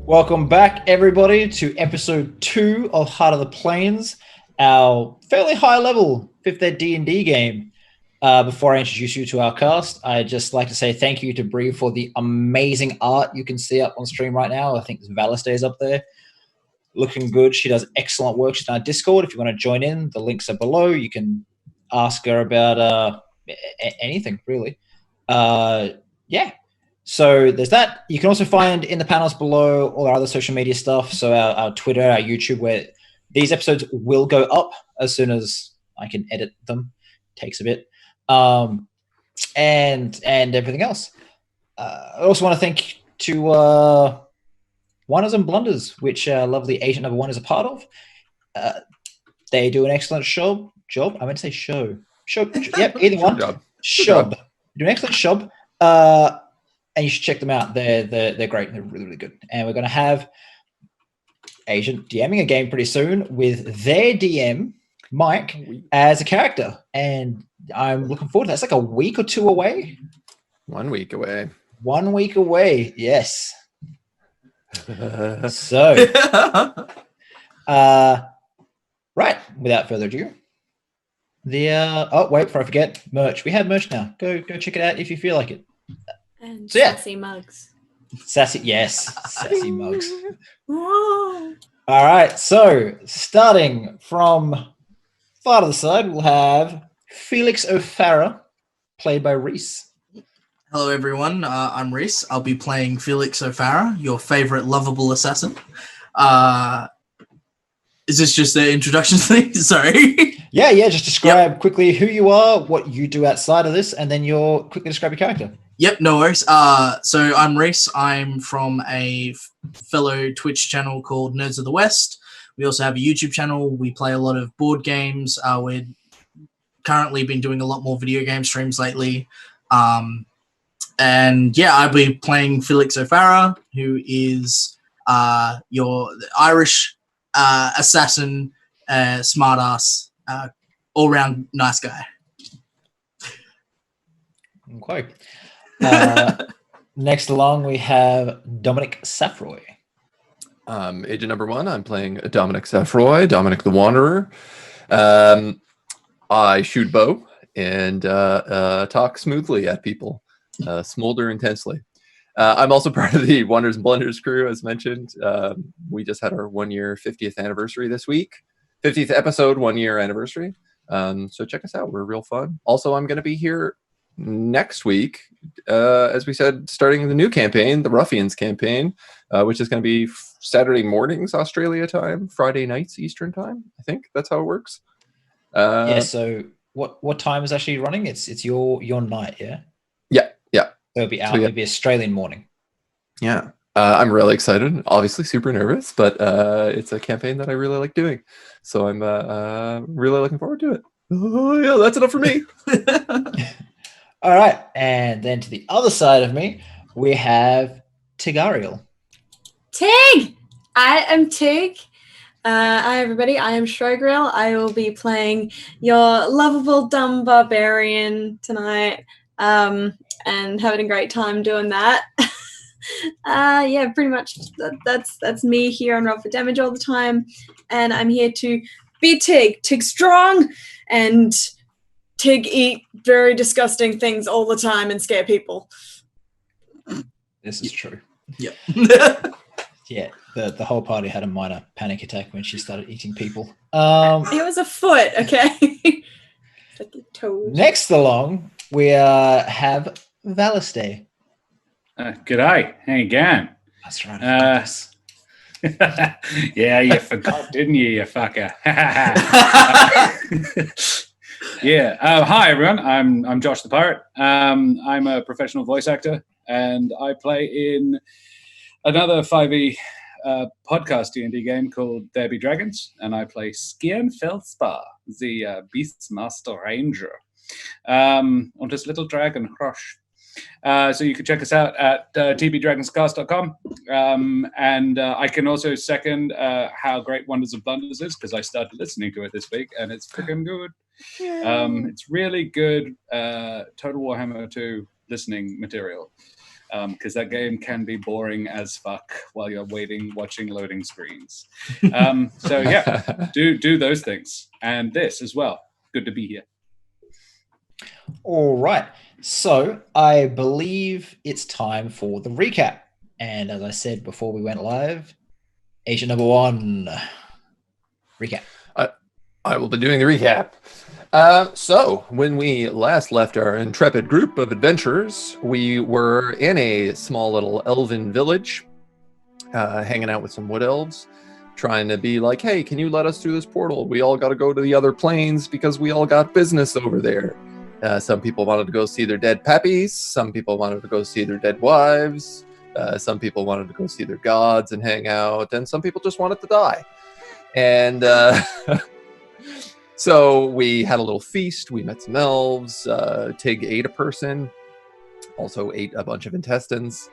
Welcome back, everybody, to episode 2 of Heart of the Plains, our fairly high-level 5th Ed D&D game. Before I introduce you to our cast, I'd just like to say thank you to Bree for the amazing art you can see up on stream right now. I think Valiste is up there, looking good. She does excellent work. She's on our Discord. If you want to join in, the links are below. You can ask her about anything, really. Yeah. So there's that. You can also find in the panels below all our other social media stuff. So our Twitter, our YouTube, where these episodes will go up as soon as I can edit them. Takes a bit. And everything else. I also want to thank to Wonders and Blunders, which lovely agent number 1 is a part of. They do an excellent job. I meant to say show. Yep, either one. Shob. Do an excellent job. And you should check them out. They're great. They're really, really good. And we're going to have Agent DMing a game pretty soon with their DM, Mike, as a character. And I'm looking forward to that. It's like a week or 2 away. 1 week away. 1 week away, yes. So, right, without further ado, wait, before I forget, merch. We have merch now. Go check it out if you feel like it. And so, yeah. sassy mugs. Sassy mugs. Whoa. All right, so starting from far to the side, we'll have Felix O'Farah, played by Reese. Hello, everyone. I'm Reese. I'll be playing Felix O'Farah, your favorite lovable assassin. Is this just the introduction thing? Sorry. Yeah. Just describe quickly who you are, what you do outside of this, and then quickly describe your character. Yep, no worries. So I'm Reese. I'm from a fellow Twitch channel called Nerds of the West. We also have a YouTube channel. We play a lot of board games. We've currently been doing a lot more video game streams lately. And yeah, I'll be playing Felix O'Farah, who is your Irish assassin, smartass, all-round nice guy. Okay. Next along, we have Dominic Safroy. Agent number 1, I'm playing Dominic Safroy, Dominic the Wanderer. I shoot bow and talk smoothly at people, smolder intensely. I'm also part of the Wonders and Blunders crew, as mentioned. We just had our 1-year 50th anniversary this week. 50th episode, 1-year anniversary. So check us out. We're real fun. Also, I'm going to be here next week, as we said, starting the new campaign, the Ruffians campaign, which is going to be Saturday mornings Australia time, Friday nights Eastern time. I think that's how it works. So what time is actually running? It's your night, yeah. So it'll be it'll be Australian morning. Yeah. I'm really excited, obviously super nervous, but it's a campaign that I really like doing, so I'm really looking forward to it. Oh yeah, that's enough for me. All right, and then to the other side of me, we have Tigariel. Tig! I am Tig. Hi, everybody. I am Shogrill. I will be playing your lovable, dumb barbarian tonight, and having a great time doing that. Yeah, pretty much that's me here on Roll for Damage all the time, and I'm here to be Tig. Tig strong, and Tig eat very disgusting things all the time and scare people. This is true. Yeah. Yeah, the whole party had a minor panic attack when she started eating people. It was a foot, okay? Like a toad. Next along, we have Valiste. G'day. How you going? That's right. Yeah, you forgot, didn't you fucker? Yeah. Hi, everyone. I'm Josh the Pirate. I'm a professional voice actor, and I play in another 5e podcast D&D game called There Be Dragons, and I play Skian Feldspar, the Beastmaster Ranger, on this little dragon crush. So you can check us out at tbdragonscast.com. And I can also second how great Wonders of Blunders is, because I started listening to it this week, and it's freaking good. It's really good Total Warhammer 2 listening material. because that game can be boring as fuck while you're watching loading screens. So yeah, do those things and this as well. Good to be here. All right. So I believe it's time for the recap. And as I said before we went live, agent number 1, recap. I will be doing the recap. So when we last left our intrepid group of adventurers, we were in a small little elven village, hanging out with some wood elves, trying to be like, hey, can you let us through this portal? We all got to go to the other planes because we all got business over there. Some people wanted to go see their dead pappies. Some people wanted to go see their dead wives. Some people wanted to go see their gods and hang out. And some people just wanted to die. And so we had a little feast. We met some elves. Tig ate a person. Also ate a bunch of intestines.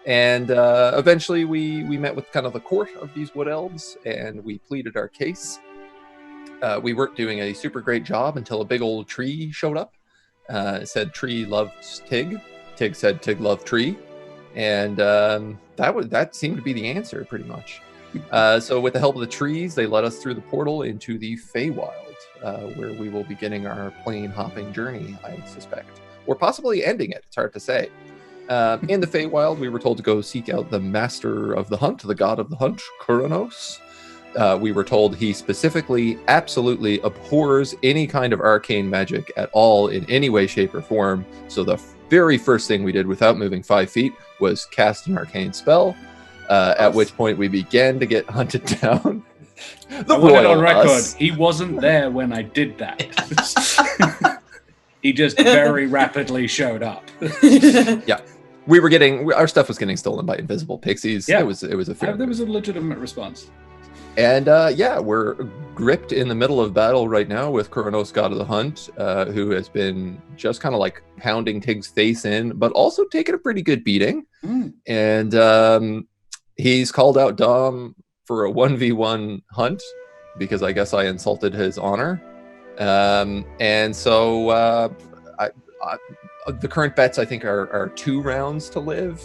And eventually we met with kind of the court of these wood elves. And we pleaded our case. We weren't doing a super great job until a big old tree showed up. It said tree loves Tig. Tig said Tig loved tree. And that seemed to be the answer, pretty much. So with the help of the trees, they led us through the portal into the Feywild, where we will be getting our plane hopping journey, I suspect. Or possibly ending it, it's hard to say. In the Feywild, we were told to go seek out the master of the hunt, the god of the hunt, Kuranos. We were told he specifically, absolutely abhors any kind of arcane magic at all in any way, shape, or form. So the very first thing we did without moving 5 feet was cast an arcane spell, at which point we began to get hunted down. I want it on record. He wasn't there when I did that. He just very rapidly showed up. Yeah. Our stuff was getting stolen by invisible pixies. Yeah. It was a fair. There was a legitimate response. And we're gripped in the middle of battle right now with Kuranos, God of the Hunt, who has been just kind of like pounding Tig's face in, but also taking a pretty good beating. And he's called out Dom for a 1v1 hunt because I guess I insulted his honor. And so the current bets, I think, are 2 rounds to live.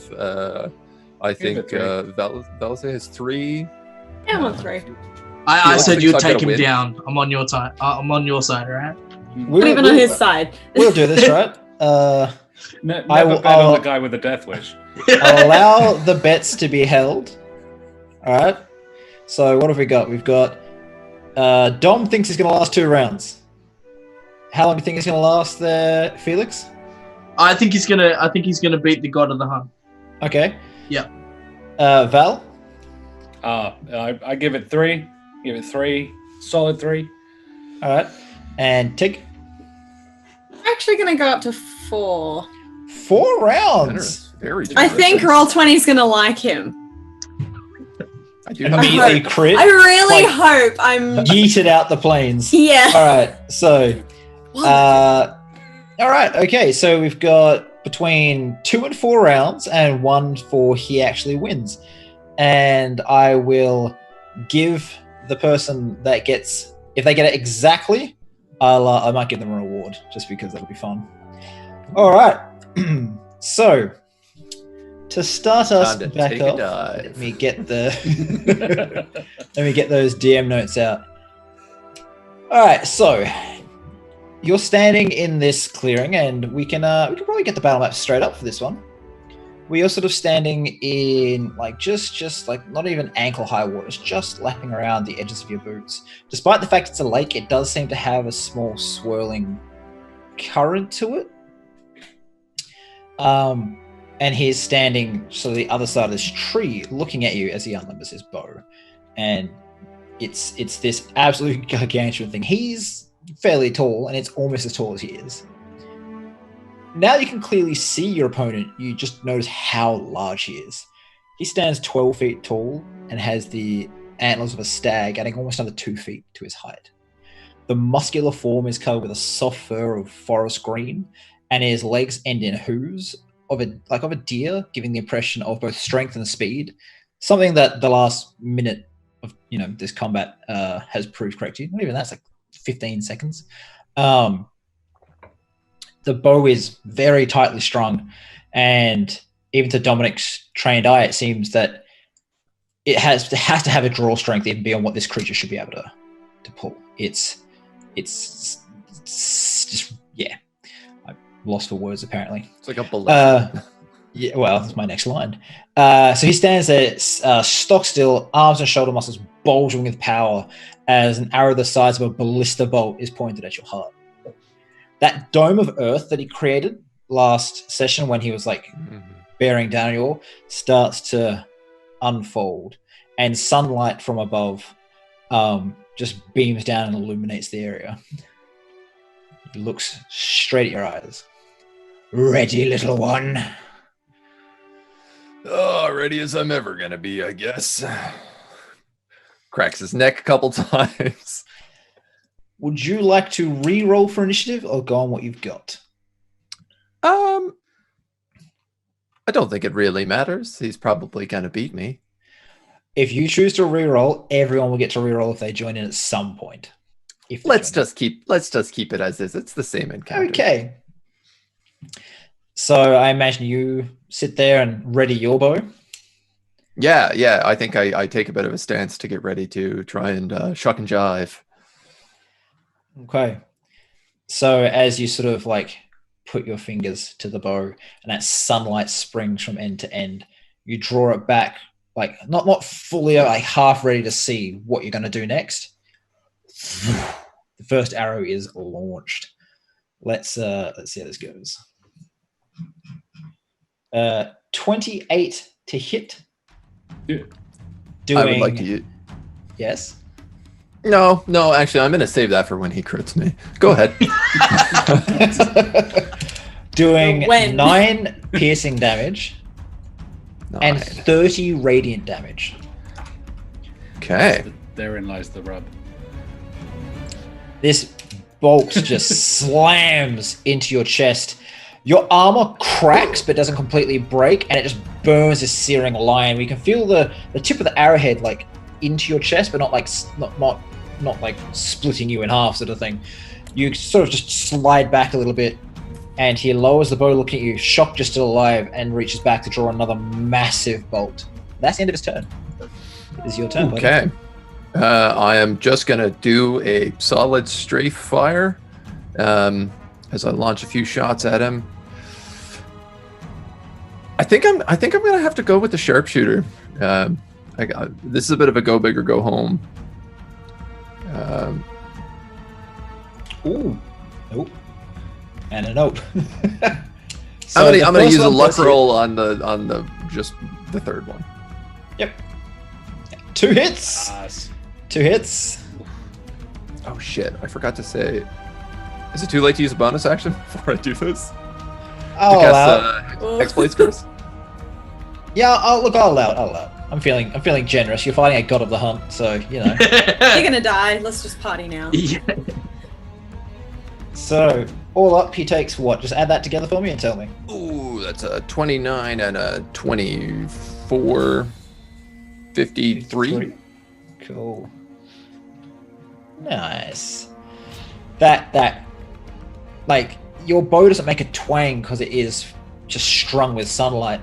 I think Velise has 3. Yeah, I'm on 3. I said you'd take him down. I'm on your side. I'm on your side, right? Not even on his side. We'll do this, right? Never bet on the guy with the death wish. I'll allow the bets to be held. All right. So what have we got? We've got Dom thinks he's going to last 2 rounds. How long do you think he's going to last there, Felix? I think he's gonna beat the god of the hunt. Okay. Yeah. Val? I give it 3. Give it 3. Solid 3. All right. And Tig? I'm actually going to go up to 4. 4 rounds. Generous. Very generous. I think Roll20's going to like him. I do immediately crit. I really hope I'm yeeted out the planes. Yeah. All right. So, all right. Okay. So we've got between 2 and 4 rounds, and 1 for he actually wins. And I will give the person that gets, if they get it exactly, I might give them a reward just because that'll be fun. All right. So to start us back off, let me get those DM notes out. All right. So you're standing in this clearing, and we can probably get the battle map straight up for this one. We are sort of standing in like just like not even ankle high waters, just lapping around the edges of your boots. Despite the fact it's a lake, it does seem to have a small swirling current to it. And he's standing sort of the other side of this tree, looking at you as he unlimbers his bow. And it's this absolutely gargantuan thing. He's fairly tall, and it's almost as tall as he is. Now you can clearly see your opponent. You just notice how large he is. He stands 12 feet tall and has the antlers of a stag, adding almost another 2 feet to his height. The muscular form is covered with a soft fur of forest green, and his legs end in hooves of a deer, giving the impression of both strength and speed. Something that the last minute of this combat has proved correct. Not even that's like 15 seconds. The bow is very tightly strung, and even to Dominic's trained eye, it seems that it has to have a draw strength even beyond what this creature should be able to pull. It's just, yeah. I'm lost for words apparently. It's like a bullet. Yeah, well, that's my next line. So he stands there, stock still, arms and shoulder muscles bulging with power, as an arrow the size of a ballista bolt is pointed at your heart. That dome of earth that he created last session when he was like bearing down you all starts to unfold, and sunlight from above just beams down and illuminates the area. He looks straight at your eyes. Ready, little one? Oh, ready as I'm ever gonna be, I guess. Cracks his neck a couple times. Would you like to re-roll for initiative or go on what you've got? I don't think it really matters. He's probably gonna beat me. If you choose to re-roll, everyone will get to re-roll if they join in at some point. Let's just keep it as is. It's the same encounter. Okay. So I imagine you sit there and ready your bow. Yeah. I think I take a bit of a stance to get ready to try and shuck and jive. Okay. So as you sort of like put your fingers to the bow and that sunlight springs from end to end, you draw it back, like not fully, like half ready to see what you're going to do next. The first arrow is launched. Let's see how this goes. 28 to hit. Yeah. I would like to use. Yes. No, actually, I'm going to save that for when he crits me. Go ahead. Doing When? 9 piercing damage and 9. 30 radiant damage. Okay. Therein lies the rub. This bolt just slams into your chest. Your armor cracks but doesn't completely break, and it just burns a searing line. We can feel the tip of the arrowhead like into your chest, but not like splitting you in half, sort of thing. You sort of just slide back a little bit, and he lowers the bow, looking at you, shocked you're still alive, and reaches back to draw another massive bolt. That's the end of his turn. It is your turn, buddy. Okay. I am just gonna do a solid strafe fire as I launch a few shots at him. I think I'm gonna have to go with the sharpshooter. This is a bit of a go big or go home. Ooh. Nope. And a nope. I'm gonna use a luck roll on the just the third one. Yep. 2 hits. Nice. 2 hits. Oh shit! I forgot to say. Is it too late to use a bonus action before I do this? I'll To allow. cast Exploits Curse? Yeah, I'll allow it. I'm feeling generous. You're fighting a god of the hunt, so you know. You're gonna die. Let's just party now. Yeah. So all up, he takes what? Just add that together for me and tell me. Ooh, that's a 29 and a 24. 53. Cool. Nice. That like your bow doesn't make a twang because it is just strung with sunlight,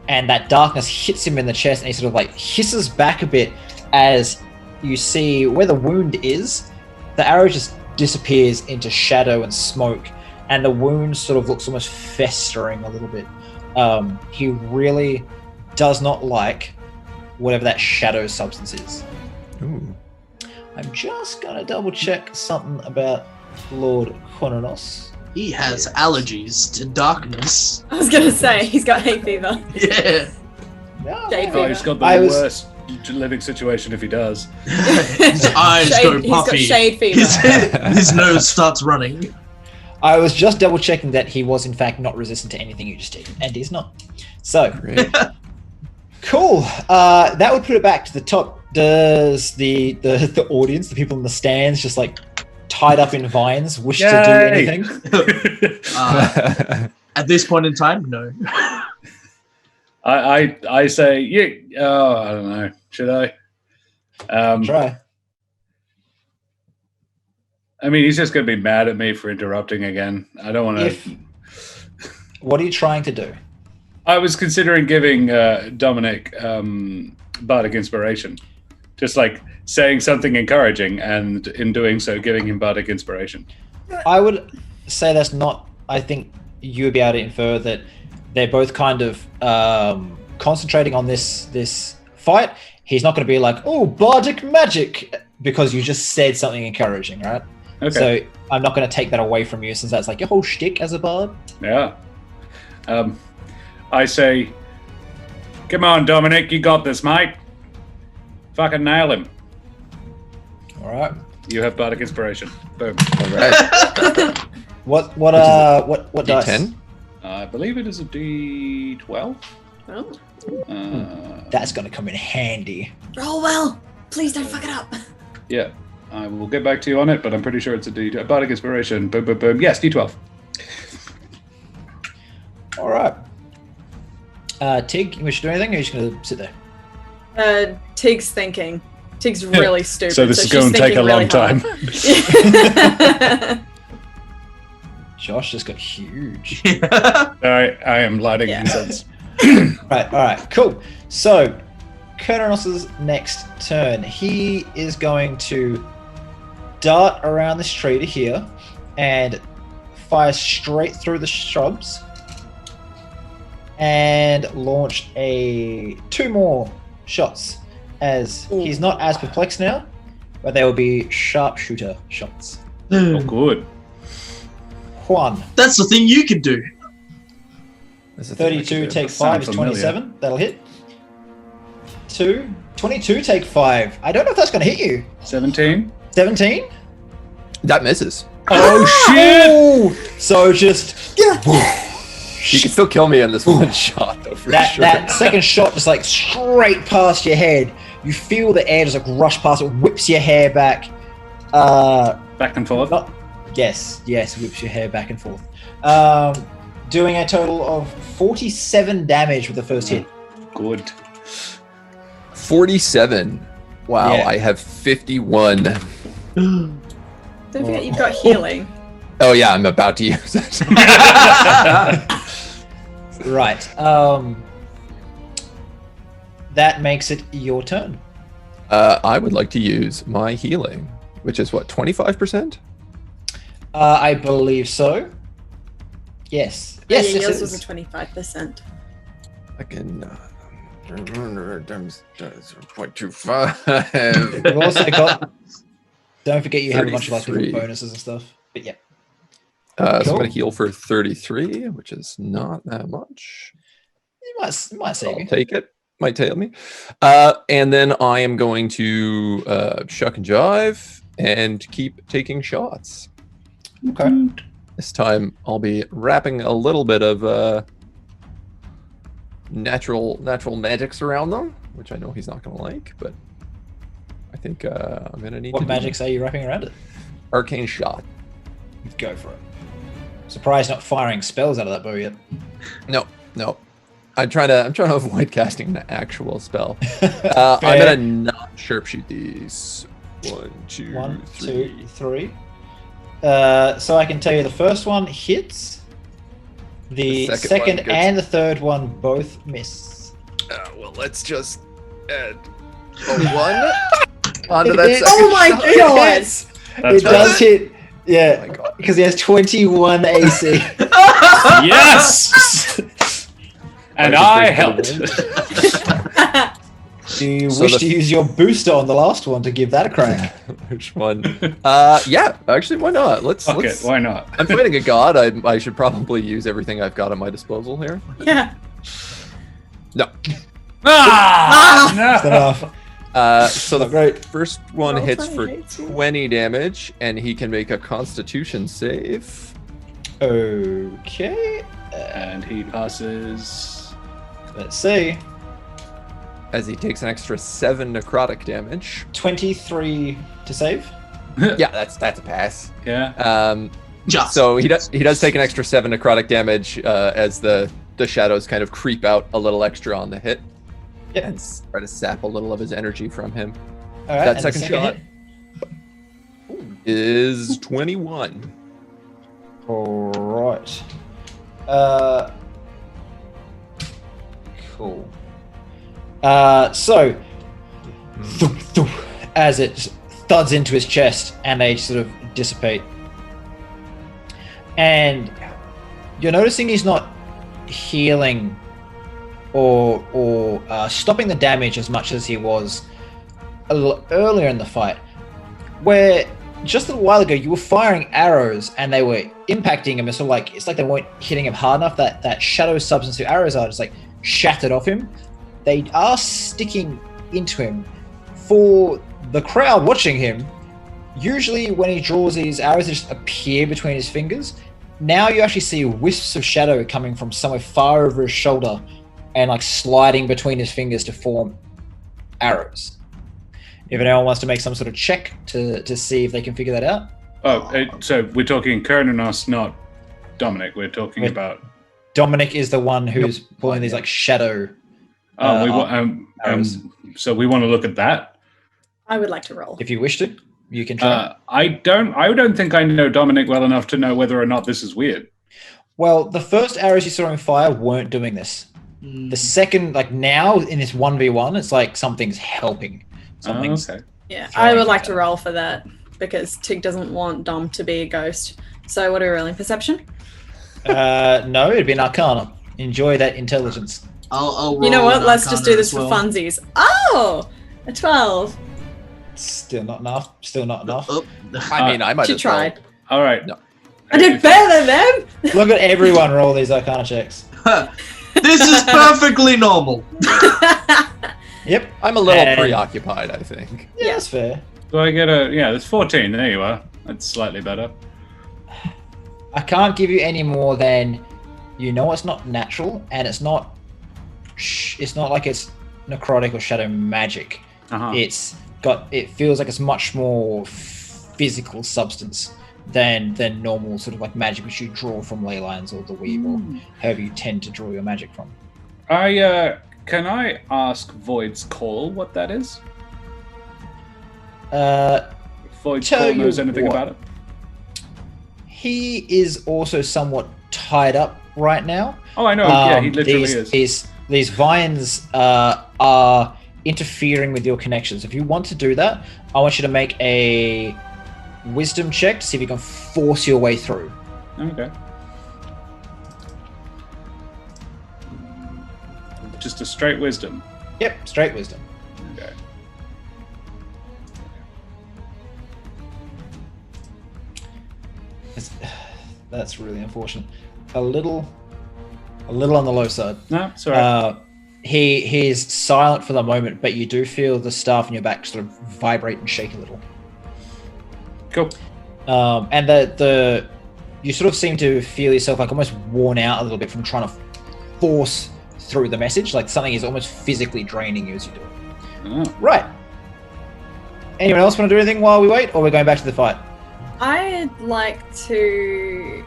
and that darkness hits him in the chest, and he sort of like hisses back a bit as you see where the wound is. The arrow just disappears into shadow and smoke, and the wound sort of looks almost festering a little bit. He really does not like whatever that shadow substance is. Ooh. I'm just gonna double check something about Lord Kononos. He has allergies to darkness. I was gonna say he's got hay fever. Yeah. No, Jade Oh, fever. he's got the I was- worst living situation if he does. His eyes go He's got puffy. shade fever. His nose starts running. I was just double checking that he was in fact not resistant to anything you just did, and he's not. So Great. cool. That would put it back to the top. Does the audience, the people in the stands, just like tied up in vines, wish to do Yay! anything? At this point in time, no. I say, yeah. Oh, I don't know. Should I? Try. I mean, he's just going to be mad at me for interrupting again. I don't want to. What are you trying to do? I was considering giving Dominic bardic inspiration, just like saying something encouraging, and in doing so, giving him bardic inspiration. I would say that's not. I think you would be able to infer that they're both kind of concentrating on this fight. He's not going to be like, "Oh, bardic magic," because you just said something encouraging, right? Okay. So I'm not going to take that away from you, since that's like your whole shtick as a bard. Yeah. I say, come on, Dominic, you got this, mate. Fucking nail him. All right. You have bardic inspiration. Boom. All right. What dice? D10? I believe it is a D12. Oh. That's going to come in handy. Roll well. Please don't fuck it up. Yeah. I will get back to you on it, but I'm pretty sure it's a bardic inspiration. Boom, boom, boom. Yes, D12. All right. Tig, you wish to do anything, or are you just going to sit there? Tig's thinking. Tig's really stupid. So this is she's going to take a thinking long really time. Josh just got huge. Sorry, I am lighting Yeah. incense. Right, all right, cool. So, Kernos's next turn. He is going to dart around this tree to here and fire straight through the shrubs and launch 2 more shots, as he's not as perplexed now, but they will be sharpshooter shots. Oh, good. Juan, That's the thing you could do. That's the thing I 32 can do. take That 5 is sounds familiar. 27. That'll hit. 22 take 5. I don't know if that's going to hit you. 17. 17? That misses. Oh, shit! Oh! So just You can still kill me in this one shot, though, for that sure. that second shot just like straight past your head. You feel the air just like rush past it, whips your hair back. Back and forth. Yes, whips your hair back and forth. Doing a total of 47 damage with the first hit. Good. 47. Wow, Yeah. I have 51. Don't forget you've got healing. Oh yeah, I'm about to use it. Right. That makes it your turn. I would like to use my healing, which is what, 25%? I believe so. Yes. Yes, yeah, yes, yours it was a is. 25%. I can. 0.25. We've also got. Don't forget you have a bunch of like 33. little bonuses and stuff. But yeah. So I'm Cool. going to heal for 33, which is not that much. It might save I'll you. take it. Might tail me. And then I am going to shuck and jive and keep taking shots. Okay. This time I'll be wrapping a little bit of natural magics around them, which I know he's not going to like, but I think I'm going to need What to do magics are you wrapping around it? arcane shot. Go for it. Surprised not firing spells out of that bow yet. No. I'm trying to avoid casting an actual spell. I'm gonna not sharpshoot these. 1, 2, 1, 3. 2, 3. So I can tell you the first one hits. The The second second one gets- and the third one both miss. Well, let's just add a 1 onto that It- second Oh my shot. god! That's It does hit. Oh Yeah, my god. because he has 21 AC. Yes! And I helped. Do you So wish the- to use your booster on the last one to give that a crack? Which one? Yeah, actually, why not? Let's. Fuck it, why not? I'm fighting a god. I should probably use everything I've got at my disposal here. Yeah. No. Ah! That's No. enough. So the Not great. first one Roll hits 20 for hits you. 20 damage, and he can make a Constitution save. Okay. And he passes. Let's see. As he takes an extra 7 necrotic damage. 23 to save. Yeah, that's a pass. Yeah. Just. So he does take an extra 7 necrotic damage as the shadows kind of creep out a little extra on the hit Yep. and try to sap a little of his energy from him. All right. That and the second shot hit? is 21. All right. Cool. So, as it thuds into his chest and they sort of dissipate. And you're noticing he's not healing or stopping the damage as much as he was a little earlier in the fight, where just a little while ago you were firing arrows and they were impacting him. It's sort of like it's like they weren't hitting him hard enough. That shadow substance who arrows are just like shattered off him. They are sticking into him. For the crowd watching him, usually when he draws these arrows, they just appear between his fingers. Now you actually see wisps of shadow coming from somewhere far over his shoulder and like sliding between his fingers to form arrows. If anyone wants to make some sort of check to see if they can figure that out. So we're talking Kernanos, not Dominic. We're talking about... Dominic is the one who's pulling these like shadow arrows. So we want to look at that. I would like to roll. If you wish to, you can try. I don't think I know Dominic well enough to know whether or not this is weird. Well, the first arrows you saw him fire weren't doing this. The second, like now in this 1v1, it's like something's helping. Something's okay. Yeah, I would like to roll for that because Tig doesn't want Dom to be a ghost. So what are we rolling? Perception? No, it'd be an Arcana. Enjoy that intelligence. I'll roll. You know what? Let's just do Arcana this as for well. funsies. Oh, a 12. Still not enough. Still not enough. Oh. I mean, I might She as well. tried. All right. No. I did better than them. Look at everyone roll these Arcana checks. This is perfectly normal. Yep. I'm a little And- preoccupied, I think. Yeah, that's fair. Do I get a... Yeah, there's 14. There you are. That's slightly better. I can't give you any more than it's not natural and it's not like it's necrotic or shadow magic. Uh-huh. It feels like it's much more physical substance than normal sort of like magic which you draw from ley lines or the weave or however you tend to draw your magic from. Can I ask Void's Call what that is? Void's Tell Call knows you anything what. about it? He is also somewhat tied up right now. Oh, I know. Yeah, he literally is. These vines are interfering with your connections. If you want to do that, I want you to make a wisdom check to see if you can force your way through. Okay. Just a straight wisdom. Yep, straight wisdom. Okay. That's really unfortunate. A little on the low side. No, it's all right. He's silent for the moment, but you do feel the staff in your back sort of vibrate and shake a little. Cool. And you sort of seem to feel yourself like almost worn out a little bit from trying to force through the message. Like something is almost physically draining you as you do it. Oh. Right. Anyone else want to do anything while we wait, or we're going back to the fight? I'd like to,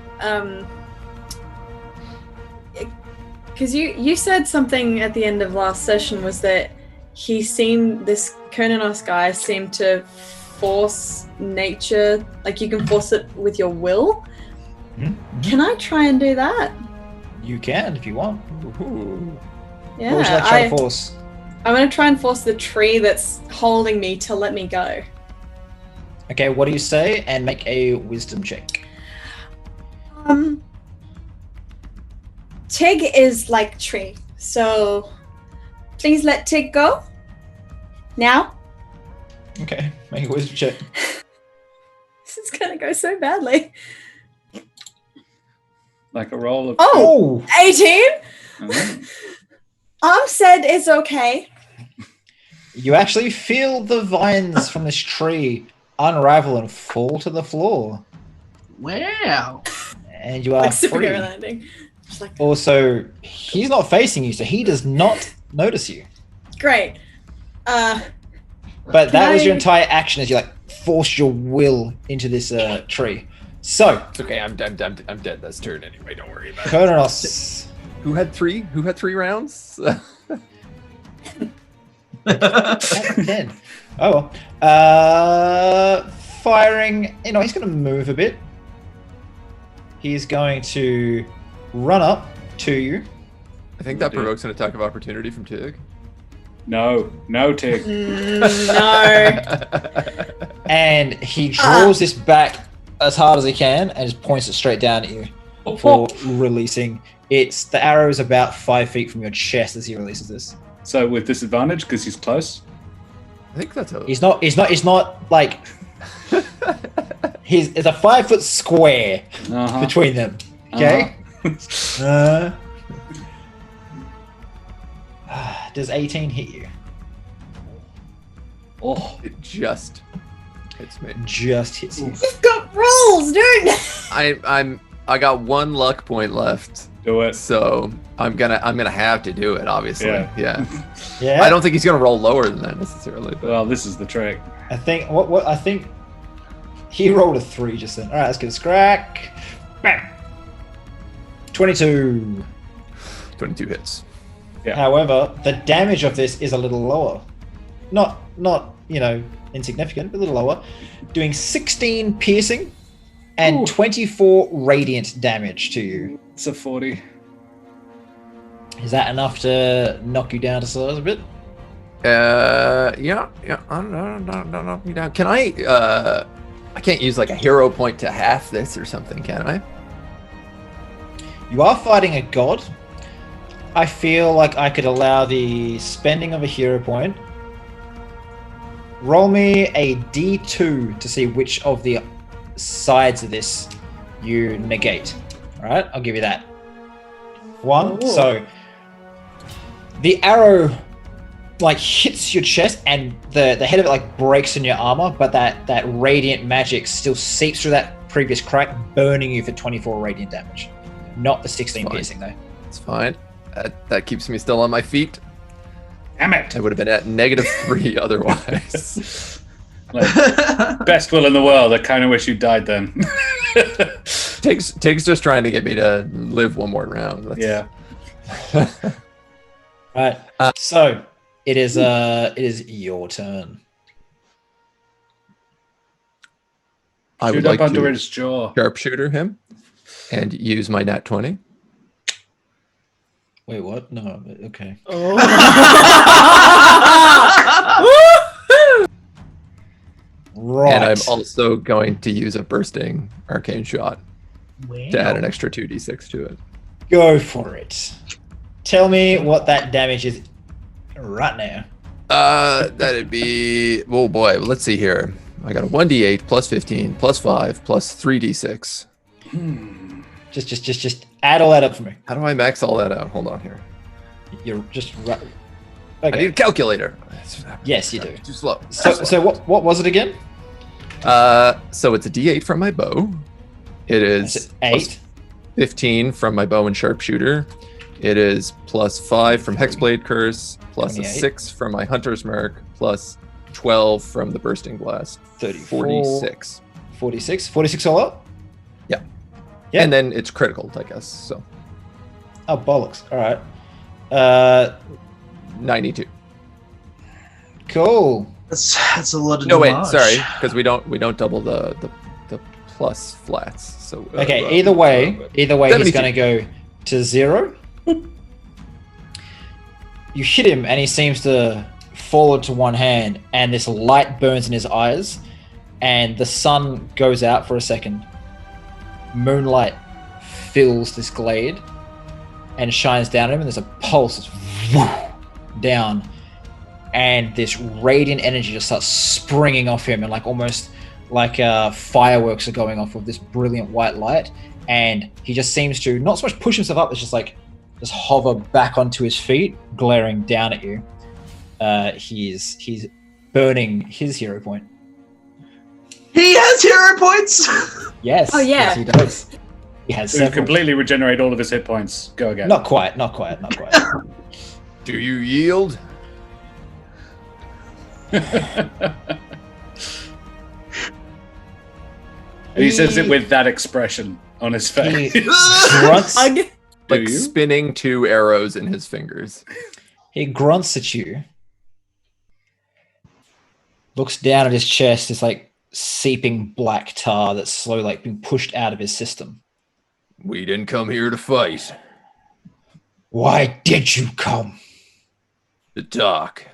because you said something at the end of last session was that this Kernanos guy seemed to force nature, like you can force it with your will. Mm-hmm. Can I try and do that? You can if you want. Ooh. Yeah, What would you like to try to force? I'm going to try and force the tree that's holding me to let me go. Okay, what do you say? And make a wisdom check. Tig is like tree, so please let Tig go. Now. Okay, make a wisdom check. This is going to go so badly. Like a roll of... Oh, 18? Oh. Said it's okay. You actually feel the vines from this tree unravel and fall to the floor. Wow. And you are Like free. superhero landing. Just like, Also, he's not facing you, so he does not notice you. great. But that was your I- entire action as you like forced your will into this tree. So, It's okay. I'm dead. That's turn anyway. Don't worry about it. Kronos. Who had three rounds? 10. Oh well. Firing. He's going to move a bit. He's going to run up to you I think that provokes an attack of opportunity from Tig. No, Tig. No. And he draws this back as hard as he can and just points it straight down at you for releasing. The arrow is about 5 feet from your chest as he releases this. So with disadvantage because he's close. I think that's a. He's not like. It's a 5 foot square between them. Okay. Does 18 hit you? Oh, It just hits me. Just hits you. You've got rolls, dude. I got 1 luck point left, do it. so I'm gonna have to do it. Obviously, yeah. Yeah. I don't think he's gonna roll lower than that necessarily. But Well, this is the trick. I think I think he rolled a 3 just then. All right, let's get a crack. Bam. 22. 22 hits. Yeah. However, the damage of this is a little lower. Not insignificant, but a little lower. Doing 16 piercing and 24 radiant damage to you. It's a 40. Is that enough to knock you down to size a bit? Yeah. Don't knock me down. Can I? I can't use like a hero point to half this or something, can I? You are fighting a god. I feel like I could allow the spending of a hero point. Roll me a D2 to see which of the sides of this you negate. All right, I'll give you that. 1. Ooh. So the arrow like hits your chest and the head of it like breaks in your armor, but that radiant magic still seeps through that previous crack, burning you for 24 radiant damage. Not the 16 Fine. piercing though. It's fine. That keeps me still on my feet. Damn it! I would have been at -3 otherwise. Like, best will in the world. I kind of wish you died then. Tig's just trying to get me to live one more round. Yeah. Right. So it is your turn. I Shoot would up like under to his jaw. sharpshooter him and use my nat 20. Wait, what? No, okay. Right. And I'm also going to use a bursting arcane shot to add an extra 2d6 to it. Go for it. Tell me what that damage is right now. That'd be, oh boy, let's see here. I got a 1d8 plus 15 plus 5 plus 3d6. Just add all that up for me. How do I max all that out? Hold on here. You're just right. I need a calculator. Yes, you do. Too slow. So what was it again? So it's a d8 from my bow. It is 8. 15 from my bow and sharpshooter. It is plus 5 from Hexblade Curse, plus 28. a 6 from my Hunter's Mark, plus 12 from the Bursting Blast. 34. 46. 46. 46 all up? Yeah. Yeah. And then it's critical, I guess. So Oh, bollocks. All right. 92. Cool. That's a lot of No, wait, damage. sorry, because we don't double the plus flats. So Okay, either way, he's 72. going to go to 0. You hit him and he seems to fall to one hand and this light burns in his eyes and the sun goes out for a second. Moonlight fills this glade and shines down at him and there's a pulse down and this radiant energy just starts springing off him and like almost like fireworks are going off with this brilliant white light and he just seems to not so much push himself up, it's just like just hover back onto his feet, glaring down at you. He's burning his hero point. He has hero points. Yes. Oh, yeah. Yes, he does. He has So several. completely regenerate all of his hit points. Go again. Not quite. Do you yield? And he says it with that expression on his He face. grunts. Like you? spinning 2 arrows in his fingers. He grunts at you. Looks down at his chest. It's like seeping black tar that's slowly like being pushed out of his system. We didn't come here to fight. Why did you come? To talk.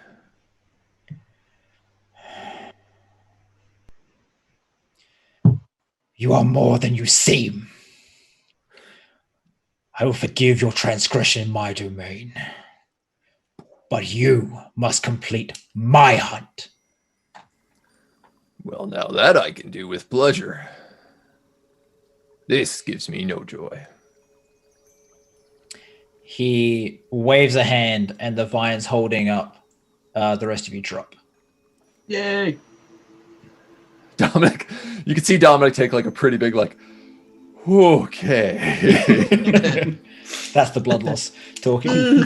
You are more than you seem. I will forgive your transgression in my domain. But you must complete my hunt. Well, now that I can do with pleasure. This gives me no joy. He waves a hand, and the vines holding up the rest of you drop. Yay! Dominic, you can see Dominic take like a pretty big like, okay. That's the blood loss talking.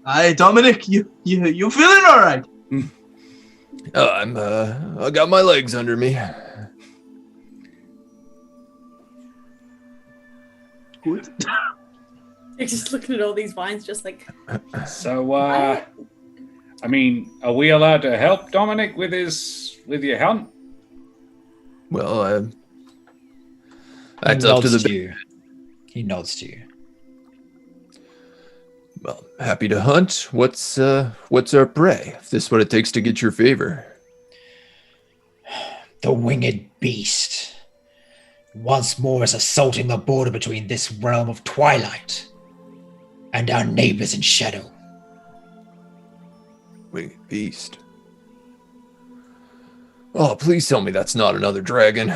Hi, Dominic. You feeling all right? I got my legs under me. Good. You're just looking at all these vines, just like. So, I mean, are we allowed to help Dominic with your hunt? Well, that's up to the. You. He nods to you. Well, happy to hunt. What's our prey? If this is what it takes to get your favor. The winged beast once more is assaulting the border between this realm of twilight and our neighbors in shadow. Winged beast. Oh, please tell me that's not another dragon.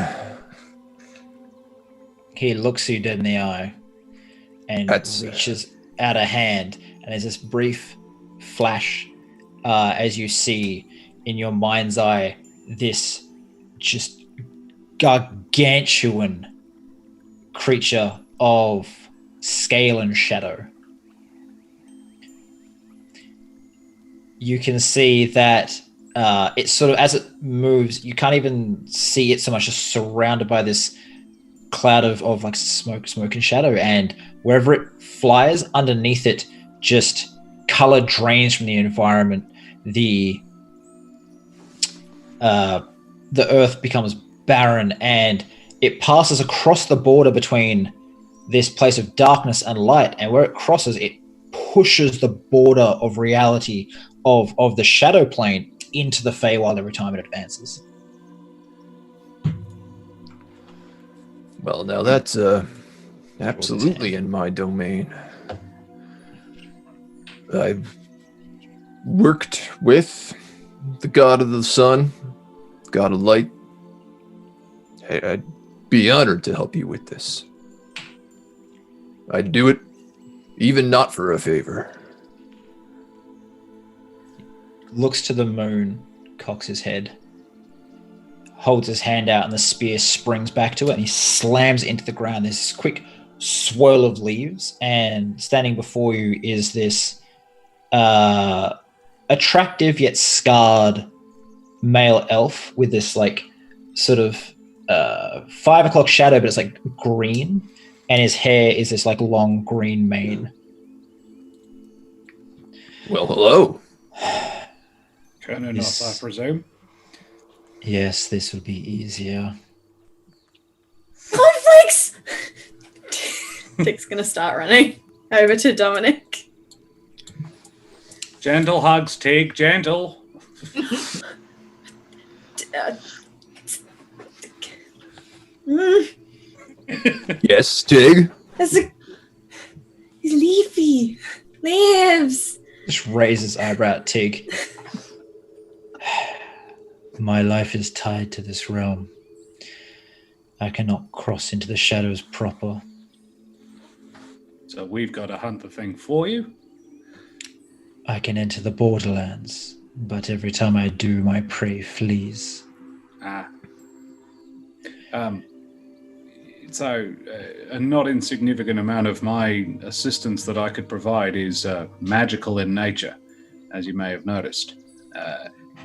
He looks you dead in the eye and reaches out a hand, and there's this brief flash as you see in your mind's eye this just gargantuan creature of scale and shadow. You can see that it's sort of, as it moves, you can't even see it so much, just surrounded by this cloud of like smoke and shadow, and wherever it flies, underneath it, just color drains from the environment. The earth becomes barren, and it passes across the border between this place of darkness and light, and where it crosses, it pushes the border of reality of the shadow plane into the Feywild every time it advances. Well, now that's absolutely in my domain. I've worked with the god of the sun, god of light. I'd be honored to help you with this. I'd do it even not for a favor. Looks to the moon, cocks his head, holds his hand out, and the spear springs back to it, and he slams it into the ground. There's this quick swirl of leaves, and standing before you is this attractive yet scarred male elf with this like sort of 5 o'clock shadow, but it's like green, and his hair is this like long green mane. Well, hello. Turn enough, I presume. Yes, this will be easier. Cornflakes! Dick's gonna start running over to Dominic. Gentle hugs, Tig, gentle. Yes, Tig. He's leafy. Leaves. Just raises eyebrow at Tig. My life is tied to this realm. I cannot cross into the shadows proper. So we've got to hunt the thing for you? I can enter the borderlands, but every time I do, my prey flees. So a not insignificant amount of my assistance that I could provide is magical in nature, as you may have noticed.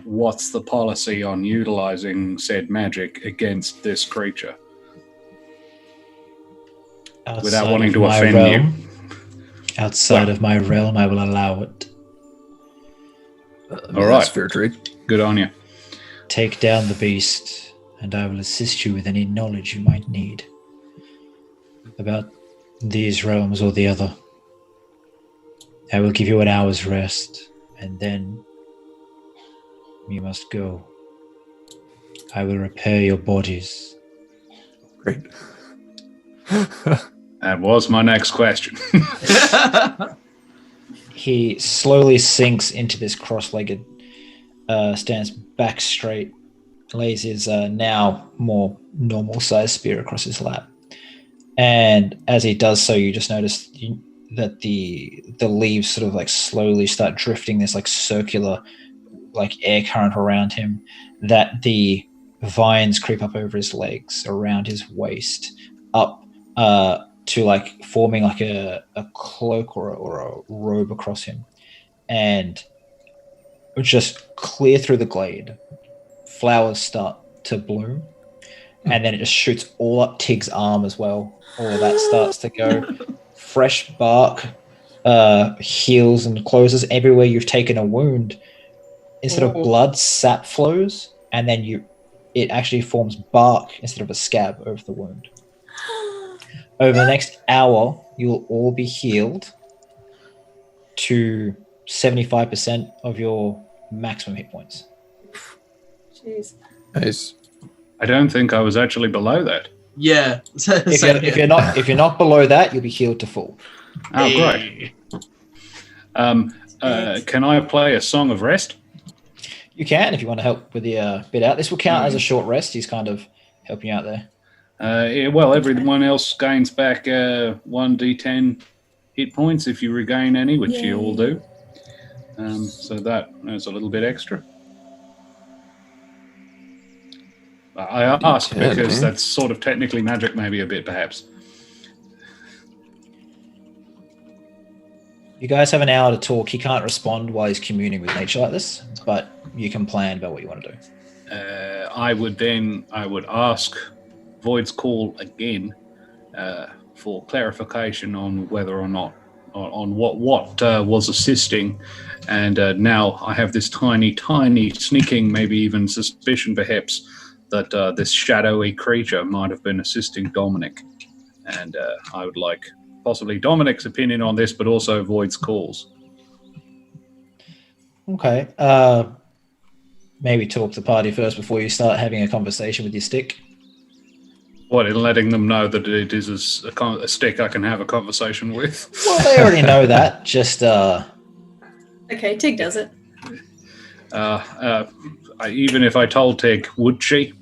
What's the policy on utilizing said magic against this creature? Without wanting to offend you. Outside of my realm, I will allow it. All right. That's fair trade. Good on you. Take down the beast, and I will assist you with any knowledge you might need about these realms or the other. I will give you an hour's rest, and then you must go. I will repair your bodies. Great. That was my next question. He slowly sinks into this cross-legged stance, back straight, lays his now more normal-sized spear across his lap. And as he does so, you just notice that the leaves sort of like slowly start drifting this like circular like air current around him, that the vines creep up over his legs, around his waist, up to like forming like a cloak or a robe across him, and just clear through the glade. Flowers start to bloom, and then it just shoots all up Tig's arm as well. All of that starts to go. Fresh bark heals and closes everywhere you've taken a wound. Instead of blood, sap flows, and then it actually forms bark instead of a scab over the wound. Over the next hour, you'll all be healed to 75% of your maximum hit points. Jeez. Nice. I don't think I was actually below that. Yeah. If you're not below that, you'll be healed to full. Oh, great. Can I play a Song of Rest? You can if you want to help with the bit out. This will count as a short rest. He's kind of helping you out there. Yeah, well, everyone else gains back 1d10 hit points if you regain any, which you all do. So that's a little bit extra. I ask because that's sort of technically magic, maybe a bit, perhaps. You guys have an hour to talk. He can't respond while he's communing with nature like this, but you can plan about what you want to do. I would ask Void's Call again for clarification on whether or not on what was assisting, and now I have this tiny sneaking, maybe even suspicion perhaps that this shadowy creature might have been assisting Dominic, and I would like possibly Dominic's opinion on this, but also Void's Calls. Okay. Maybe talk to the party first before you start having a conversation with your stick. What, in letting them know that it is a stick I can have a conversation with? Well, they already know that. Just Okay, Tig does it. Even if I told Tig, would she?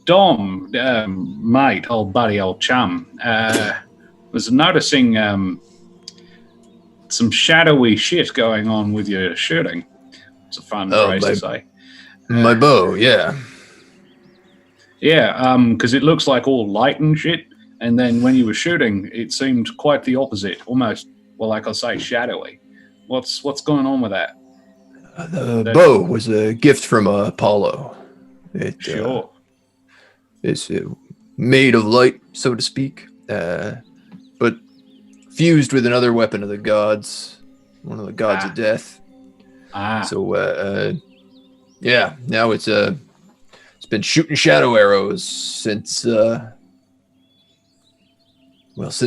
Dom, mate, old buddy, old chum, was noticing some shadowy shit going on with your shooting. It's a fun phrase to say. My bow, yeah. Yeah, because it looks like all light and shit, and then when you were shooting, it seemed quite the opposite, almost, well, like I say, shadowy. What's going on with that? The bow was a gift from Apollo. Sure. It's made of light, so to speak, but fused with another weapon of the gods, one of the gods of death. So, yeah, now it's been shooting shadow arrows since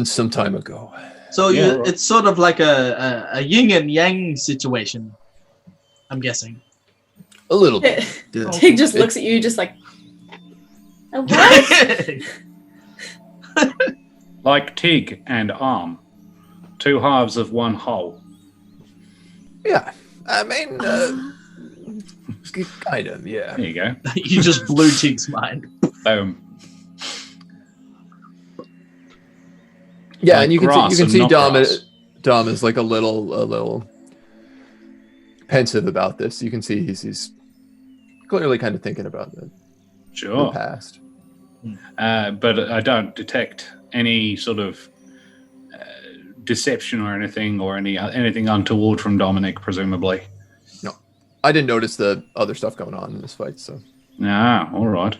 some time ago. So it's sort of like a yin and yang situation, I'm guessing. A little bit. Yeah. Tig just looks at you, just like, what? Like Tig and Arm, two halves of one whole. Yeah, I mean, kind of, yeah. There you go. You just blew Tig's mind. Boom. Yeah, Like and you can grass see and not Dom is like a little pensive about this. You can see he's clearly kind of thinking about the past. But I don't detect any sort of deception or anything anything untoward from Dominic, presumably. No, I didn't notice the other stuff going on in this fight. So, all right.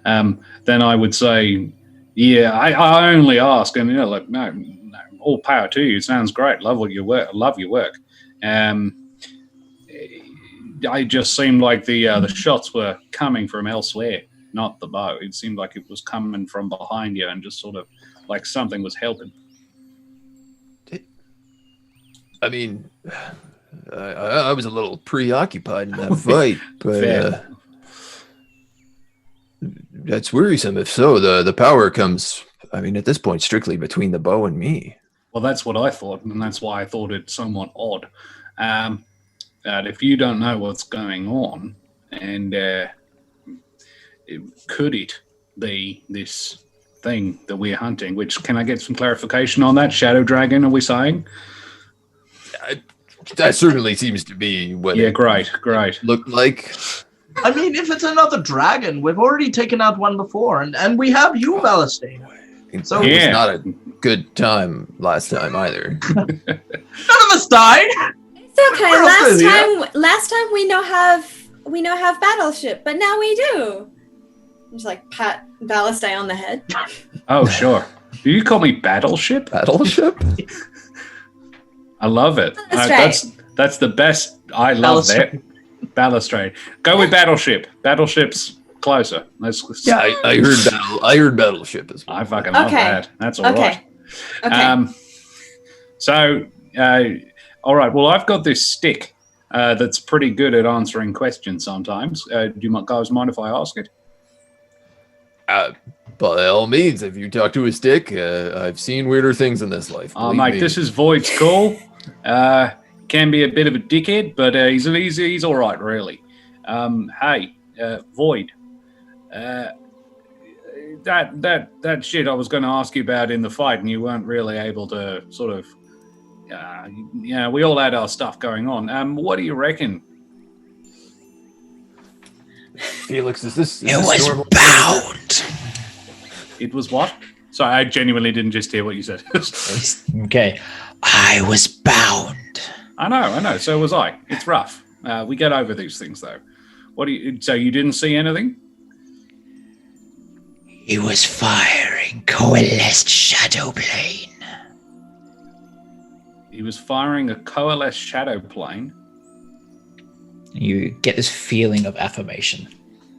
Then I would say, yeah, I only ask, and like no, all power to you. Sounds great. Love your work. I just seemed like the shots were coming from elsewhere, not the bow. It seemed like it was coming from behind you, and just sort of like something was helping. I mean, I was a little preoccupied in that fight, but that's worrisome. If so, the power comes, I mean, at this point, strictly between the bow and me. Well, that's what I thought, and that's why I thought it somewhat odd. That if you don't know what's going on, and could it be this thing that we're hunting? Which, can I get some clarification on that? Shadow dragon, are we saying? That certainly seems to be what great. Looked like. I mean, if it's another dragon, we've already taken out one before, and we have you, Valistine. So It was not a good time last time either. None of us died. It's okay. Last time we know have battleship, but now we do. Just like pat Valistine on the head. Oh, sure. Do you call me Battleship? Battleship? I love it. That's the best. I love that. Balustrade. Go with Battleship. Battleship's closer. Yeah, I heard Battleship as well. I fucking love that. That's all right. Okay. All right. Well, I've got this stick that's pretty good at answering questions sometimes. Do you guys mind if I ask it? By all means, if you talk to a stick, I've seen weirder things in this life. Oh, mate, this is Void's call. Can be a bit of a dickhead, but he's all right, really. Hey, Void. That shit I was going to ask you about in the fight, and you weren't really able to sort of. We all had our stuff going on. What do you reckon? Felix, is this was normal? bound. It was what? Sorry, I genuinely didn't just hear what you said. Okay. I was bound. I know. So was I. It's rough. We get over these things, though. So you didn't see anything? He was firing coalesced shadow plane. He was firing a coalesced shadow plane. You get this feeling of affirmation.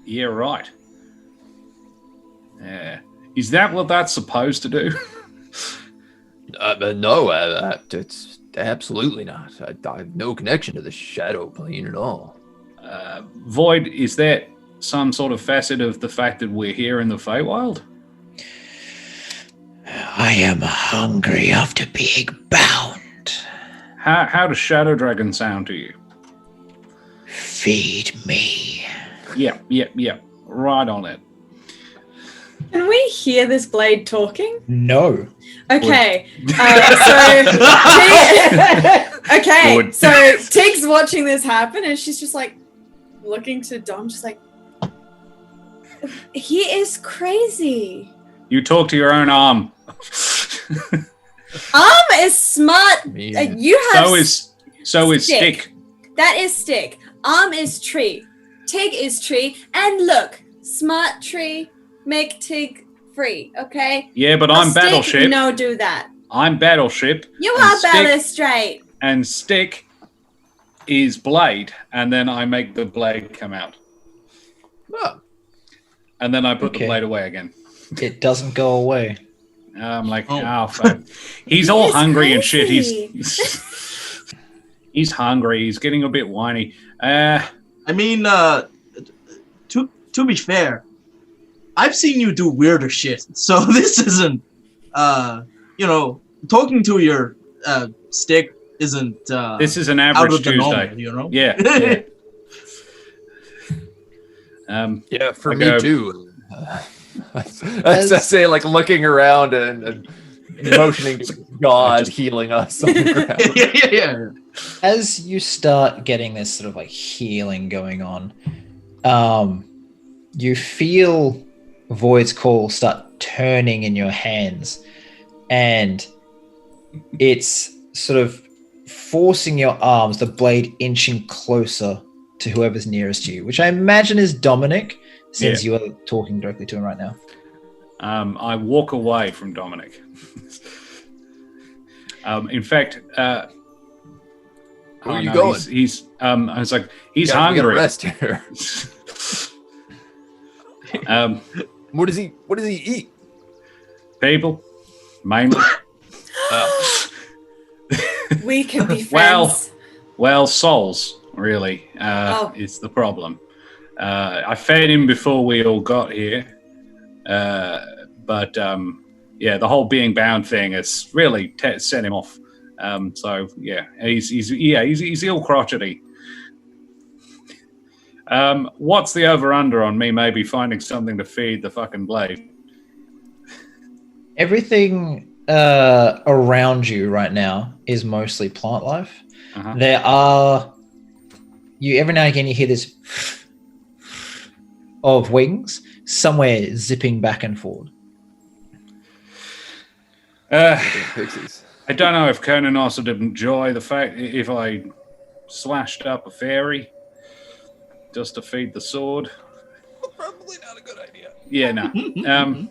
Yeah, right. Is that what that's supposed to do? No, it's absolutely not. I have no connection to the shadow plane at all. Void, is that some sort of facet of the fact that we're here in the Feywild? I am hungry after being bound. How does Shadow Dragon sound to you? Feed me. Yep. Right on it. Can we hear this blade talking? No. Okay. Good. So Tig's watching this happen, and she's just like looking to Dom, just like, he is crazy. You talk to your own arm. Is smart. You have. So is Stick. That is Stick. Is tree. Tig is tree. And look, smart tree. Make Tig free, okay? Yeah, but I'm Stick, Battleship. No, do that. I'm Battleship. You are Balustrade. And Stick is Blade, and then I make the blade come out. Oh. And then I put the blade away again. It doesn't go away. I'm like, fuck. He's all hungry and shit. He's hungry. He's getting a bit whiny. I mean, to be fair, I've seen you do weirder shit. So this isn't, talking to your stick isn't. This is an average Tuesday. Normal, you know? Yeah. Yeah, for me too. I say, like, looking around and motioning to God healing us on the ground. Yeah. As you start getting this sort of like healing going on, you feel Void's call start turning in your hands, and it's sort of forcing your arms, the blade inching closer to whoever's nearest you, which I imagine is Dominic, since you are talking directly to him right now. I walk away from Dominic. In fact, where are you going? He's I was like, he's hungry. Rest here. What does he eat? People, mainly. We can be friends. Well, souls, really, is the problem. I fed him before we all got here. But the whole being bound thing has really set him off. So yeah, he's ill crotchety. What's the over/under on me maybe finding something to feed the fucking blade? Everything around you right now is mostly plant life. Uh-huh. There are every now and again you hear this of wings somewhere zipping back and forward. Pixies. I don't know if Conan also did enjoy the fact if I slashed up a fairy just to feed the sword. Probably not a good idea. Yeah, no.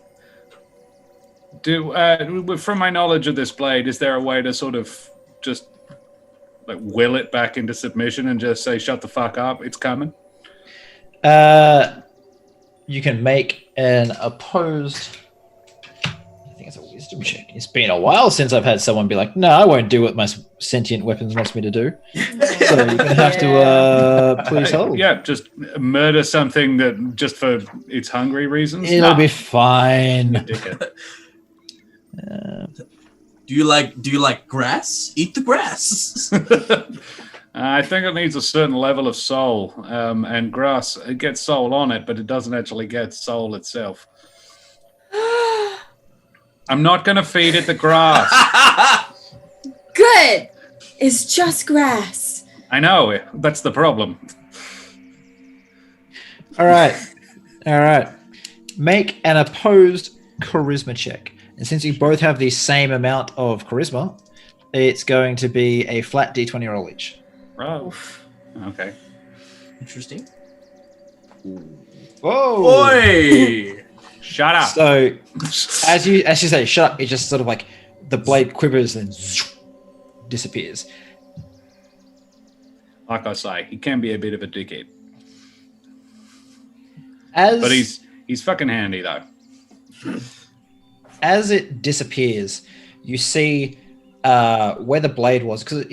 From my knowledge of this blade, is there a way to sort of just like will it back into submission and just say, "Shut the fuck up, it's coming"? You can make an opposed. I think it's a wisdom check. It's been a while since I've had someone be like, "No, I won't do what my sentient weapons wants me to do." So you're gonna have to please hold. Yeah, just murder something that just for its hungry reasons. It'll be fine. Do you like grass? Eat the grass. I think it needs a certain level of soul, and grass, it gets soul on it, but it doesn't actually get soul itself. I'm not going to feed it the grass. Good. It's just grass. I know, that's the problem. All right. Make an opposed charisma check. And since you both have the same amount of charisma, it's going to be a flat d20 roll each. Oh, okay. Interesting. Whoa! Oi! Shut up. So, as you say, shut up, it just sort of like the blade quivers and disappears. Like I say, he can be a bit of a dickhead. But he's fucking handy though. As it disappears, you see where the blade was, because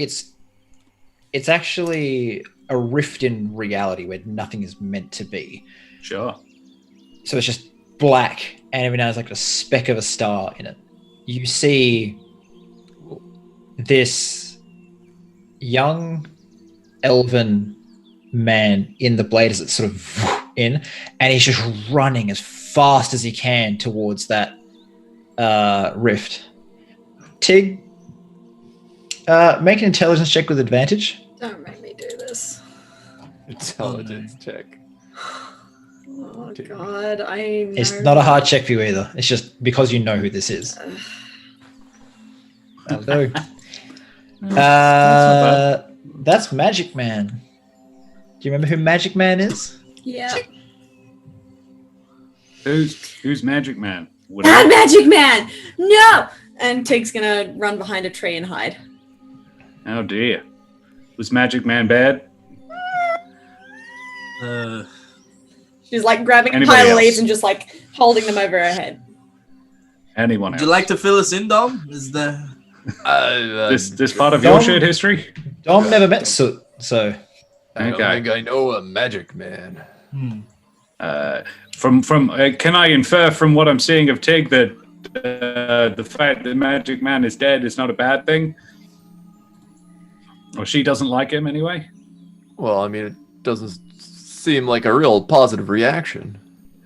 it's actually a rift in reality where nothing is meant to be. Sure. So it's just black, and every now and then there's like a speck of a star in it. You see this young elven man in the blade as it's sort of in, and he's just running as fast as he can towards that rift. Tig, make an intelligence check with advantage. Don't make me do this. Intelligence check. Oh God, I know. It's not a hard check for you either. It's just because you know who this is. That'll do. That's Magic Man. Do you remember who Magic Man is? Yeah. Who's Magic Man? Bad Magic Man! No! And Tig's gonna run behind a tree and hide. Oh dear. Was Magic Man bad? She's like grabbing a Anybody pile of else? leaves and just like holding them over her head. Anyone Would else? you like to fill us in, Dom? Is there... This part of your shared history? Dom never met Soot, so I don't Okay. think I know a magic man. From can I infer from what I'm seeing of Tig that the fact that Magic Man is dead is not a bad thing? Or she doesn't like him anyway? Well, I mean, it doesn't seem like a real positive reaction.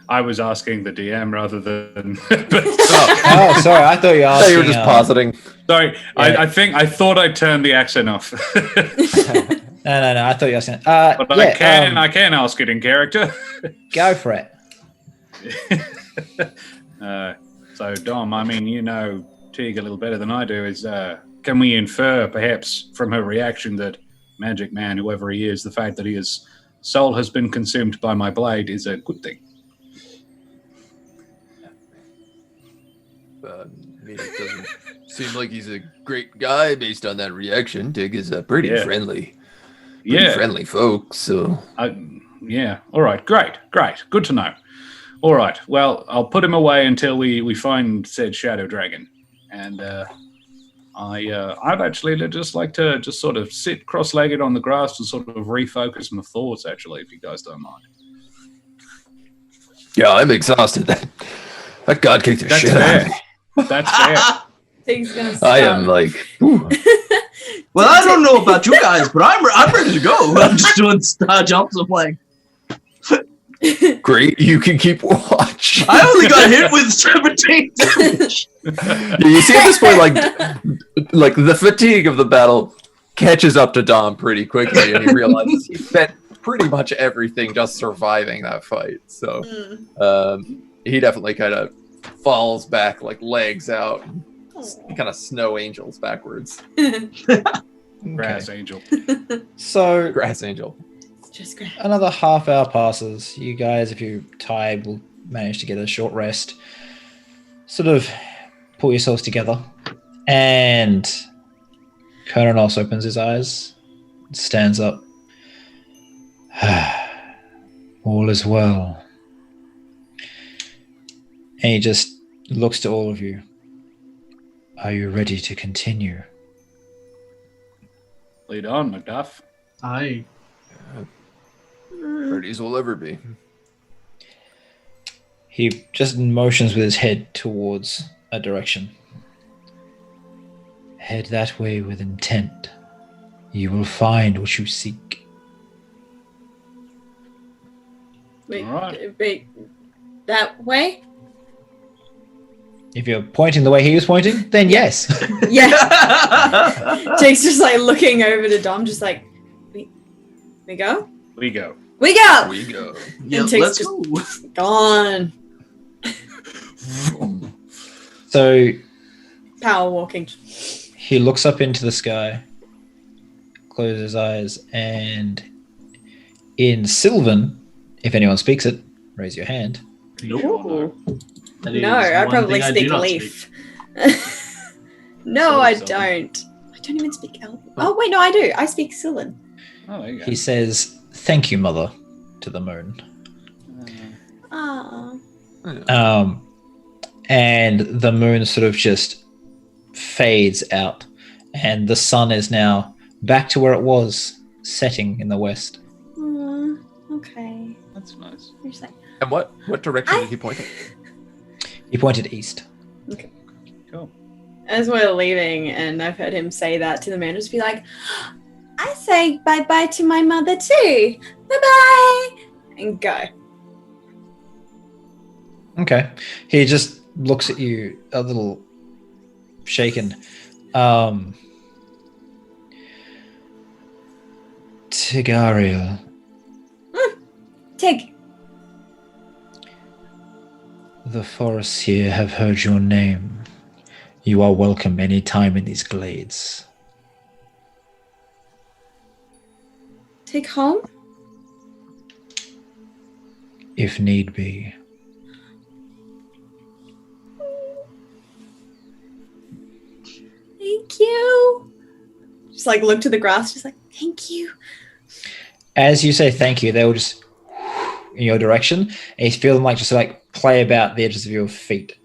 I was asking the DM rather than. Oh, sorry. I thought you I asked. thought you were just positing. Sorry, Yeah. I thought I turned the accent off. No. I thought you were asking. But Yeah, I can ask it in character. go for it. So Dom, I mean, you know Teague a little better than I do. Can we infer, perhaps, from her reaction that Magic Man, whoever he is, the fact that his soul has been consumed by my blade is a good thing? I mean, it doesn't seem like he's a great guy based on that reaction. Dig is a pretty Yeah. friendly, Yeah. friendly folk. So Yeah. All right. Great. Good to know. All right. Well, I'll put him away until we find said shadow dragon, and I'd actually just like to just sort of sit cross-legged on the grass and sort of refocus my thoughts, actually, if you guys don't mind. Yeah, I'm exhausted. That god kicked the That's shit out of fair. me. That's fair. Tig's gonna I am like, whew. Well, I don't know about you guys, but I'm ready to go. I'm just doing star jumps. I'm like, Great, you can keep watch. I only got hit with 17 damage. Yeah, you see at this point, like the fatigue of the battle catches up to Dom pretty quickly, and he realizes he spent pretty much everything just surviving that fight. So he definitely kind of falls back, like legs out, kind of snow angels backwards. Grass angel. So Grass angel. Just great. another half hour passes. You guys, if you're tired, will manage to get a short rest. Sort of pull yourselves together. And Kronos opens his eyes, stands up. All is well. And he just looks to all of you. Are you ready to continue? Lead on, Macduff. Aye. Ready as we'll ever be. He just motions with his head towards a direction. Head that way with intent. You will find what you seek. Wait, Alright. wait, that way? If you're pointing the way he was pointing, then yes. Yeah. Jake's just like looking over to Dom, just like, we go? We go. We go! We go. Yeah, takes let's go. Gone. So Power walking. he looks up into the sky, closes his eyes, and in Sylvan, if anyone speaks it, raise your hand. Nope. That is No, I one probably thing I do speak not Leaf. No, I Sylvan. don't. I don't even speak Elven. Oh, wait, no, I do. I speak Sylvan. Oh, there you go. He says, "Thank you, Mother," to the moon. Ah. And the moon sort of just fades out, and the sun is now back to where it was, setting in the west. Okay. That's nice. You're just like, And what direction did he point at? He pointed east. Cool. as we're leaving, and I've heard him say that to the man, just be like, I say bye-bye to my mother too. Bye-bye. And go. Okay. He just looks at you a little shaken. Tigariel. Tig. The forests here have heard your name. You are welcome any time in these glades. Tig home? If need be. Thank you. Just like look to the grass, just like, thank you. As you say thank you, they will just in your direction, and you feel them like just like play about the edges of your feet.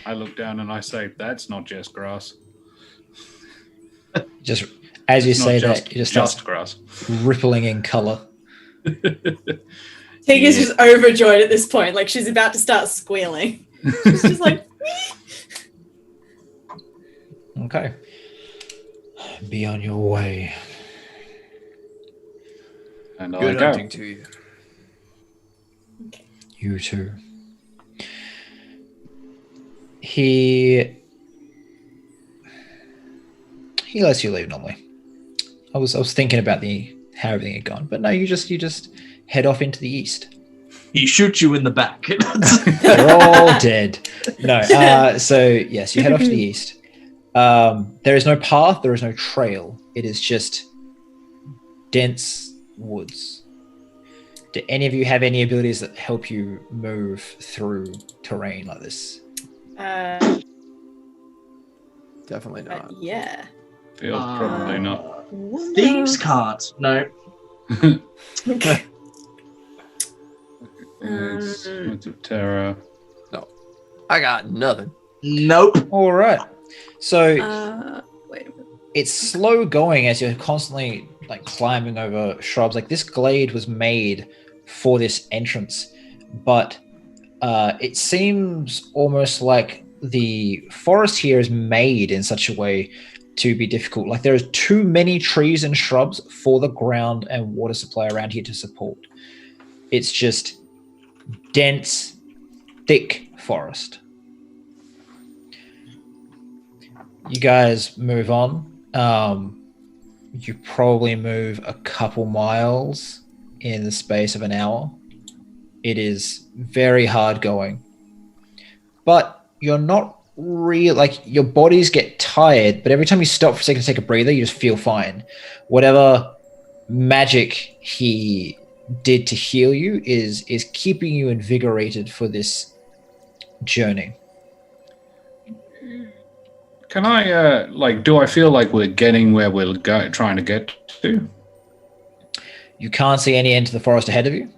I look down and I say, that's not just grass. Just as you It's not say just, that, it just just starts grass. rippling in color. Tig is just overjoyed at this point, like she's about to start squealing. She's just like, Okay. Be on your way. And I Good go. hunting to you. You too. He lets you leave normally. I was thinking about how everything had gone, but no, you just head off into the east. He shoots you in the back. They're all dead. No, so yes, you head off to the east. There is no path, there is no trail. It is just dense woods. Do any of you have any abilities that help you move through terrain like this? Definitely not. yeah. Feel probably not. Thieves can't. No. Okay. It's a terror. I got nothing. Nope. All right. So Wait a minute. it's slow going as you're constantly like climbing over shrubs. Like this glade was made for this entrance, but it seems almost like the forest here is made in such a way to be difficult. Like there is too many trees and shrubs for the ground and water supply around here to support. It's just dense, thick forest. You guys move on. You probably move a couple miles in the space of an hour. It is very hard going, but you're not really like your bodies get tired. But every time you stop for a second to take a breather, you just feel fine. Whatever magic he did to heal you is keeping you invigorated for this journey. Can I, do I feel like we're getting where we're trying to get to? You can't see any end to the forest ahead of you.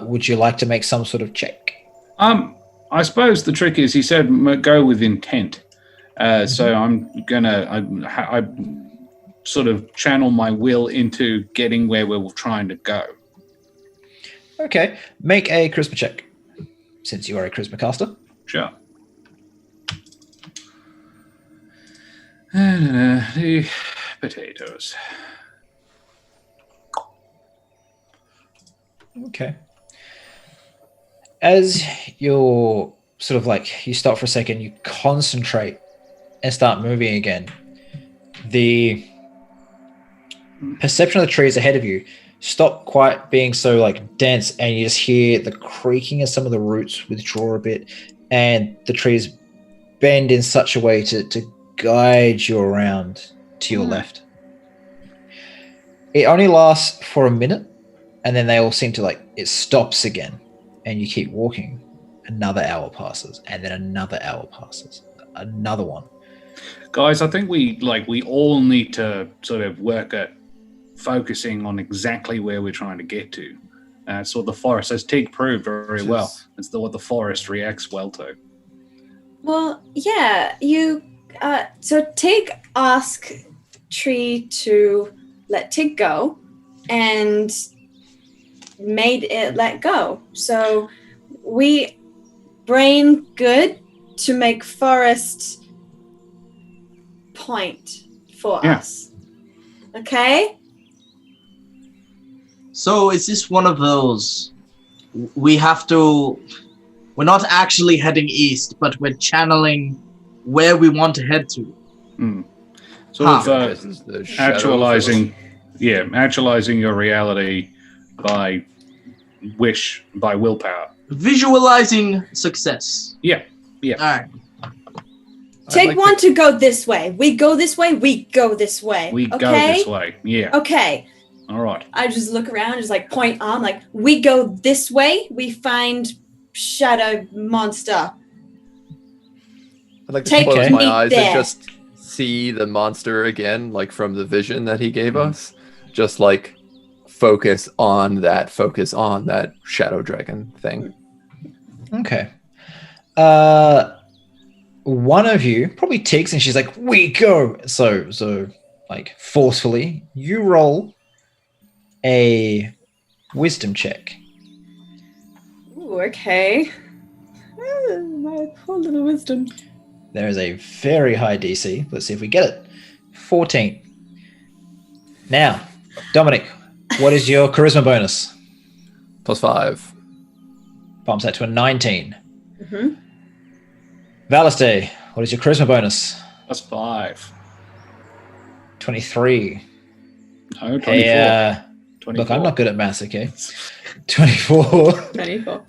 Would you like to make some sort of check? I suppose the trick is he said go with intent. So I'm gonna I sort of channel my will into getting where we're trying to go. Okay, make a charisma check, since you are a charisma caster. Sure. And the potatoes. Okay. As you're sort of like, you stop for a second, you concentrate and start moving again. The perception of the trees ahead of you stop quite being so like dense, and you just hear the creaking as some of the roots withdraw a bit, and the trees bend in such a way to guide you around to your left. It only lasts for a minute, and then they all seem to like, it stops again, and you keep walking. Another hour passes, and then another hour passes. Another one. Guys, I think we all need to sort of work at focusing on exactly where we're trying to get to. So the forest, as Tig proved very well, it's what the forest reacts well to. Well, yeah, you. So Tig asked Tree to let Tig go, and made it let go. So we brain good to make forest point for us. Okay? So is this one of those we're not actually heading east, but we're channeling where we want to head to? Sort of actualizing your reality by willpower. Visualizing success. Yeah. All right. Tig want to go this way. We go this way. We go this way. We go this way. Yeah. Okay. All right. I just look around, just like point on, like we go this way. We find shadow monster. I'd like to Take close my me eyes there. and just see the monster again, like from the vision that he gave us. Just like focus on that shadow dragon thing. Okay. One of you, probably Tiggs, and she's like, we go. So like forcefully, you roll a wisdom check. Ooh, okay. My poor little wisdom. There is a very high DC. Let's see if we get it. 14. Now, Dominic, what is your charisma bonus? +5. Bumps that to a 19. Mm-hmm. Valiste, what is your charisma bonus? +5. 23. No, 24. Hey, 24. look, I'm not good at maths, okay? 24. 24.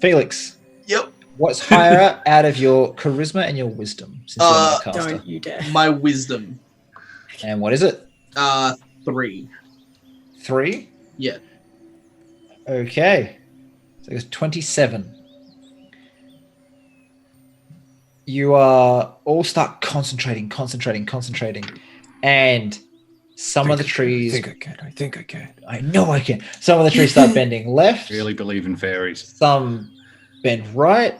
Felix. Yep. What's higher out of your charisma and your wisdom? Since you're not a caster. Don't you dare. My wisdom. And what is it? 3. 3? Yeah. Okay. So it's 27. You all start concentrating. And some of the trees... I think I can. I know I can. Some of the trees start bending left. Really believe in fairies. Some bend right.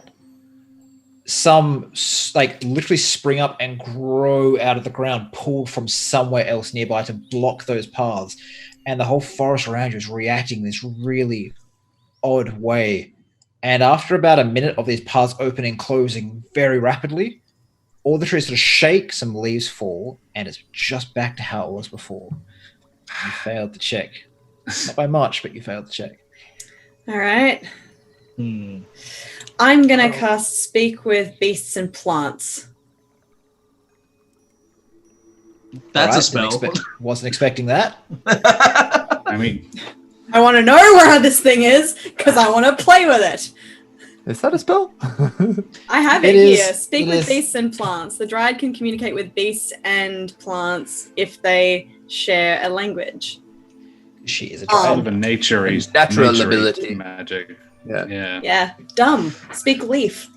Some like literally spring up and grow out of the ground, pulled from somewhere else nearby to block those paths. And the whole forest around you is reacting in this really odd way. And after about a minute of these paths opening and closing very rapidly, all the trees sort of shake, some leaves fall, and it's just back to how it was before. You failed the check. Not by much, but you failed the check. All right. Hmm. I'm going to cast Speak with Beasts and Plants. That's All a spell. Wasn't expecting that. I mean, I want to know where this thing is because I want to play with it. Is that a spell? I have It it is- here. Speak it with is- beasts and plants. The Dryad can communicate with beasts and plants if they share a language. She is a Oh. sort dryad. of a nature-y Natural nature-y ability. magic. Yeah. Yeah. Yeah. Dumb. Speak leaf.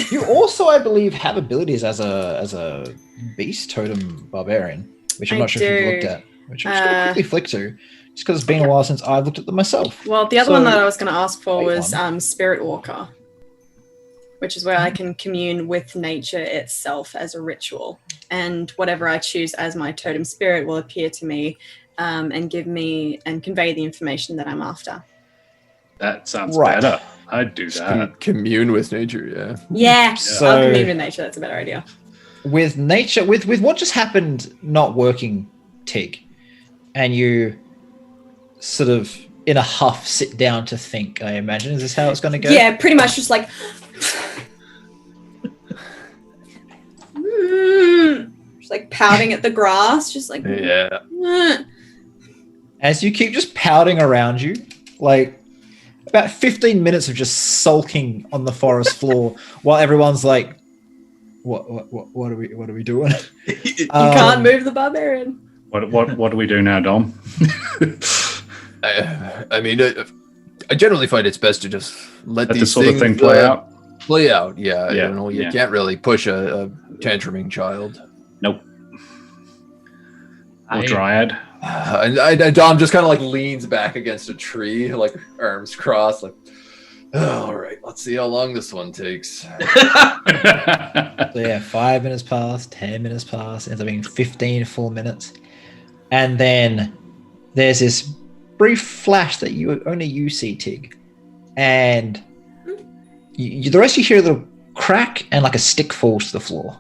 You also, I believe, have abilities as a beast totem barbarian, which I'm I not sure if you've do. looked at. Which I'm just going to Uh, quickly flick to, just because it's been a while since I've looked at them myself. Well, the other So- one that I was going to ask for Wait, was Spirit Walker, which is where I can commune with nature itself as a ritual. And whatever I choose as my totem spirit will appear to me and give me and convey the information that I'm after. That sounds Right. better. I'd do that. Commune with nature, yeah. Yeah, So- I'll commune with nature. That's a better idea. With nature, with what just happened not working, Tig, and you sort of in a huff sit down to think, I imagine. Is this how it's going to go? Yeah, pretty much just like. Just like pouting at the grass, just like. Yeah. As you keep just pouting around you, like about 15 minutes of just sulking on the forest floor while everyone's like, what are we doing? You can't move the barbarian. What do we do now, Dom? I mean, I generally find it's best to just let Let these this sort of things thing play out. Play out, yeah. Yeah, You know, you yeah. can't really push a tantruming child. Nope. Or Dryad. And Dom just kind of like leans back against a tree, like arms crossed, like, oh, all right, let's see how long this one takes. So yeah, 5 minutes pass, 10 minutes pass, ends up being 15 full minutes. And then there's this brief flash that only you see, Tig. And the rest you hear a little crack and like a stick falls to the floor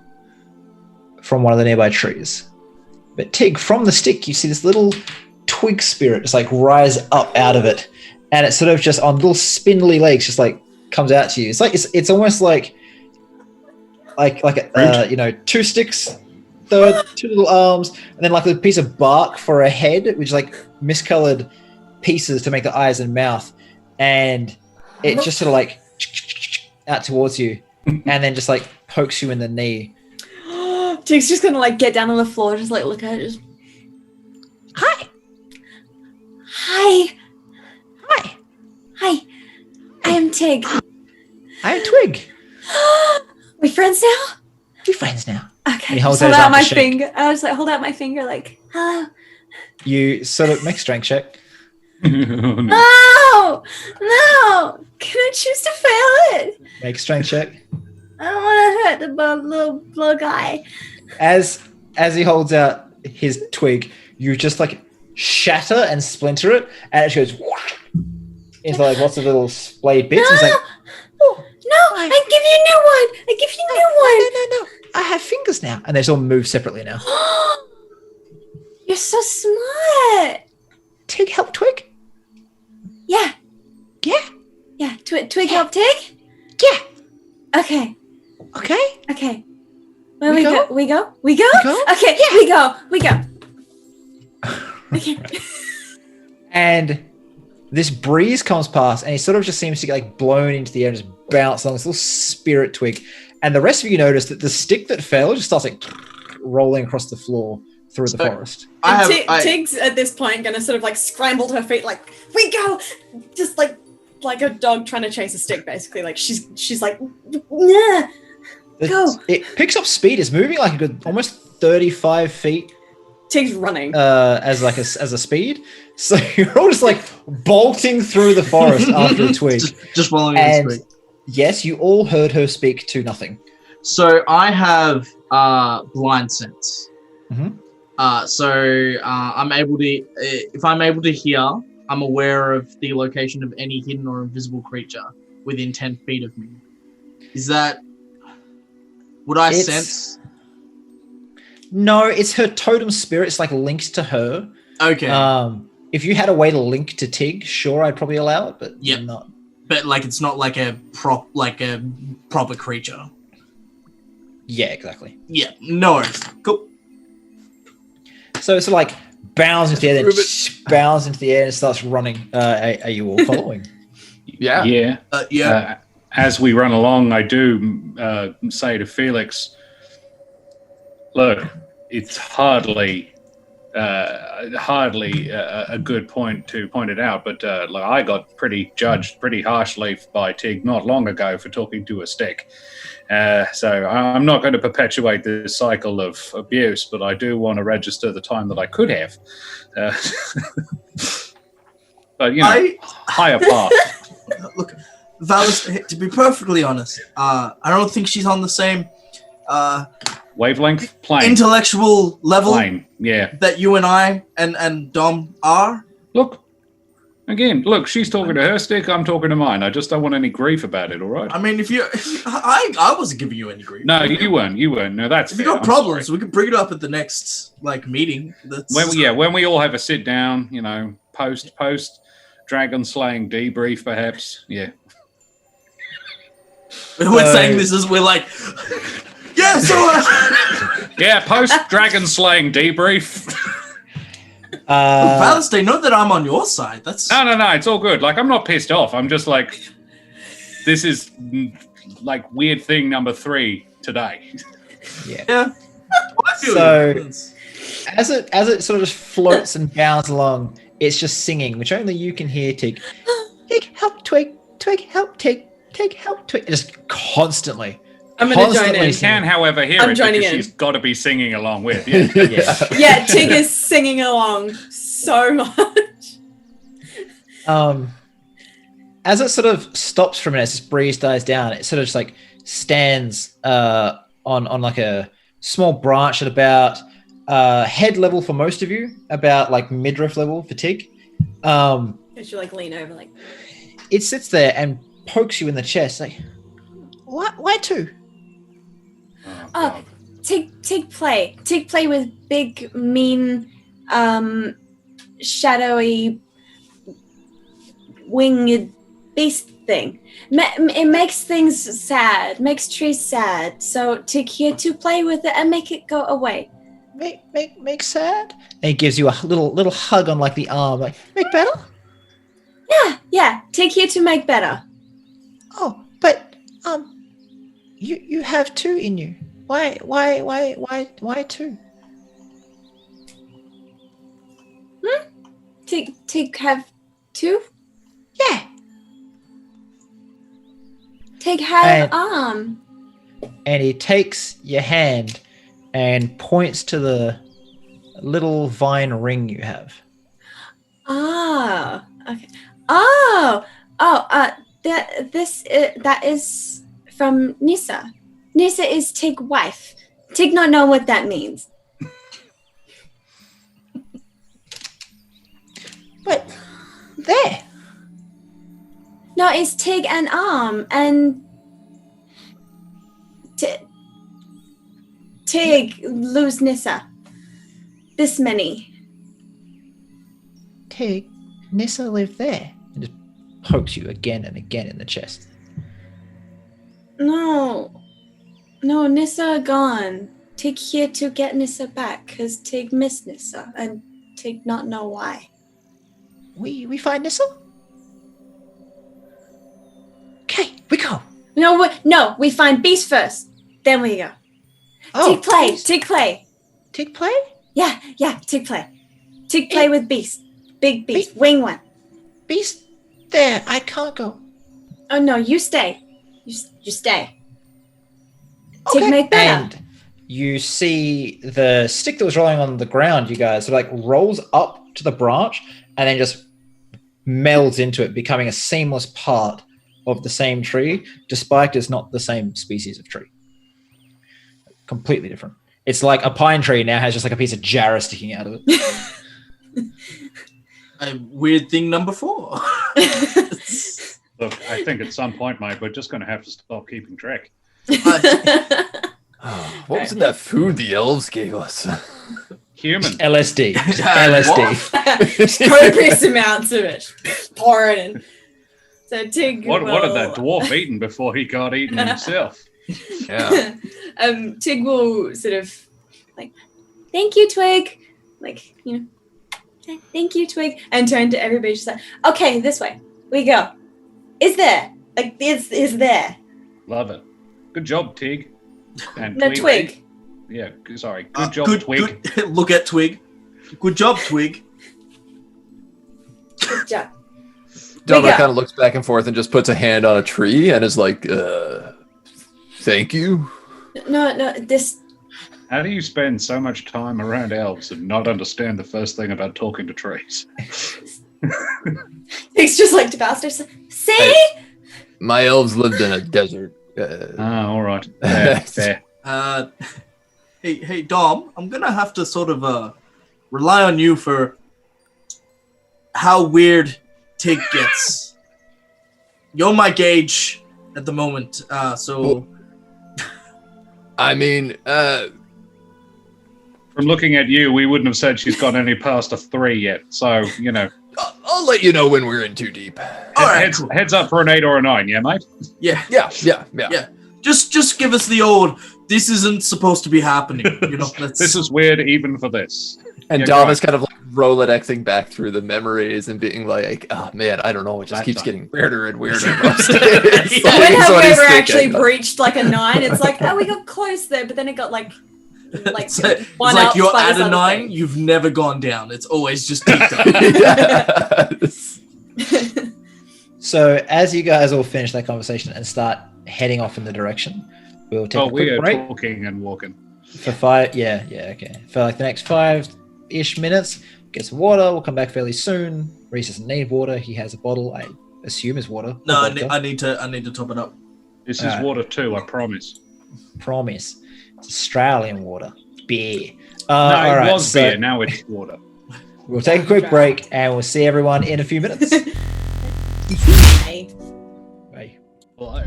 from one of the nearby trees. But Tig, from the stick, you see this little twig spirit just like rise up out of it. And it's sort of just on little spindly legs, just like comes out to you. It's like it's almost like two sticks, two little arms, and then like a piece of bark for a head, which is like miscolored pieces to make the eyes and mouth. And it just sort of like out towards you, and then just like pokes you in the knee. Tig's just gonna like get down on the floor, just like look at it. Just, hi. I am Tig. I am Twig. We friends now? We're friends now. Okay. He holds Just hold out his out arm to my shake. finger. I was like, hold out my finger, like, hello. You sort of make a strength check. No, Can I choose to fail it? Make a strength check. I don't want to hurt the little guy. As he holds out his twig, you just like shatter and splinter it, and it goes into like lots of little splayed bits. And he's like, No, I give you a new one. I give you a new one. no. I have fingers now. And they just all move separately now. You're so smart. Tig, help Twig? Yeah. Yeah. Twig help Tig? Yeah. Okay. Okay. Where We we go? go? We go? We go? We go? Okay, yeah. We go. Okay. And this breeze comes past, and he sort of just seems to get like blown into the air and just bounce along this little spirit twig. And the rest of you notice that the stick that fell just starts like rolling across the floor through the forest. Tig's at this point gonna sort of like scramble to her feet, like, we go! Just like a dog trying to chase a stick, basically. Like she's like, nah. Go. It picks up speed. It's moving like a good almost 35 feet Tig's running. as a speed. So you're all just like bolting through the forest after a twig. Just following And this week. yes, you all heard her speak to nothing. So I have blind sense. Mhm. So I'm able to, if I'm able to hear, I'm aware of the location of any hidden or invisible creature within 10 feet of me. Is that? Would I It's- sense? No, it's her totem spirit. It's like linked to her. Okay, If you had a way to link to Tig, sure, I'd probably allow it, but Yep. not. but like it's not like a proper creature. Yeah, exactly. Yeah, no worries. Cool. So it's like bounds into the air, then Ribbit. bounds into the air and starts running. Are you all following? Yeah. Yeah. Yeah. As we run along, I do say to Felix, look, it's hardly a good point to point it out, but like I got judged pretty harshly by Tig not long ago for talking to a stick. So I'm not going to perpetuate this cycle of abuse, but I do want to register the time that I could have. But, you know, higher path. Look, Valis, to be perfectly honest, I don't think she's on the same Wavelength? Plane. intellectual level Plane, yeah. that you and I and Dom are. Look, she's talking to her stick, I'm talking to mine. I just don't want any grief about it, all right? I mean, I wasn't giving you any grief. No, you weren't. No, that's If you fair. got I'm problems, sorry. we can bring it up at the next meeting. When we all have a sit down, you know, post dragon slaying debrief, perhaps. Yeah. we're saying this as we're like, yeah, so Yeah, post dragon slaying debrief. Valis, they know that I'm on your side. That's No, it's all good. Like, I'm not pissed off. I'm just like, this is like weird thing number 3 today. Yeah. I feel So- you. As it sort of just floats and bounds along, it's just singing, which only you can hear. Tig, Tig, help Twig. Twig, help Tig. Tig, help Twig. Just constantly. I'm gonna join constantly in. You can, however, hear I'm it joining because in. she's got to be singing along with. Yeah. Yeah. Yeah, Tig is singing along so much. As it sort of stops for a minute, as this breeze dies down, it sort of just like stands on like a small branch at about head level for most of you, about like midriff level for Tig. And she like lean over like, It sits there and pokes you in the chest, like, why two? oh, Tig play with big, mean, shadowy, winged beast thing. It makes things sad, makes trees sad. So Tig here to play with it and make it go away. Make sad? And he gives you a little hug on like the arm, like, make better? Yeah, Tig here to make better. Oh, but you have two in you. Why two? Tig have two? Yeah. Tig have And- arm. And he takes your hand and points to the little vine ring you have. Ah, okay. That is from Nisa. Nisa is Tig wife. Tig not know what that means. But there. No, it's Tig and arm and Tig lose Nissa. This many. Tig, Nissa lived there. And just pokes you again and again in the chest. No, Nissa gone. Tig here to get Nissa back, cause Tig miss Nissa and Tig not know why. We find Nissa? Okay, we go. No, we find Beast first. Then we go. Oh, Tig play, please. Tig play. Tig play? Yeah, Tig play. Tig play with Beast. Big Beast, wing one. Beast, there. I can't go. Oh no, you stay. You stay. Okay. Tig make better. And you see the stick that was rolling on the ground, you guys, sort of like rolls up to the branch and then just melds into it, becoming a seamless part of the same tree, despite it's not the same species of tree. Completely different. It's like a pine tree now has just like a piece of jarrah sticking out of it. A weird thing number 4. Look, I think at some point, mate, we're just going to have to stop keeping track. What was in that food the elves gave us? Human. LSD. LSD. Copious amounts of it. Pour it in. So Tig What will... had that dwarf eaten before he got eaten himself? Yeah. Tig will sort of like, thank you, Twig. Like, you know, thank you, Twig. And turn to everybody. She's like, okay, this way. We go. Is there? Like, is there? Love it. Good job, Tig. And No, Twig. Yeah, sorry. Good job, Twig. Good, look at Twig. Good job, Twig. Good job. Delver kind of looks back and forth and just puts a hand on a tree and is like, thank you. No, this... How do you spend so much time around elves and not understand the first thing about talking to trees? It's just like Tabasco. See? Hey, my elves lived in a desert. All right. Fair. Hey, Dom, I'm gonna have to sort of rely on you for how weird Tig gets. You're my gauge at the moment, so... Well, I mean, From looking at you, we wouldn't have said she's got any past a 3 yet. So, you know. I'll let you know when we're in too deep. All right, Heads up for an 8 or a 9, yeah, mate? Yeah. Just give us the old, this isn't supposed to be happening. You know, This is weird even for this. And Yeah, Dom go is kind of like Rolodexing back through the memories and being like, oh man, I don't know, it just That's keeps fine. getting weirder and weirder most days. Like, When is have what we he's ever thinking. actually breached like a 9? It's like, oh, we got close there, but then it got like it's one like up you're by at this a other 9, thing. you've never gone down. It's always just deep down. Yes. So as you guys all finish that conversation and start heading off in the direction, we'll take a We quick are break talking and walking. for 5. Yeah, okay. For like the next 5-ish minutes, get some water. We'll come back fairly soon. Reese doesn't need water. He has a bottle. I assume is water. No, Or I vodka. need to top it up. This is Alright. water too, I promise. Promise. It's Australian water. Beer. No, all it right, was so beer, now it's water. we'll take a quick break and we'll see everyone in a few minutes. Hey. Bye. Hello.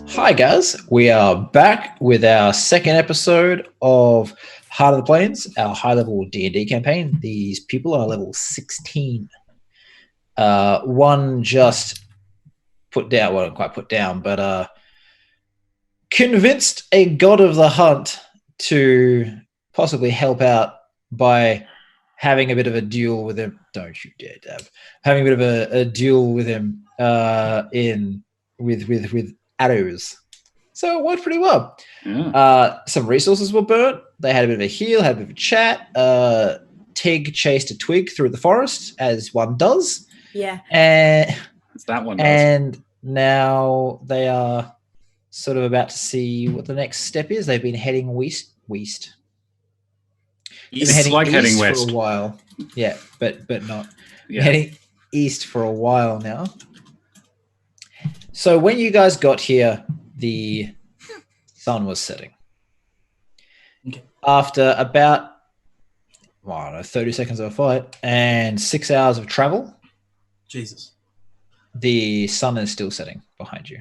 Hi guys, we are back with our second episode of Heart of the Plains, our high-level D&D campaign. These people are level 16. One just put down, well, not quite put down, but convinced a god of the hunt to possibly help out by having a bit of a duel with him. Don't you dare, Dab. Having a bit of a duel with him with arrows. So it worked pretty well. Yeah. Some resources were burnt. They had a bit of a heal, had a bit of a chat. Tig chased a twig through the forest, as one does. Yeah. And That one does. and now they are sort of about to see what the next step is. They've been heading west. They've been It's like heading east west. for a while. Yeah, but not. Yeah. Heading east for a while now. So when you guys got here, the sun was setting. Okay. After about, well, I don't know, 30 seconds of a fight and 6 hours of travel, Jesus. the sun is still setting behind you.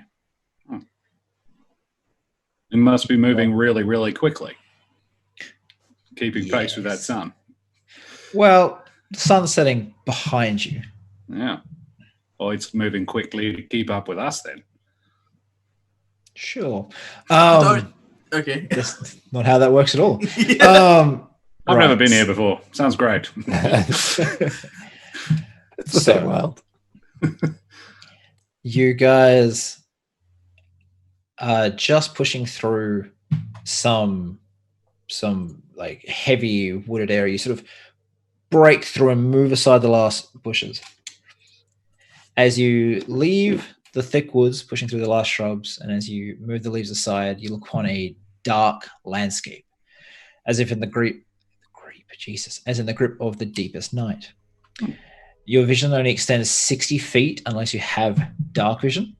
It must be moving really, really quickly. Keeping pace with that Yes. sun. Well, the sun's setting behind you. Yeah. Well, it's moving quickly to keep up with us then. Sure. Okay. That's not how that works at all. Yeah. I've never Right. been here before. Sounds great. It's the So- same wild. You guys are just pushing through some like heavy wooded area. You sort of break through and move aside the last bushes. As you leave the thick woods, pushing through the last shrubs, and as you move the leaves aside, you look upon a dark landscape, as if in the grip of the deepest night. Your vision only extends 60 feet unless you have dark vision,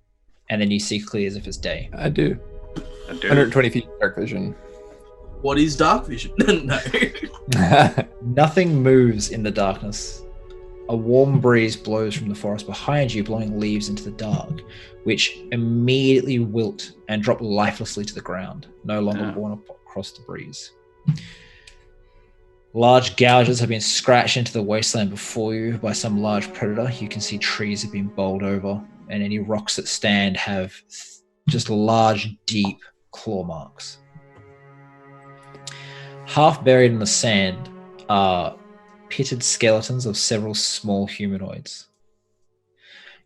and then you see clear as if it's day. I do. 120 feet dark vision. What is dark vision? No. Nothing moves in the darkness. A warm breeze blows from the forest behind you, blowing leaves into the dark, which immediately wilt and drop lifelessly to the ground, no longer borne across the breeze. Large gouges have been scratched into the wasteland before you by some large predator. You can see trees have been bowled over, and any rocks that stand have just large, deep claw marks. Half buried in the sand are pitted skeletons of several small humanoids.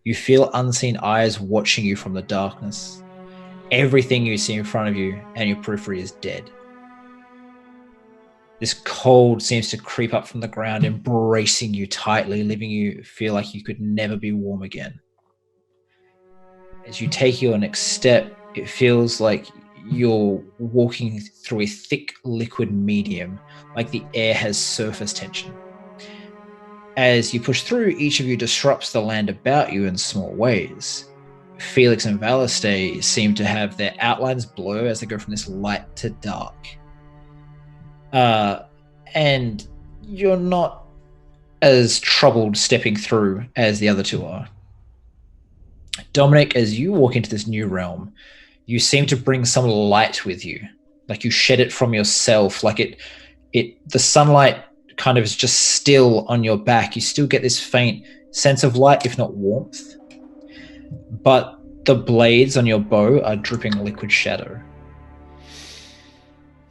You feel unseen eyes watching you from the darkness. Everything you see in front of you and your periphery is dead. This cold seems to creep up from the ground, embracing you tightly, leaving you feel like you could never be warm again. As you take your next step, it feels like you're walking through a thick liquid medium, like the air has surface tension. As you push through, each of you disrupts the land about you in small ways. Felix and Valiste seem to have their outlines blur as they go from this light to dark. And you're not as troubled stepping through as the other two are. Dominic, as you walk into this new realm, you seem to bring some light with you, like you shed it from yourself, like the sunlight kind of is just still on your back. You still get this faint sense of light, if not warmth, but the blades on your bow are dripping liquid shadow.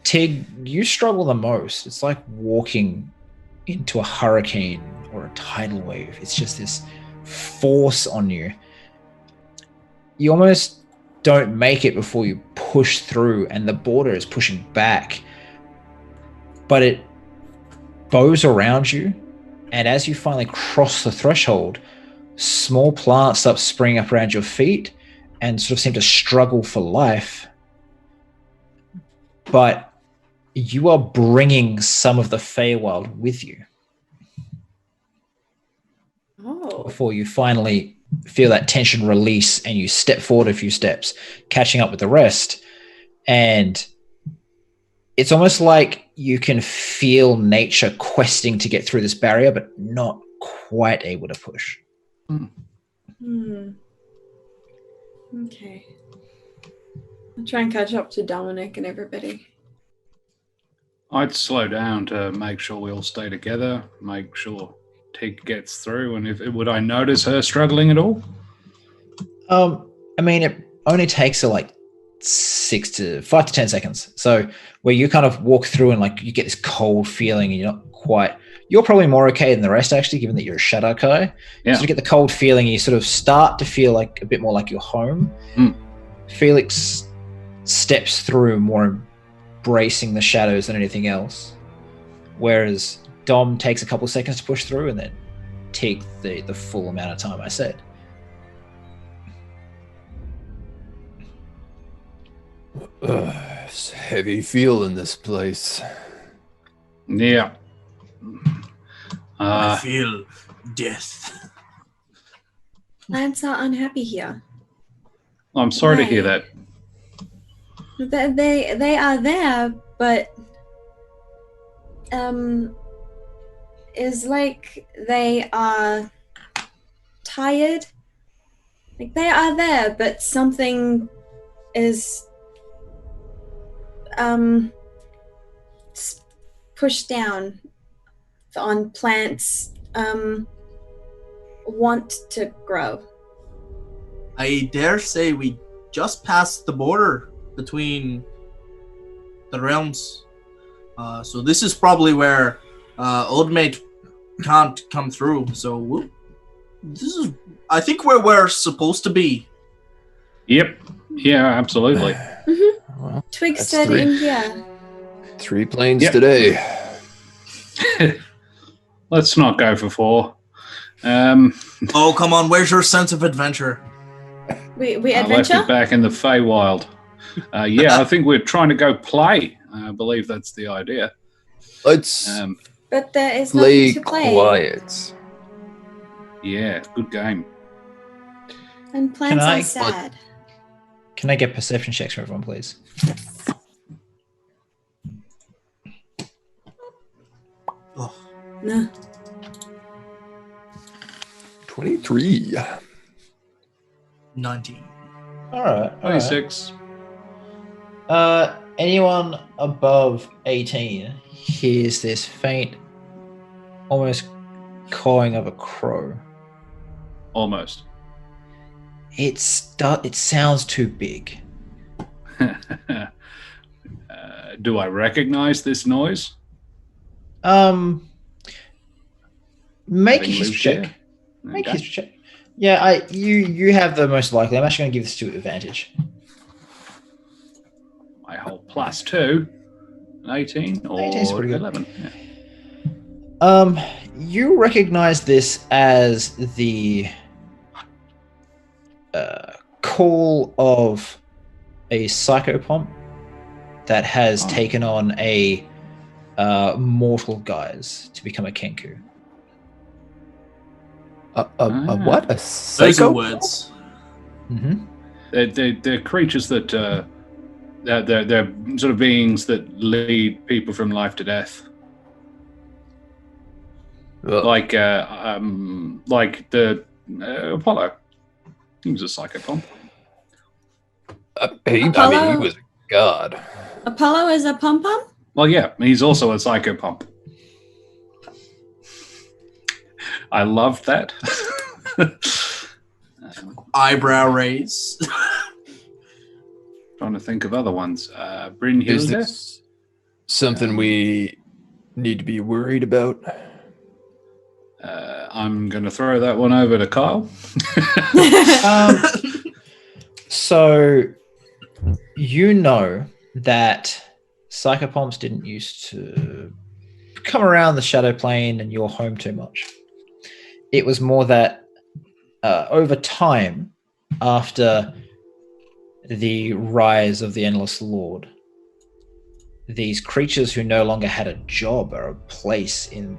Tig, you struggle the most. It's like walking into a hurricane or a tidal wave. It's just this force on you. You almost don't make it before you push through, and the border is pushing back. But it bows around you, and as you finally cross the threshold, small plants start springing up around your feet and sort of seem to struggle for life. But you are bringing some of the Feywild with you. Oh. Before you finally feel that tension release and you step forward a few steps, catching up with the rest. And it's almost like you can feel nature questing to get through this barrier, but not quite able to push. Okay. I'll try and catch up to Dominic and everybody. I'd slow down to make sure we all stay together, make sure Tig gets through, and would I notice her struggling at all? I mean, it only takes her like 5 to 10 seconds. So where you kind of walk through and like you get this cold feeling and you're probably more okay than the rest actually, given that you're a Shadow Kai. Yeah. So you get the cold feeling and you sort of start to feel like a bit more like you're home. Felix steps through more embracing the shadows than anything else. Whereas Dom takes a couple of seconds to push through and then take the full amount of time I said. It's heavy feel in this place. Yeah. I feel death. Plants are unhappy here. I'm sorry to hear that. They are there, but is like they are tired. Like they are there, but something is pushed down on plants want to grow. I dare say we just passed the border between the realms. So this is probably where Old Mate can't come through. So this is, I think, where we're supposed to be. Yep. Yeah, absolutely. Well, Twig that's said 3. India. 3 planes Yep. today. Let's not go for 4. Oh, come on. Where's your sense of adventure? We I left adventure? it back in the Feywild. I think we're trying to go play. I believe that's the idea. Let's But there is play nothing to play. quiet. Yeah, good game. And plans I- are sad. Can I get perception checks from everyone, please? Oh, No. 23. 19. All right. 26. Anyone above 18 hears this faint, almost cawing of a crow. Almost. It sounds too big. Do I recognize this noise? Make a Having history lived check. here? Make a Okay. history check. Yeah, you have the most likely. I'm actually going to give this to advantage. My whole +2. 18 or 18's pretty good. 11. Yeah. You recognize this as the call of a psychopomp that has taken on a mortal guise to become a Kenku. What? A Those psycho? are words. Mm-hmm. They're creatures that they're sort of beings that lead people from life to death, like the Apollo. He was a psychopomp. He was a god. Apollo is a pom-pom? Well, yeah, he's also a psychopomp. I loved that. Eyebrow raise. Trying to think of other ones. Is Brynhilde. this something we need to be worried about? I'm going to throw that one over to Kyle. So you know that psychopomps didn't used to come around the shadow plane and your home too much. It was more that over time, after the rise of the Endless Lord, these creatures who no longer had a job or a place in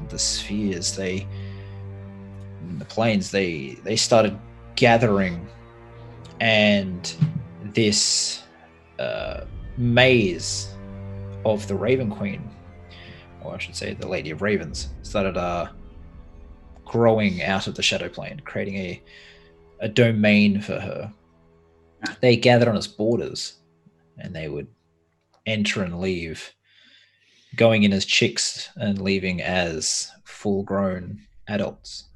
the spheres, in the planes, they started gathering, and this maze of the Raven Queen, or I should say the Lady of Ravens, started growing out of the shadow plane, creating a domain for her. They gathered on its borders, and they would enter and leave, going in as chicks and leaving as full-grown adults.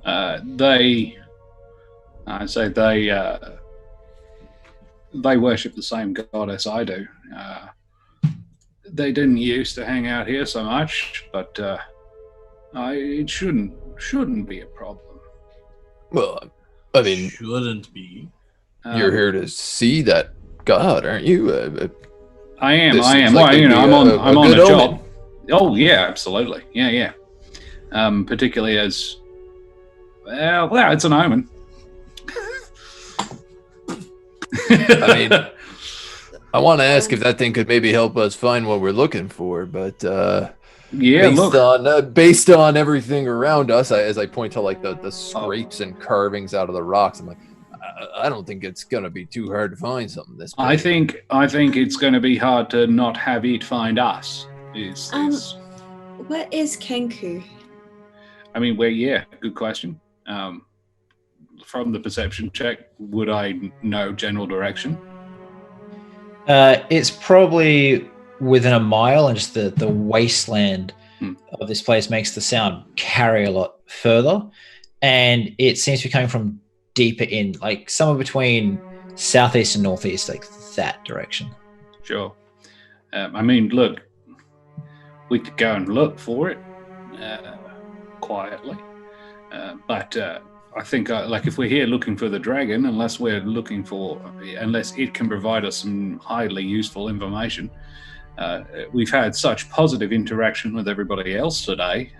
They worship the same goddess I do. They didn't used to hang out here so much, but it shouldn't be a problem. Well, I mean, Shouldn't be. you're here to see that god, aren't you? I am. This I am. seems like Well, it'd be I'm on. a I'm on good a omen. job. Oh yeah, absolutely. Yeah. Particularly as well, it's an omen. I mean, I want to ask if that thing could maybe help us find what we're looking for, but yeah. Look, based on everything around us, as I point to like the scrapes and carvings out of the rocks, I'm like, I don't think it's gonna be too hard to find something this big. I think it's going to be hard to not have it find us. What is Kenku? I mean, good question. From the perception check, would I know general direction? It's probably within a mile, and just the wasteland of this place makes the sound carry a lot further, and it seems to be coming from deeper in, like somewhere between southeast and northeast, like that direction. Sure. I mean, look, we could go and look for it quietly, but I think like if we're here looking for the dragon, unless it can provide us some highly useful information. We've had such positive interaction with everybody else today.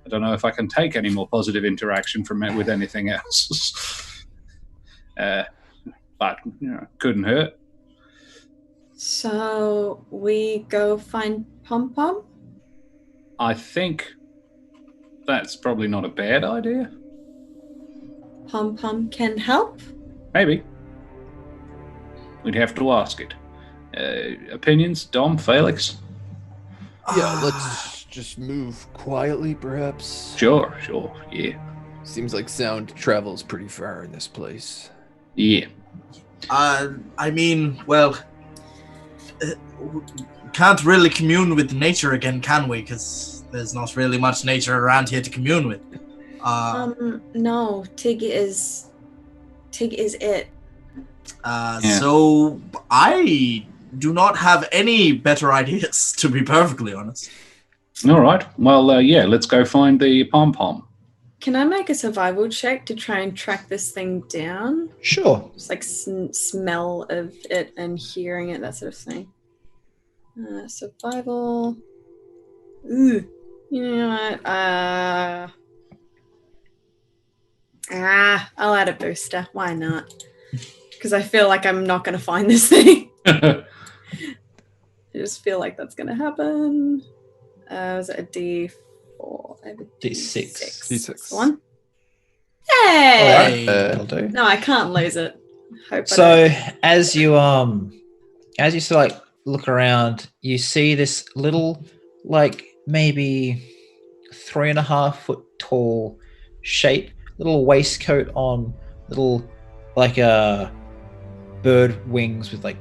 I don't know if I can take any more positive interaction from it with anything else. But couldn't hurt. So we go find Pom Pom? I think that's probably not a bad idea. Pom Pom can help? Maybe. We'd have to ask it. Opinions, Dom, Felix? Yeah, let's just move quietly, perhaps. Sure, yeah. Seems like sound travels pretty far in this place. Yeah. I mean, well, can't really commune with nature again, can we? Because there's not really much nature around here to commune with. No, Tig is it. So I do not have any better ideas, to be perfectly honest. All right. Well, let's go find the Pom Pom. Can I make a survival check to try and track this thing down? Sure. Just like smell of it and hearing it, that sort of thing. Survival. Ooh. You know what? I'll add a booster. Why not? Because I feel like I'm not going to find this thing. I just feel like that's going to happen. Was it a D4? I have a D6. D6. One. Hey! That'll do. No, I can't lose it. Hope So as you sort of like look around, you see this little, like maybe 3.5 foot tall shape, little waistcoat on, little like bird wings with like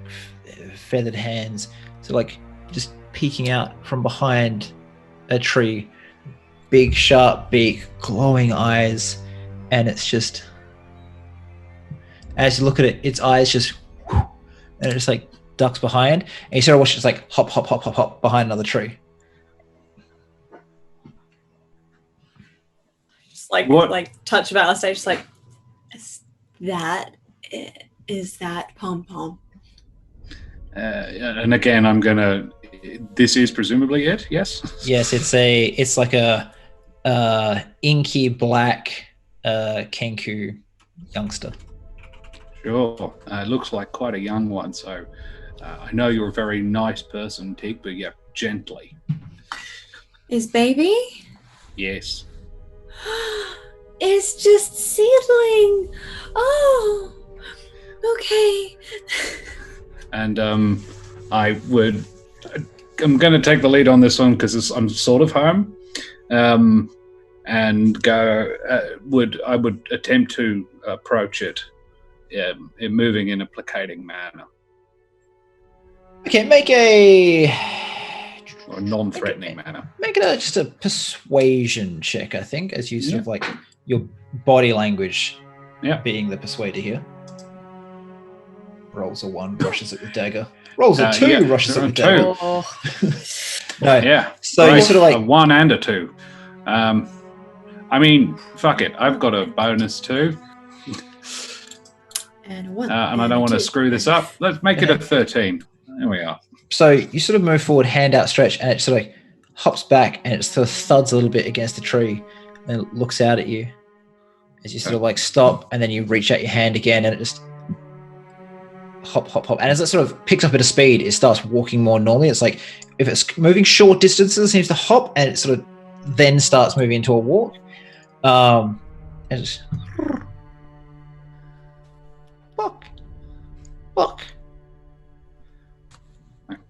feathered hands, so like just peeking out from behind a tree, big sharp beak, glowing eyes, and it's just, as you look at it, its eyes just and it just like ducks behind, and you sort of watch it just like hop hop hop hop hop behind another tree. just like touch about stage, just like, is that Pom Pom? And again, I'm gonna. This is presumably it. Yes. Yes, it's like a inky black Kenku youngster. Sure. It looks like quite a young one. So I know you're a very nice person, Tig, but yeah, gently. Is baby? Yes. It's just seedling. Oh, okay. And I'm going to take the lead on this one because I'm sort of home, and go. I would attempt to approach it, moving in a placating manner, Okay, make a non-threatening manner. Make it just a persuasion check, I think, as you sort of like your body language being the persuader here. Rolls a 1, rushes it with dagger. Rolls a 2, rushes it with dagger. Oh. No. Yeah. So right. you sort of like a 1 and a 2. I mean, fuck it. I've got a bonus too. And a 1. And I don't want to screw this up. Let's make it a 13. There we are. So you sort of move forward, hand outstretched, and it sort of like hops back and it sort of thuds a little bit against the tree and it looks out at you as you sort of like stop, and then you reach out your hand again and it just hop, hop, hop. And as it sort of picks up at a speed, it starts walking more normally. It's like if it's moving short distances, it seems to hop, and it sort of then starts moving into a walk. And just buck, buck.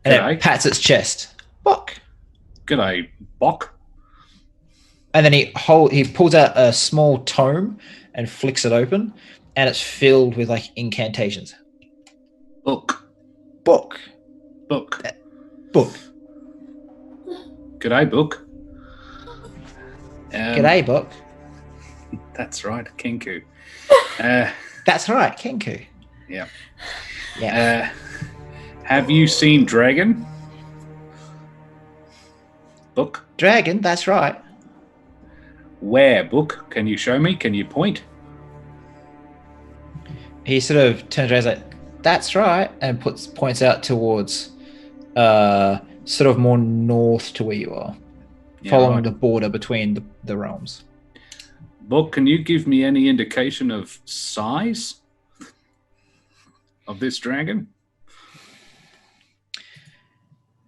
And G'day. it pats its chest. Buck. G'day, Bok. And then he pulls out a small tome and flicks it open, and it's filled with like incantations. Book. Book. Book. Book. G'day, Book. G'day, Book. That's right, Kenku. That's right, Kenku. Yeah. Yeah. Have you seen Dragon? Book? Dragon, that's right. Where, Book? Can you show me? Can you point? He sort of turns around, like, that's right, and points out towards sort of more north to where you are. following right. the border between the realms. Book, can you give me any indication of size of this dragon?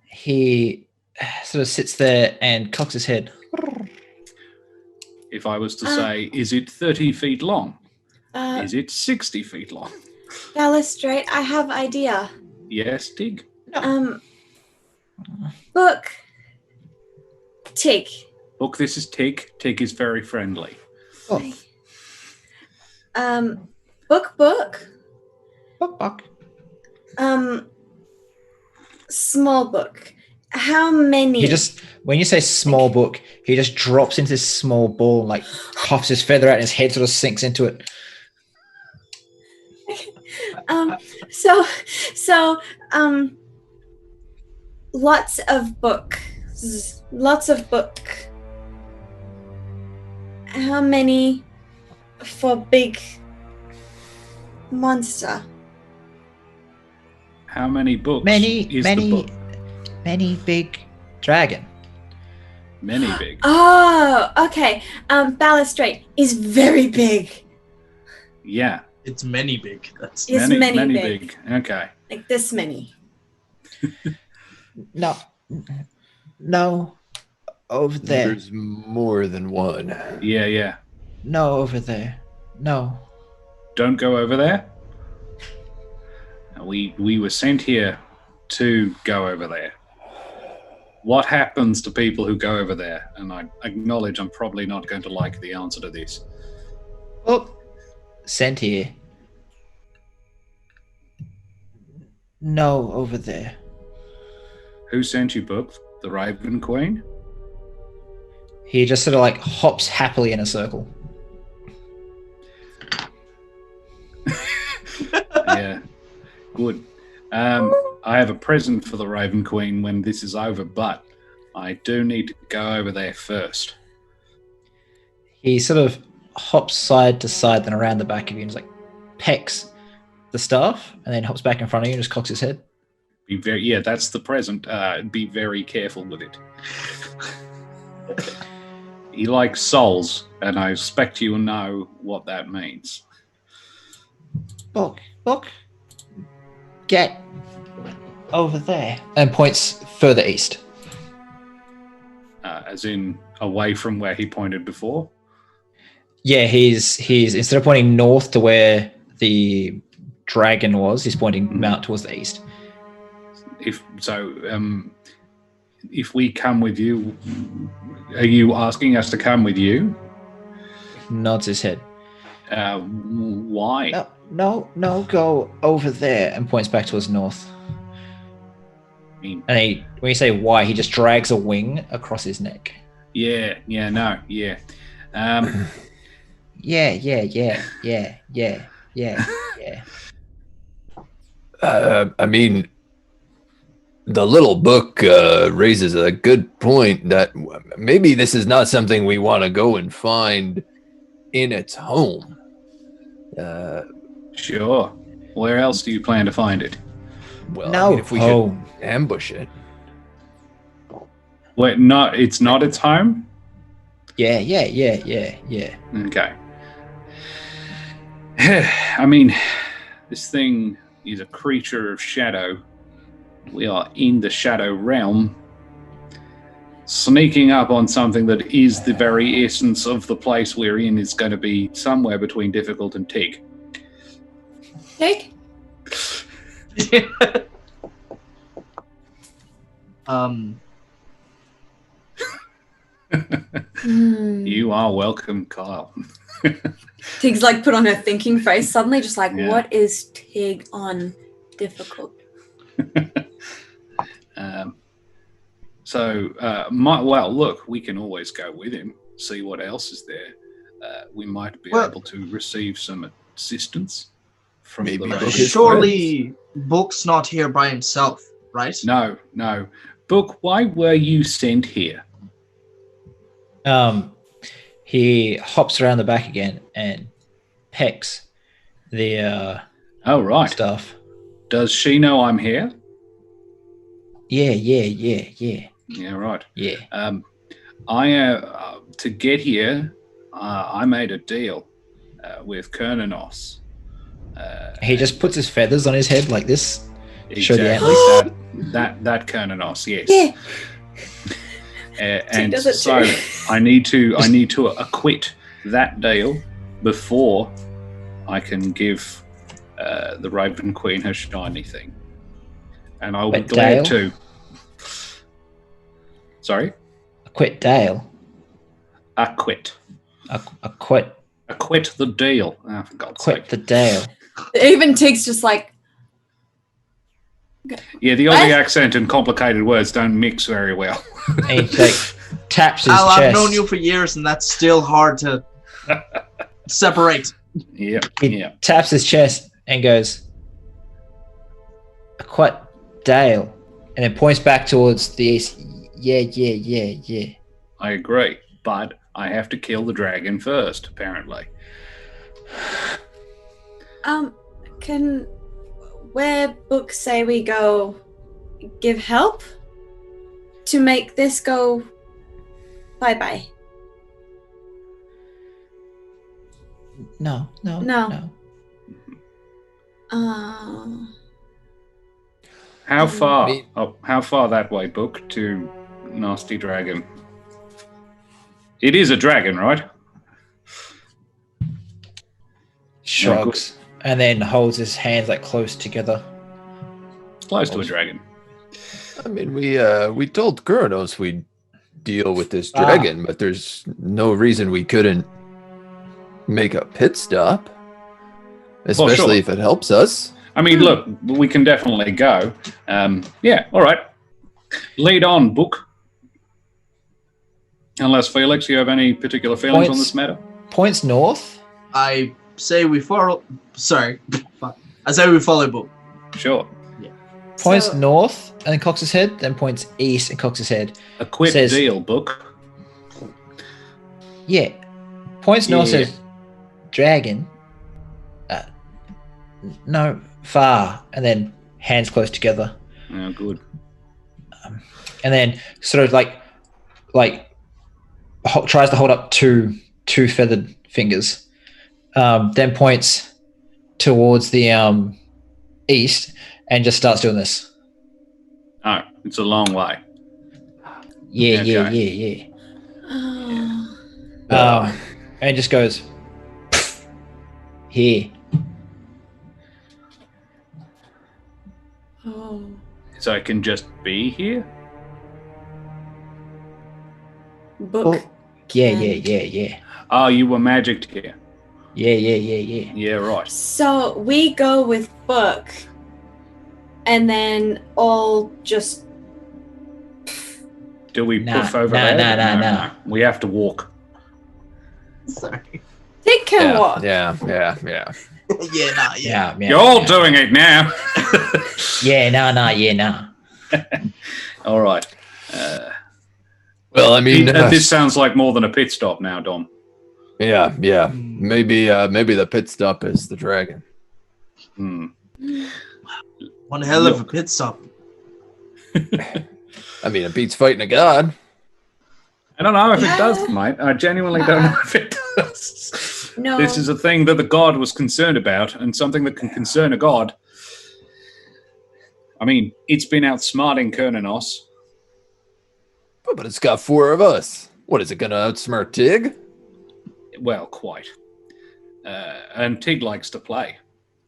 He sort of sits there and cocks his head. If I was to say, is it 30 feet long? Uh, Is it 60 feet long? Balustrade, I have idea. Yes, Tig. Book. Tig. Book, this is Tig. Tig is very friendly. Oh, Book. buck. Small book. How many? He just, when you say small book, he just drops into this small ball and like puffs his feather out and his head sort of sinks into it. Lots of book. How many for big monster? How many books Many the book? big dragon. Many big. Oh, okay. Balustrade is very big. Yeah. It's many big. That's It's many big. Okay. Like this many. No, over there. There's more than one. Yeah. No, over there. No. Don't go over there. We were sent here to go over there. What happens to people who go over there? And I acknowledge I'm probably not going to like the answer to this. Oh, sent here. No, over there. Who sent you, Book? The Raven Queen? He just sort of like hops happily in a circle. Yeah. Good. I have a present for the Raven Queen when this is over, but I do need to go over there first. He sort of hops side to side, then around the back of you and just like pecks the staff, and then hops back in front of you and just cocks his head. That's the present. Be very careful with it. He likes souls, and I expect you will know what that means. Book, get over there. And points further east. As in away from where he pointed before? Yeah, he's instead of pointing north to where the dragon was, he's pointing out towards the east. If we come with you, are you asking us to come with you? Nods his head. Why? No, go over there, and points back towards north. And when you say why, he just drags a wing across his neck. Yeah. Yeah. I mean, the little book raises a good point that maybe this is not something we want to go and find in its home. Sure. Where else do you plan to find it? Well, No I mean, if we home. should ambush it. Wait, it's not its home? Yeah. Okay. I mean, this thing is a creature of shadow. We are in the shadow realm. Sneaking up on something that is the very essence of the place we're in is going to be somewhere between difficult and Tig. Tig? You are welcome, Kyle. Tig's like put on her thinking face suddenly, just like, Yeah. What is Tig on difficult? Look, we can always go with him, see what else is there. We might be able to receive some assistance from Maybe the Book Raven. is Surely Book's not here by himself, right? No. Book, why were you sent here? He hops around the back again and pecks the Oh, right. stuff. Does she know I'm here? Yeah. Yeah, right. Yeah. To get here, I made a deal with Kernanos. He just puts his feathers on his head like this. Show the Exactly. that Kernanos, yes. Yeah. And does it so too. I need to acquit that deal before I can give the Raven Queen her shiny thing. And I will be But glad Dale? to. Sorry? Acquit Dale. Acquit. Acquit Acquit the deal. Oh, for God's sake. the Dale. Even Tig's just like, Yeah, the Aussie accent and complicated words don't mix very well. And he like taps his Al, chest. I've known you for years, and that's still hard to separate. Yep. He Yeah. taps his chest and goes, "Acquit Dale," and then points back towards the east. Yeah. I agree, but I have to kill the dragon first, apparently. can where books say we go give help to make this go bye-bye? No. No. How far? Me- How far that way, Book, to Nasty Dragon? It is a dragon, right? Shrugs and then holds his hands like close together. It's close to a dragon. I mean, we told Kurnos we'd deal with this dragon, but there's no reason we couldn't make a pit stop, especially if it helps us. I mean, look, we can definitely go. Yeah, all right. Lead on, Book. Unless, Felix, you have any particular feelings on this matter? Points north. I say we follow. Sorry, I say we follow book. Sure. Points So- north and then cocks his head. Then points east and cocks his head. A quick Says- deal, Book. Yeah. Points north Yeah. says dragon. No, far. And then hands close together. Oh, good. And then sort of like tries to hold up two feathered fingers. Then points towards the east and just starts doing this. Oh, it's a long way. Yeah. Oh. And just goes here. Oh. So it can just be here? Book. Yeah. Oh, you were magicked here. Yeah. Yeah, right. So we go with Book, and then all just Do we Nah, poof over nah, there? nah. We have to walk. Sorry. Tig can walk. Yeah. Yeah. You're all doing it now. Nah. All right. Well, I mean, This sounds like more than a pit stop now, Dom. yeah. Maybe the pit stop is the dragon. Hmm. One hell of a pit stop. I mean, it beats fighting a god. I don't know if it does, mate. I genuinely don't know if it does. No. This is a thing that the god was concerned about, and something that can concern a god. I mean, it's been outsmarting Kernanos. But it's got 4 of us. What is it gonna outsmart Tig? Well, quite. And Tig likes to play.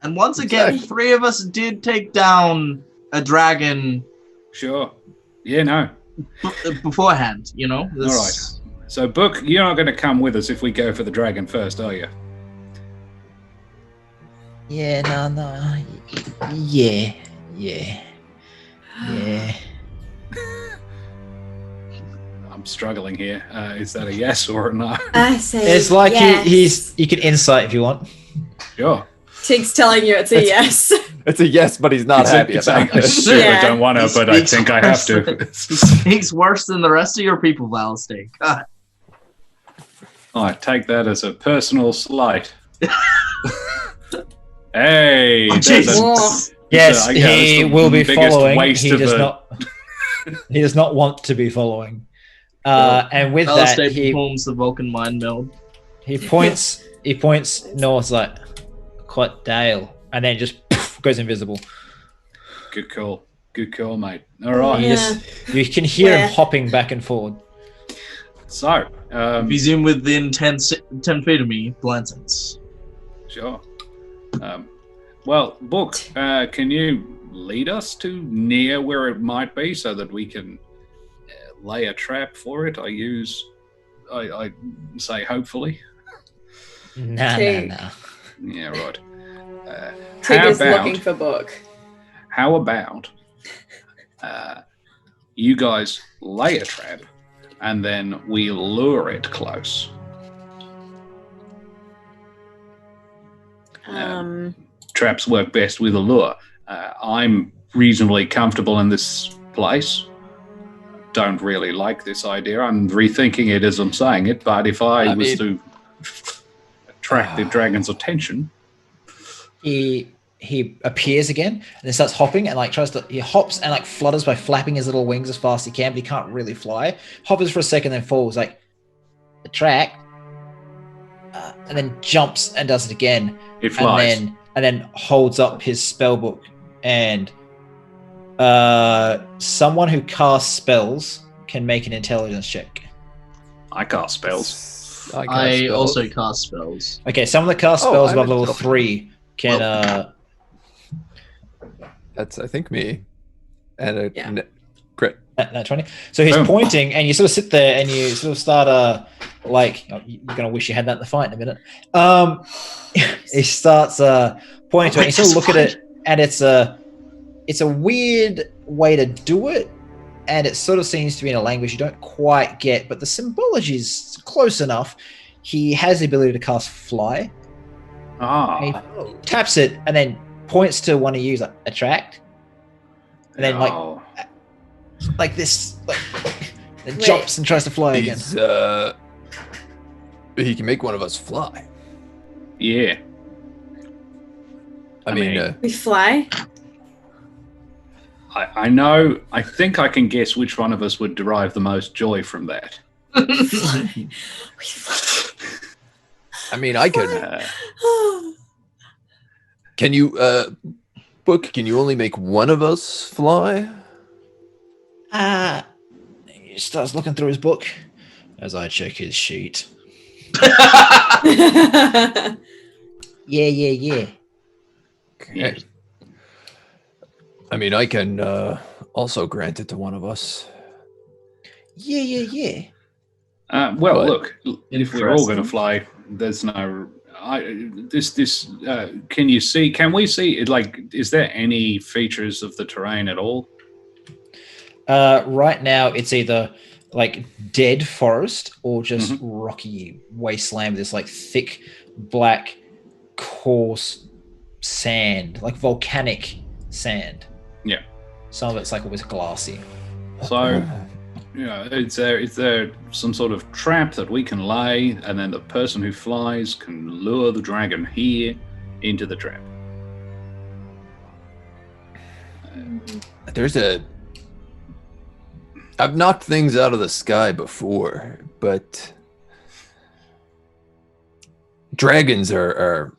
And once again, Exactly. 3 of us did take down a dragon Sure. Yeah, no. beforehand, you know? All right. So, Book, you're not going to come with us if we go for the dragon first, are you? Yeah, no. Yeah. I'm struggling here. Is that a yes or a no? I say It's like yes. you can insight if you want. Sure. Tig's telling you it's a yes. It's a yes, but he's not happy about I it. certainly Yeah. don't want to, He but I speaks think I have to. He speaks worse than the rest of your people, Valstein. God. I take that as a personal slight. Hey, Oh, there's Jesus. a- Whoa. Yes, Yeah, he it's the will be biggest following. waste He of does a- not. He does not want to be following. And with that, Alistair he performs the Vulcan mind meld. points north like quite Dale, and then just goes invisible. Good call, mate. All right. You can hear Where? him hopping back and forward. So, If he's in within 10 feet of me, blind sense. sure. Well, Book, can you lead us to near where it might be so that we can lay a trap for it? I say hopefully. Nah. Yeah, right. Tig How is about looking for Book. how about you guys lay a trap and then we lure it close? Traps work best with a lure. I'm reasonably comfortable in this place. Don't really like this idea. I'm rethinking it as I'm saying it, but if I was to attract the dragon's attention... He appears again and then starts hopping and he hops and flutters by flapping his little wings as fast as he can, but he can't really fly. Hovers for a second, then falls attract, and then jumps and does it again. It flies. And then holds up his spell book, and someone who casts spells can make an intelligence check. I cast spells. I also cast spells. Okay, someone that casts spells above I'm level 3 can That's, I think, me. And a Yeah. crit. That 20. So he's Boom. pointing, and you sort of sit there, and you sort of start you're gonna wish you had that in the fight in a minute. He starts pointing to it. And you sort of look at it, and it's a weird way to do it, and it sort of seems to be in a language you don't quite get, but the symbology is close enough. He has the ability to cast fly. He taps it and then points to one of you, attract, and then this, then jumps and tries to fly again. He can make one of us fly. Yeah. I mean, We fly? I know. I think I can guess which one of us would derive the most joy from that. We fly. I mean, I could. Can you, Book? Can you only make one of us fly? He starts looking through his book as I check his sheet. Yeah. Okay. I mean, I can also grant it to one of us. Yeah. Well, But- look. If we're all going to fly, there's no. Can you see? Can we see? Is there any features of the terrain at all? Right now, it's either dead forest or just rocky wasteland with this thick, black, coarse sand, volcanic sand. Yeah. Some of it's almost glassy. So, is there some sort of trap that we can lay, and then the person who flies can lure the dragon here into the trap? I've knocked things out of the sky before, but dragons are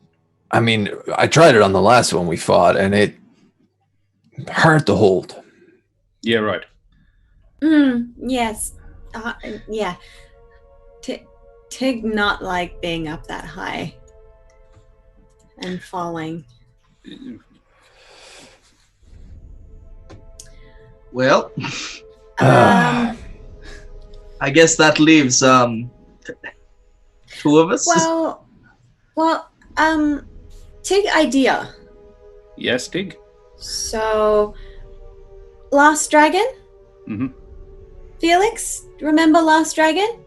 I mean, I tried it on the last one we fought, and it hard to hold. Yeah, right. Yes. Yeah. Tig not like being up that high and falling. Well, I guess that leaves two of us. Well, Tig idea. Yes, Dig? So, Last Dragon? Mm-hmm. Felix, remember Last Dragon?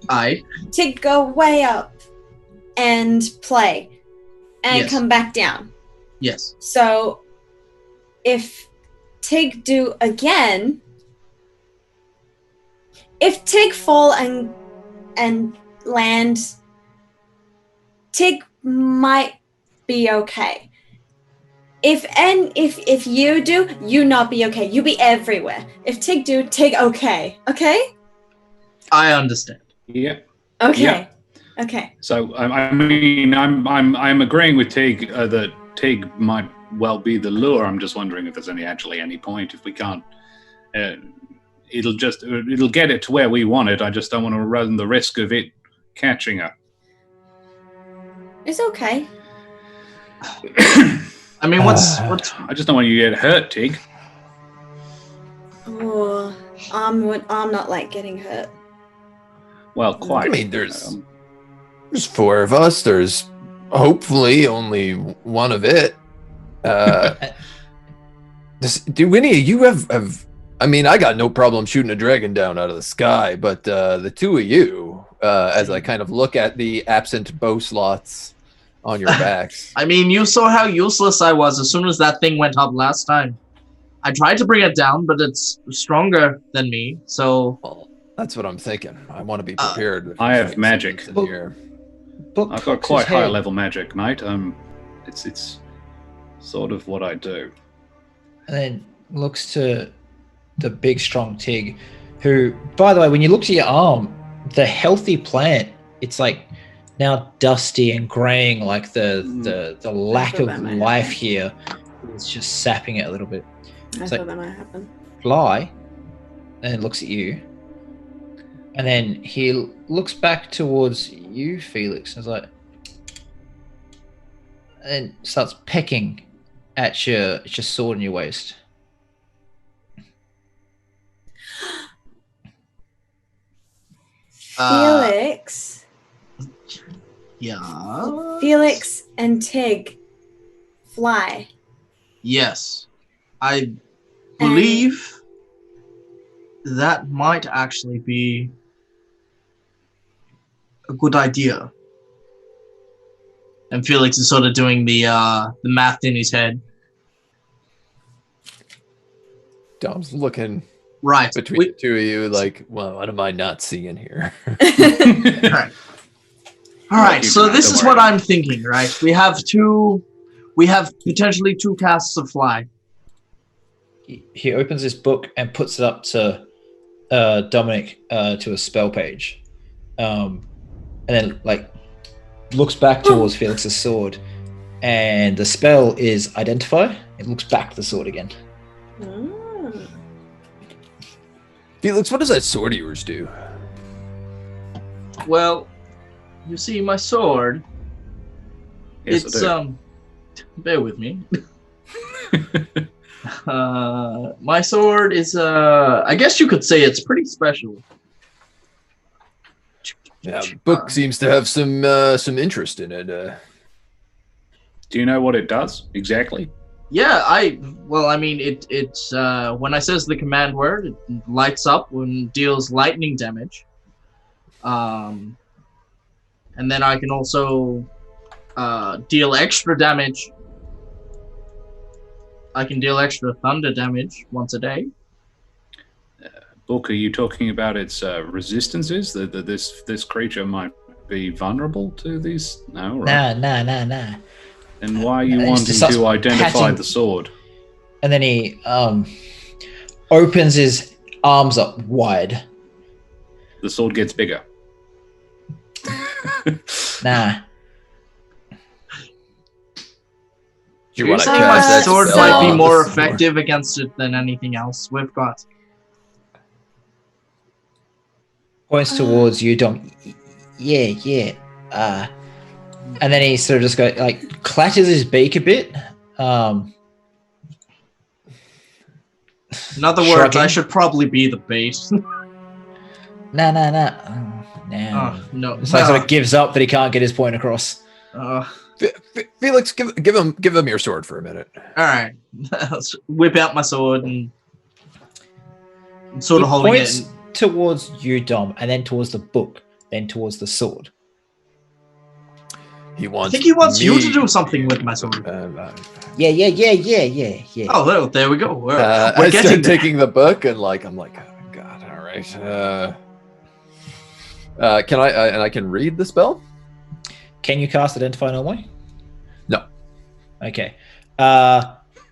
Aye. Tig go way up and play and Yes. come back down. Yes. So, if Tig do again, if Tig fall and land, Tig might be okay. If you do, you not be okay. You be everywhere. If Tig do, Tig okay. Okay? I understand. Yeah. Okay. Yeah. Okay. So I'm agreeing with Tig that Tig might well be the lure. I'm just wondering if there's any point if we can't. It'll get it to where we want it. I just don't want to run the risk of it catching her. It's okay. I mean, what's I just don't want you to get hurt, Tig. Oh, I'm not like getting hurt. Well, quite. I mean, there's 4 of us. There's hopefully only one of it. Do any of you have? I mean, I got no problem shooting a dragon down out of the sky, but the 2 of you, as I kind of look at the absent bow slots on your backs. I mean, you saw how useless I was as soon as that thing went up last time. I tried to bring it down, but it's stronger than me, so... Well, that's what I'm thinking. I want to be prepared. I have magic. In here. I've got quite high level magic, mate. It's sort of what I do. And then looks to the big strong Tig, who, by the way, when you look to your arm, the healthy plant, it's like now dusty and graying, like the lack of life here is just sapping it a little bit. I thought that might happen. Fly, and looks at you, and then he looks back towards you, Felix, and is like, and starts pecking at your sword in your waist. Felix. Yeah. Felix and Tig fly. Yes. I believe that might actually be a good idea. And Felix is sort of doing the math in his head. Dom's looking right between the 2 of you like, well, what am I not seeing here? All right, so this is what I'm thinking, right? We have potentially 2 casts of fly. He opens his book and puts it up to Dominic to a spell page, and then like looks back towards Felix's sword, and the spell is identify. It looks back to the sword again. Felix, what does that sword of yours do? Well, you see, my sword. Yes, it's bear with me. My sword is I guess you could say it's pretty special. Yeah, book seems to have some interest in it. Do you know what it does exactly? Yeah, I mean it's when I says the command word, it lights up and deals lightning damage. And then I can also deal extra damage. I can deal extra thunder damage once a day. Book, are you talking about its resistances? That this creature might be vulnerable to these? No, right? Nah. And why are you wanting to identify the sword? And then he opens his arms up wide. The sword gets bigger. Nah. Do you want to think my sword might be more effective against it than anything else we've got? Points towards you, Dom. Yeah. And then he sort of just goes, like, clatters his beak a bit. In other words, I should probably be the bait. Nah. No. So he sort of gives up that he can't get his point across. Felix, give him your sword for a minute. All right, let's whip out my sword and sort of holding it towards you, Dom, and then towards the book, then towards the sword. I think he wants you to do something with my sword. Yeah. Oh, there we go. I start taking the book and I'm like, oh God, all right. Can I can read the spell? Can you cast Identify normally? No. Okay.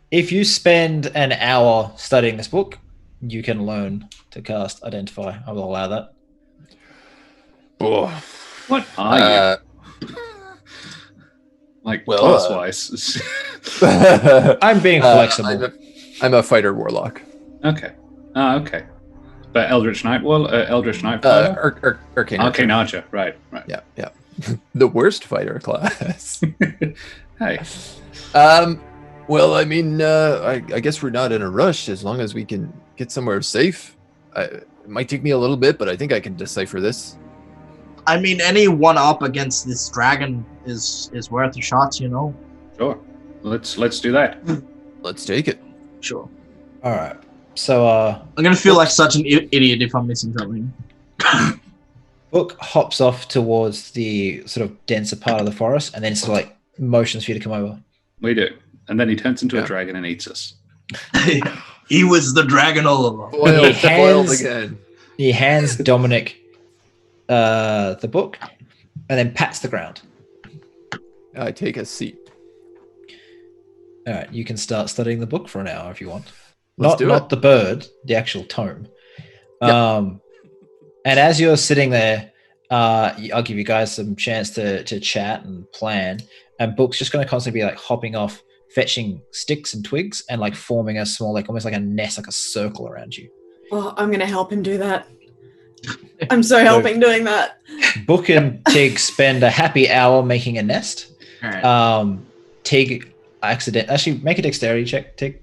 If you spend an hour studying this book, you can learn to cast Identify. I will allow that. Oh. What are you? Like, class-wise. I'm being flexible. I'm a fighter warlock. Okay. Okay. But Eldritch Knight, Eldritch Knight fighter? Arcane Archer. Right. Yeah. The worst fighter class. Hey. Well, I mean, I guess we're not in a rush as long as we can get somewhere safe. It might take me a little bit, but I think I can decipher this. I mean, any one up against this dragon is worth a shot, you know. Sure. Let's do that. Let's take it. Sure. All right. So, I'm gonna feel like such an idiot if I'm missing something. Book hops off towards the sort of denser part of the forest, and then sort of like motions for you to come over. We do. And then he turns into a dragon and eats us. He was the dragon all along. Foiled again. He hands Dominic the book, and then pats the ground. I take a seat. All right, you can start studying the book for an hour if you want. Let's do not it. the bird, the actual tome. Yep. And as you're sitting there, I'll give you guys some chance to chat and plan. And Book's just going to constantly be like hopping off, fetching sticks and twigs, and like forming a small, like almost like a nest, like a circle around you. Oh, I'm gonna help him do that. I'm so helping doing that. Book and Tig spend a happy hour making a nest. All right. Tig actually make a dexterity check, Tig.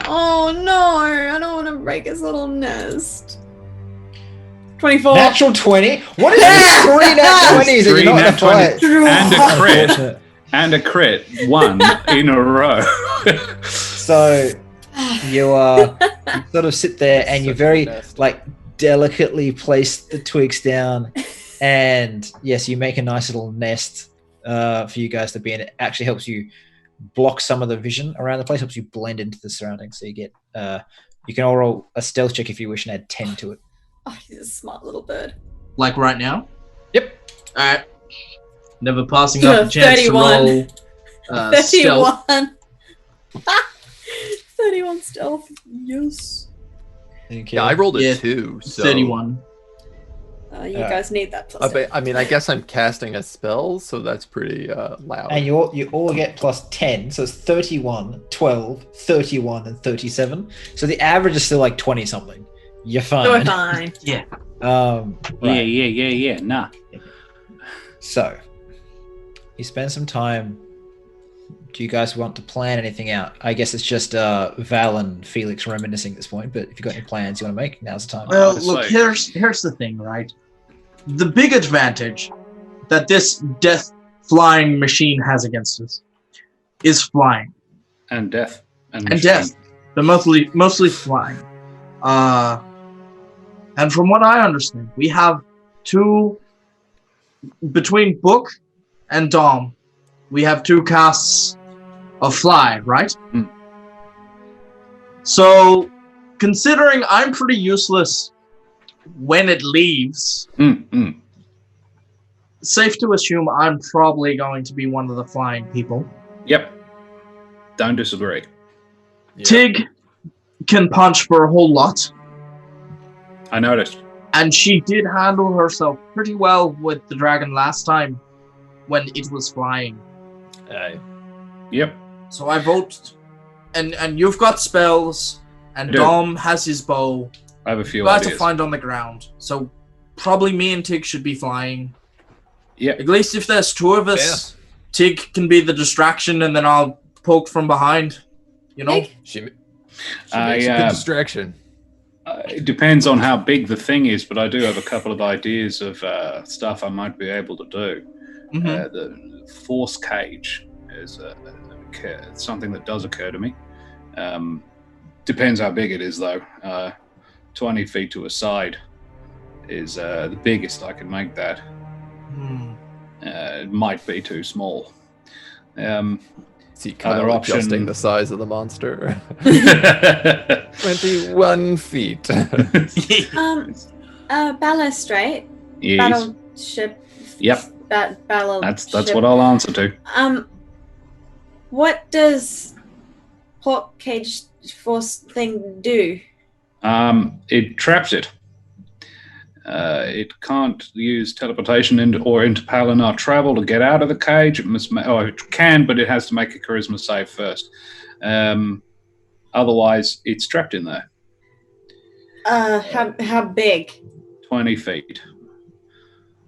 Oh no, I don't want to break his little nest. 24. Natural 20? What is this? 3 nat 20s and you're not in a fight? And a crit. And a crit. 1 in a row. So you sort of sit there and you very like delicately place the twigs down, and yes, you make a nice little nest for you guys to be in. It actually helps you block some of the vision around the place, helps you blend into the surroundings. So you get you can all roll a stealth check if you wish and add 10 to it. Oh, he's a smart little bird. Like right now? Yep. All right. Never passing up a chance 31. to roll stealth. 31. 31 stealth. Yes. Okay. Yeah, I rolled a Yeah, 2. So 31. You guys need that plus. I mean, I guess I'm casting a spell, so that's pretty loud. And you all get plus 10, so it's 31, 12, 31, and 37. So the average is still like 20 something. You're fine. You're fine. Yeah. Right. Yeah. Nah. So you spend some time. Do you guys want to plan anything out? I guess it's just Val and Felix reminiscing at this point, but if you've got any plans you want to make, now's the time. Well, It's look, like- here's the thing, right? The big advantage that this death flying machine has against us is flying. And death. And death. But mostly flying. And from what I understand, we have between Book and Dom, we have 2 casts of fly, right? Mm. So, considering I'm pretty useless when it leaves, safe to assume I'm probably going to be one of the flying people. Yep. Don't disagree. Yeah. Tig can punch for a whole lot, I noticed. and she did handle herself pretty well with the dragon last time when it was flying. Yep. So I vote, and you've got spells, and I do. Dom has his bow. I have a few You guys ideas. to find on the ground. So probably me and Tig should be flying. Yep. At least if there's 2 of us, Tig can be the distraction, and then I'll poke from behind. You know? Tig? She makes a good distraction. It depends on how big the thing is, but I do have a couple of ideas of stuff I might be able to do. Mhm. The force cage is something that does occur to me. Depends how big it is, though. 20 feet to a side is the biggest I can make that. It might be too small. See, Other Kyle option- adjusting the size of the monster. 21 feet. Balustrade. Yes. Battleship. Yep. Battleship. That's what I'll answer to. What does pork cage force thing do? It traps it. It can't use teleportation or interplanar travel to get out of the cage. It can, but it has to make a charisma save first. Otherwise, it's trapped in there. How big? 20 feet.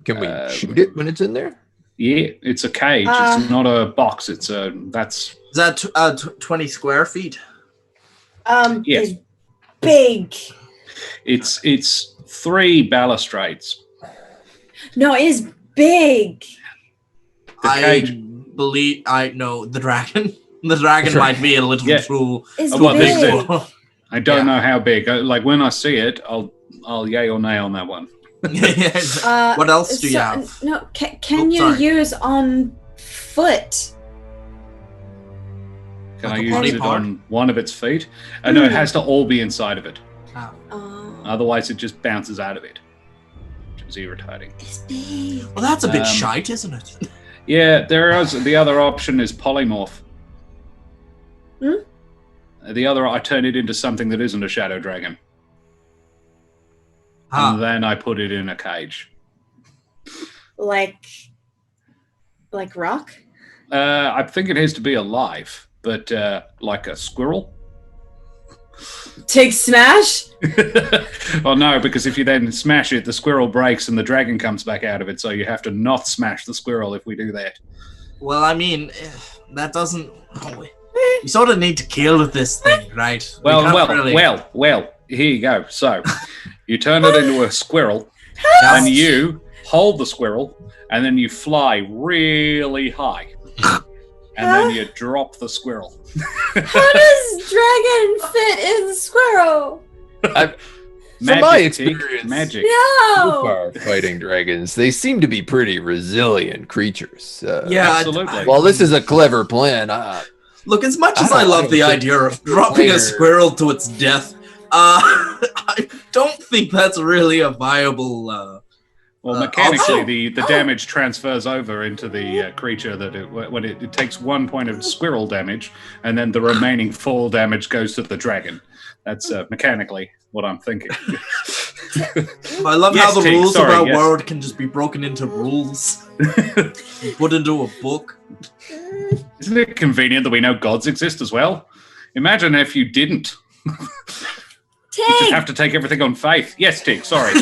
Can we shoot it when it's in there? Yeah, it's a cage. It's not a box. It's that's. Is that 20 square feet? Yes. It's big. It's 3 balustrades. No, it is big. I know the dragon. The dragon might be a little too. It's big. big. I don't know how big. Like when I see it, I'll yay or nay on that one. What else do you have? No, can you use on foot? Can I use it on one of its feet? No, it has to all be inside of it. Otherwise, it just bounces out of it, which is irritating. It's big. Well, that's a bit shite, isn't it? Yeah, the other option is polymorph. I turn it into something that isn't a shadow dragon. And then I put it in a cage. Like rock? I think it has to be alive, but like a squirrel. Take smash? Well, no, because if you then smash it, the squirrel breaks and the dragon comes back out of it, so you have to not smash the squirrel if we do that. Well, I mean, that doesn't... You sort of need to kill this thing, right? Well, here you go. So, you turn it into a squirrel, and you hold the squirrel, and then you fly really high. And then you drop the squirrel. How does dragon fit in the squirrel? From my experience, magic. No! Fighting dragons, they seem to be pretty resilient creatures. Absolutely. Well, this is a clever plan. Look, as much as I love the idea of dropping a squirrel to its death, I don't think that's really a viable... Well, mechanically, the damage transfers over into the creature when it takes 1 point of squirrel damage, and then the remaining 4 damage goes to the dragon. That's mechanically what I'm thinking. I love how the rules of our world can just be broken into rules, put into a book. Isn't it convenient that we know gods exist as well? Imagine if you didn't. Tig! You just have to take everything on faith. Yes, Tig, sorry.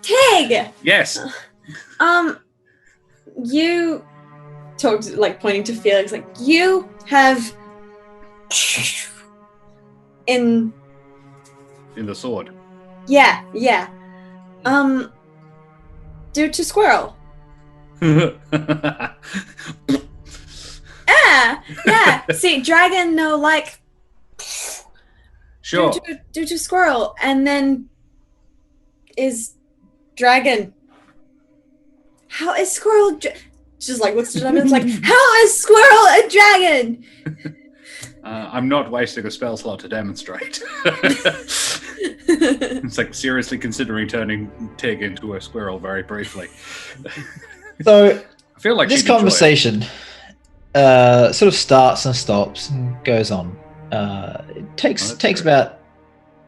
Tig! Yes. You talked, like, pointing to Felix, like, you have in the sword. Yeah. Due to squirrel. Yeah. See, dragon no like. Sure. Due to squirrel, and then is dragon. How is squirrel? Just like looks at them and it's like, how is squirrel a dragon? I'm not wasting a spell slot to demonstrate. It's like seriously considering turning Tig into a squirrel very briefly. So I feel like this conversation sort of starts and stops and goes on. It takes about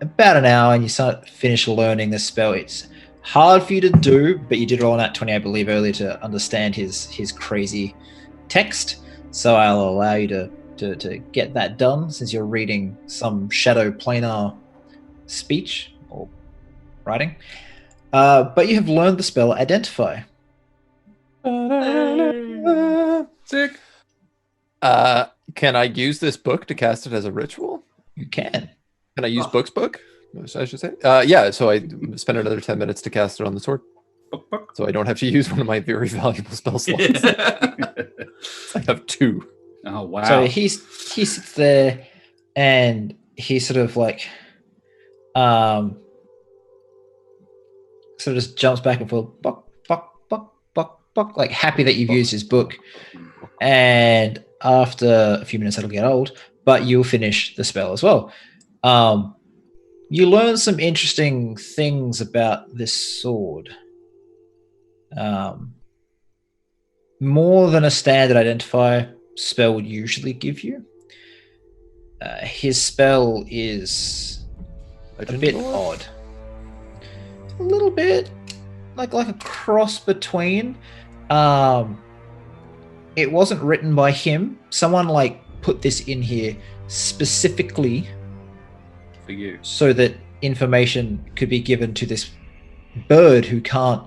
an hour, and you finish learning this spell. It's hard for you to do, but you did roll on that 20, I believe, earlier to understand his crazy text. So I'll allow you to get that done, since you're reading some shadow planar speech or writing. But you have learned the spell Identify. Sick. Can I use this book to cast it as a ritual? You can. Can I use Book's book? I should say. Yeah, so I spend another 10 minutes to cast it on the sword. So I don't have to use one of my very valuable spell slots. I have 2. Oh, wow. So he sits there and he sort of like sort of just jumps back and forth, buck, like happy that you've used his book. And after a few minutes that'll get old, but you'll finish the spell as well. You learn some interesting things about this sword. More than a standard Identify spell would usually give you. His spell is a bit odd. a little bit like a cross between. It wasn't written by him. Someone like put this in here specifically For you. so that information could be given to this bird who can't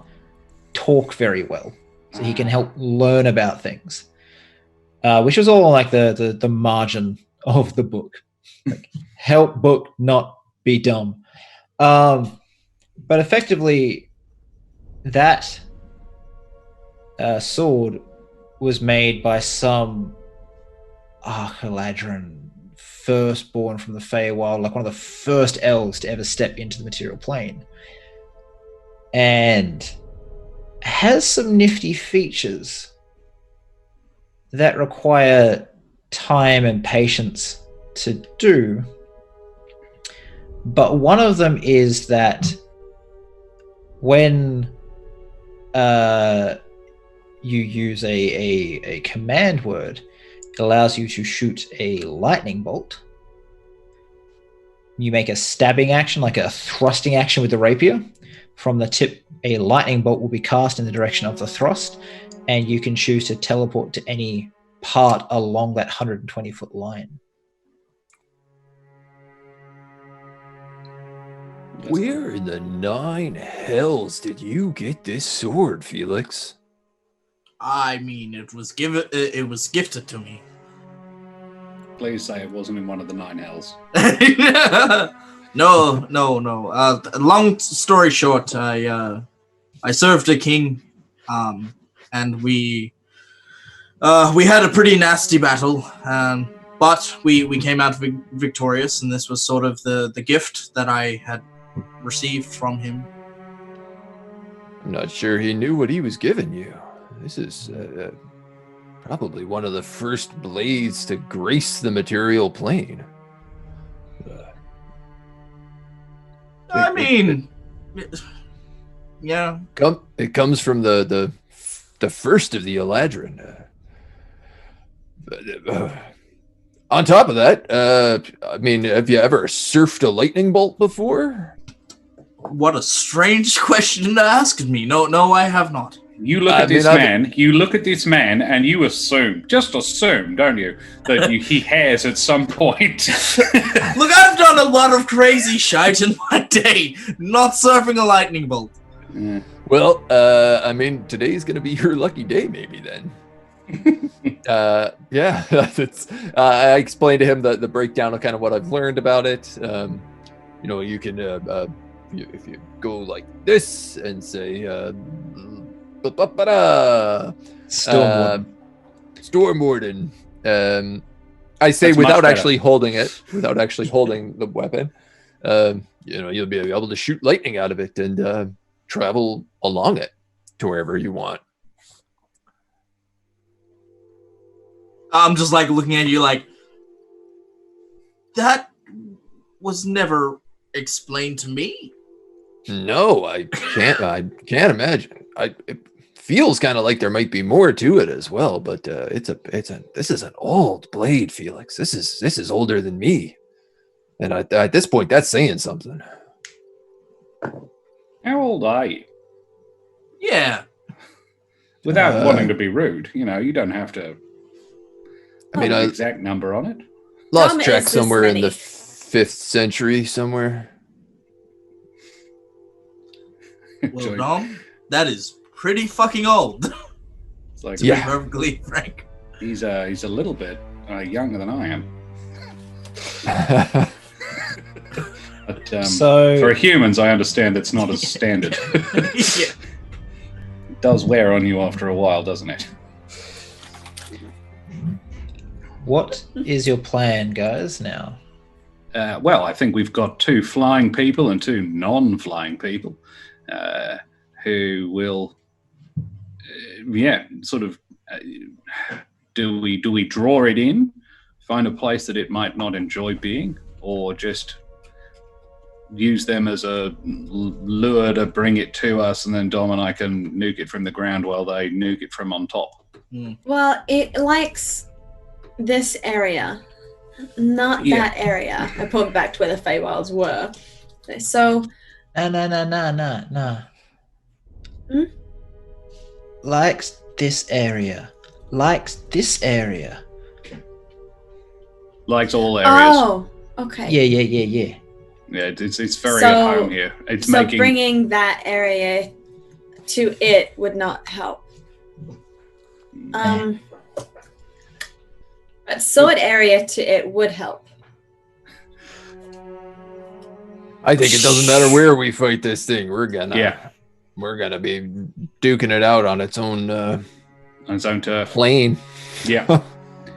talk very well, so he can help learn about things, which was all like the margin of the book. Like, help book not be dumb. But effectively, that sword was made by some Archaladron, firstborn from the Feywild, like one of the first elves to ever step into the material plane, and has some nifty features that require time and patience to do. But one of them is that when you use a command word, it allows you to shoot a lightning bolt. You make a stabbing action, like a thrusting action with the rapier. From the tip, a lightning bolt will be cast in the direction of the thrust, and you can choose to teleport to any part along that 120-foot line. Where in the 9 hells did you get this sword, Felix? I mean, it was gifted to me. Please say it wasn't in one of the 9 hells. No. Long story short, I served a king, and we had a pretty nasty battle, but we came out victorious, and this was sort of the gift that I had received from him. I'm not sure he knew what he was giving you. This is probably one of the first blades to grace the material plane. I mean, yeah. It comes from the first of the Eladrin. On top of that, I mean, have you ever surfed a lightning bolt before? What a strange question to ask me. No, I have not. You look at this man, and you just assume, don't you, that he has at some point. Look, I've done a lot of crazy shite in my day, not surfing a lightning bolt. Yeah. Well, I mean, today's going to be your lucky day, maybe then. Yeah, I explained to him the breakdown of kind of what I've learned about it. You can, if you go like this and say, Stormwarden. I say That's without actually holding the weapon. You'll be able to shoot lightning out of it and travel along it to wherever you want. I'm just like looking at you like, that was never explained to me. No, I can't imagine. It feels kind of like there might be more to it as well, but this is an old blade, Felix. This is older than me, and at this point, that's saying something. How old are you? Yeah. Without wanting to be rude, you don't have to. I mean, the exact number on it. Lost track somewhere in the 5th century somewhere. Well, Dom, that is pretty fucking old. It's like, to be perfectly frank. He's a little bit younger than I am. But, So for humans, I understand it's not as standard. Yeah. It does wear on you after a while, doesn't it? what is your plan, guys, now? Well, I think we've got 2 flying people and 2 non-flying people who will, do we draw it in, find a place that it might not enjoy being, or just use them as a lure to bring it to us, and then Dom and I can nuke it from the ground while they nuke it from on top? Well, it likes this area, not that area. I pulled back to where the Feywilds were. So Nah. Hmm? Likes this area. Likes this area. Likes all areas. Oh, okay. Yeah. Yeah, it's very So- at home here. It's So making bringing that area to it would not help. But sword area to it would help. I think it doesn't matter where we fight this thing. We're gonna be duking it out on its own on its own turf. plane. Yeah.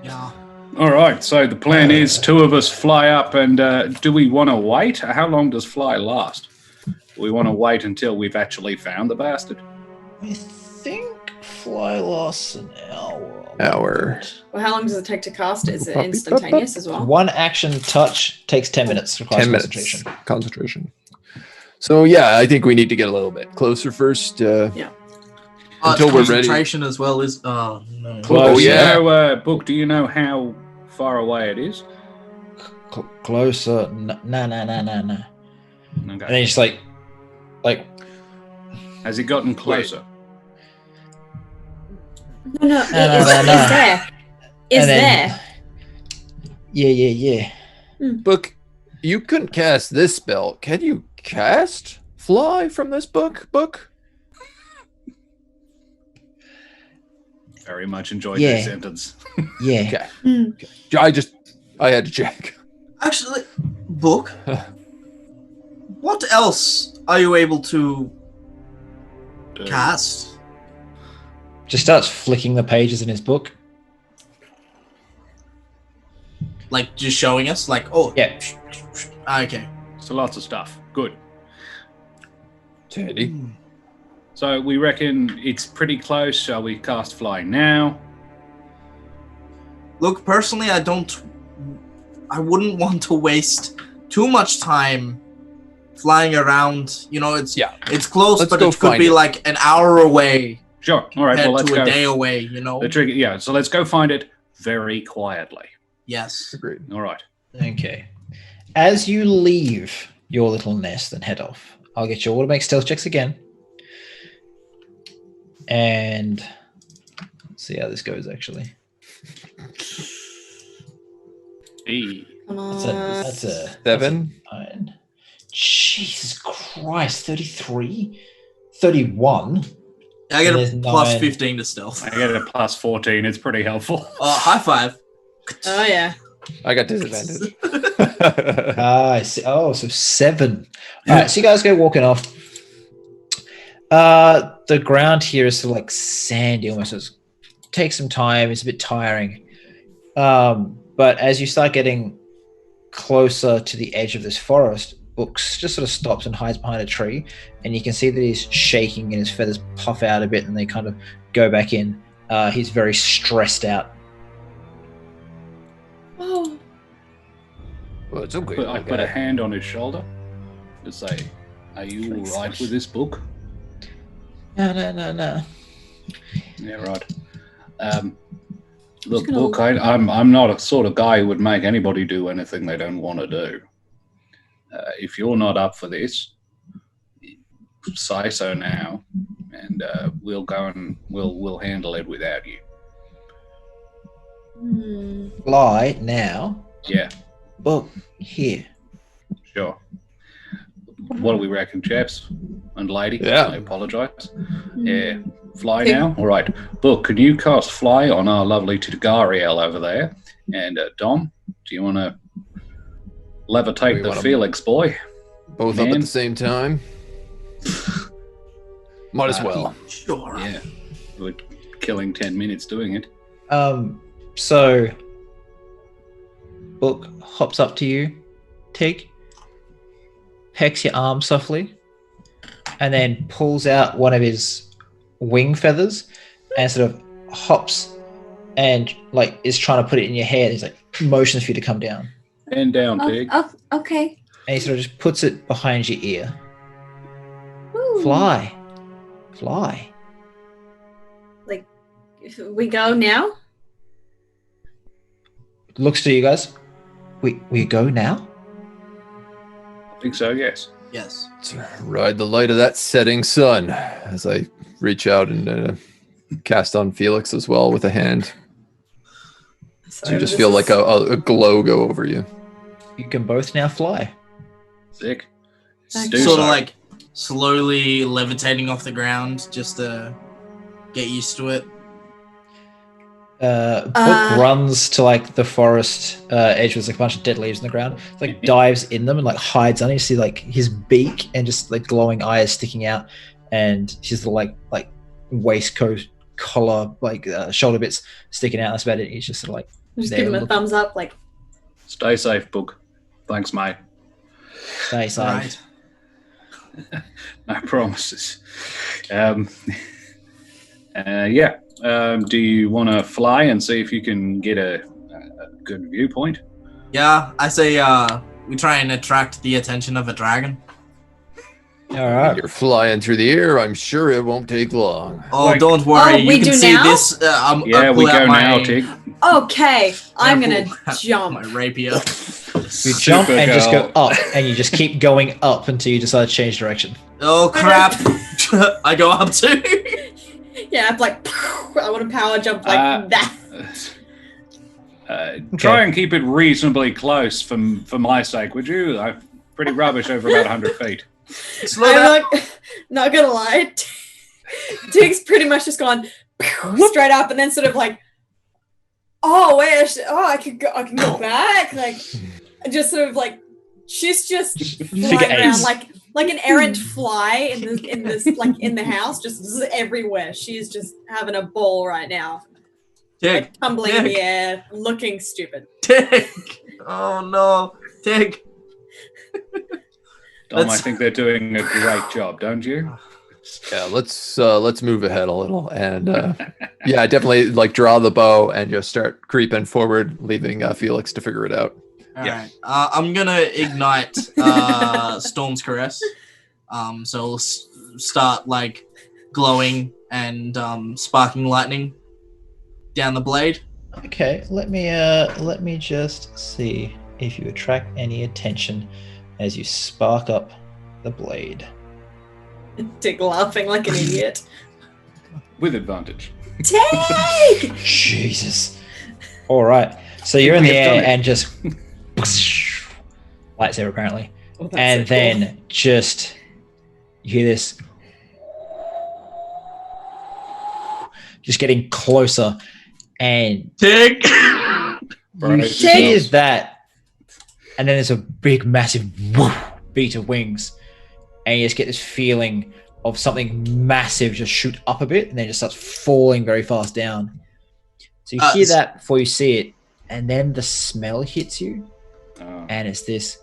Yeah. All right. So the plan is two of us fly up, and do we want to wait? How long does fly last? We want to wait until we've actually found the bastard. I think fly lasts an hour. Well, how long does it take to cast? Is it instantaneous as well? One action touch takes 10 minutes. Requires 10 minutes. concentration. So yeah, I think we need to get a little bit closer first. Yeah. Until we're ready. Concentration as well is. Oh no. Book, yeah. Book, do you know how far away it is? Closer. Nah. Okay. And then it's like, Has it gotten closer? No. It is there. Is And then- there. yeah. Book, you couldn't cast this spell. Can you cast fly from this book? Very much enjoyed Yeah. that sentence. Yeah. Okay. I had to check. Actually, book. What else are you able to cast? Just starts flicking the pages in his book. Like just showing us, like, oh Yeah. Okay. So lots of stuff. Good. Teddy. So we reckon it's pretty close. Shall we cast fly now? Look, personally, I wouldn't want to waste too much time flying around. You know, it's close, Let's but go it could find be it. like an hour away, Sure. All right. Well, let's to go. a day away. You know. The trigger. Yeah. So let's go find it very quietly. Yes. Agreed. All right. Okay. As you leave your little nest and head off, I'll get you all to make stealth checks again. And let's see how this goes, actually. E. Come on. That's a 7. 9. Jesus Christ, 33? 31? I get There's a plus 9. 15 to stealth. I get a plus 14. It's pretty helpful. High five. Oh yeah. I got disadvantage. I see. Oh, so 7. All right, so you guys go walking off. The ground here is sort of like sandy almost. So it takes some time. It's a bit tiring. But as you start getting closer to the edge of this forest, Books just sort of stops and hides behind a tree, and you can see that he's shaking and his feathers puff out a bit and they kind of go back in. He's very stressed out. Oh. Well, it's okay. I put a hand on his shoulder to say, "Are you all right with this book?" No. Yeah, right. Look, Book, I'm not a sort of guy who would make anybody do anything they don't want to do. If you're not up for this, say so now, and we'll go and we'll handle it without you. Fly now. Yeah, Book here. sure. What do we reckon, chaps and lady? Yeah. I apologise. Yeah, fly now. All right, Book, can you cast fly on our lovely Tugariel over there? And Dom, do you want to levitate the Felix boy? Both up at the same time. Might as well. Sure. Yeah, we're killing 10 minutes doing it. So Book hops up to you, Tig, pecks your arm softly, and then pulls out one of his wing feathers and sort of hops and like is trying to put it in your hair. He's like motions for you to come down. And down, Pig. Okay. And he sort of just puts it behind your ear. Ooh. Fly. Like, if we go now? Looks to you guys. We go now? I think so, yes. Yes. Let's ride the light of that setting sun as I reach out and cast on Felix as well with a hand. So you just feel like a glow go over you. You can both now fly. Sick. Thank Do you. Sort so. of like slowly levitating off the ground just to get used to it. Book runs to like the forest edge with like a bunch of dead leaves on the ground, like dives in them and like hides under. You see like his beak and just like glowing eyes sticking out, and his like waistcoat collar, like shoulder bits sticking out. That's about it. He's just sort of like Just there give him a look- thumbs up, like, Stay safe, Book. Thanks, mate. Stay safe. Right. No promises. Yeah. Do you want to fly and see if you can get a good viewpoint? Yeah, I say we try and attract the attention of a dragon. All right. You're flying through the air. I'm sure it won't take long. Oh, Like- don't worry. Oh, we you can do see now? this. Yeah, we go now, Tig. okay, I'm I'll gonna pull out jump. my rapier. You jump and just go Supergirl. up, and you just keep going up until you decide to change direction. Oh crap! I go up too. Yeah, I'm like, I want to power jump like Uh, that. Try and keep it reasonably close for my sake, would you? I'm pretty rubbish over about 100 feet. Slow down. I'm like, not gonna lie, Tig's pretty much just gone straight up, and then sort of like, oh wait, I can go back, like, just sort of like, she's just flying Figure around eights. like an errant fly in this like in the house, just everywhere. She's just having a ball right now, Tig, tumbling in the air, looking stupid. Tig. Oh no, Tig. Dom, I Let's- think they're doing a great job, don't you? Yeah, let's move ahead a little, and yeah, definitely like draw the bow and just start creeping forward, leaving Felix to figure it out. All Yeah. right. I'm gonna ignite Storm's Caress. So it'll start like glowing and sparking lightning down the blade. Okay, let me just see if you attract any attention as you spark up the blade. Tig laughing like an idiot. With advantage. Tig! Jesus. All right, so you're in We the have air done it. and just lightsaber apparently, Oh, that's and so cool. then just you hear this, just getting closer, and Tig. you Right. hear that, and then there's a big, massive woof beat of wings, and you just get this feeling of something massive just shoot up a bit, and then it just starts falling very fast down. So you hear that before you see it, and then the smell hits you, Oh. and it's this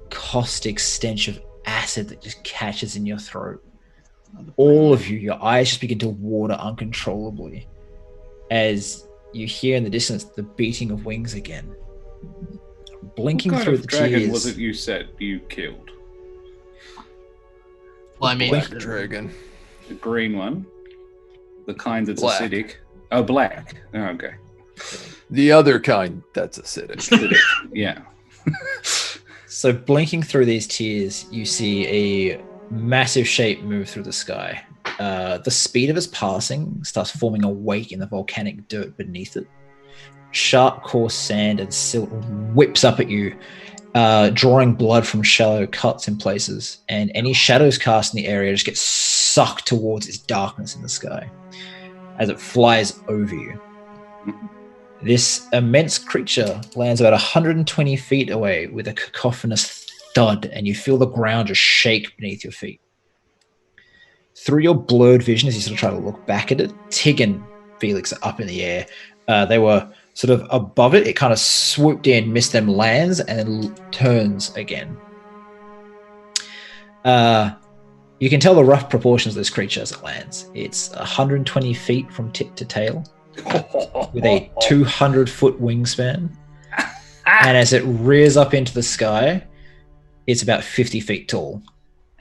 caustic stench of acid that just catches in your throat. All of you, your eyes just begin to water uncontrollably as you hear in the distance the beating of wings again. Blinking What kind through of the dragon tears. was it you said you killed? Well, I mean, Black dragon. The green one? The kind that's Black. acidic? Oh, black. Oh, okay. The other kind that's acidic. Acidic. Yeah. So blinking through these tears, you see a massive shape move through the sky. The speed of its passing starts forming a wake in the volcanic dirt beneath it. Sharp, coarse sand and silt whips up at you, drawing blood from shallow cuts in places, and any shadows cast in the area just get sucked towards its darkness in the sky as it flies over you. This immense creature lands about 120 feet away with a cacophonous thud, and you feel the ground just shake beneath your feet. Through your blurred vision, as you sort of try to look back at it, Tig and Felix are up in the air. They were sort of above it. It kind of swooped in, missed them, lands, and then turns again. You can tell the rough proportions of this creature as it lands. It's 120 feet from tip to tail, with a 200-foot wingspan. And as it rears up into the sky, it's about 50 feet tall.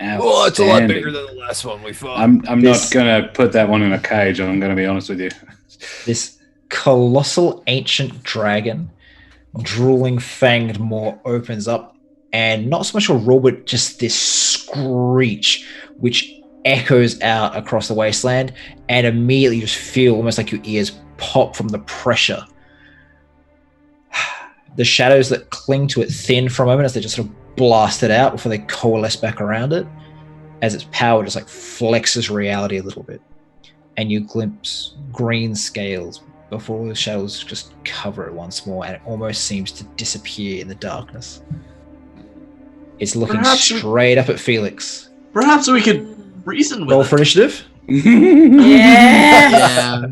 Oh, it's a lot Outstanding. bigger than the last one we fought. I'm This- not going to put that one in a cage, I'm going to be honest with you. This colossal ancient dragon, drooling fanged maw opens up, and not so much a roar, but just this screech, which echoes out across the wasteland, and immediately you just feel almost like your ears pop from the pressure. The shadows that cling to it thin for a moment as they just sort of blast it out before they coalesce back around it, as its power just like flexes reality a little bit. And you glimpse green scales before the shadows just cover it once more, and it almost seems to disappear in the darkness. It's looking straight up at Felix. Perhaps we could reason with Roll it. for initiative. Yeah.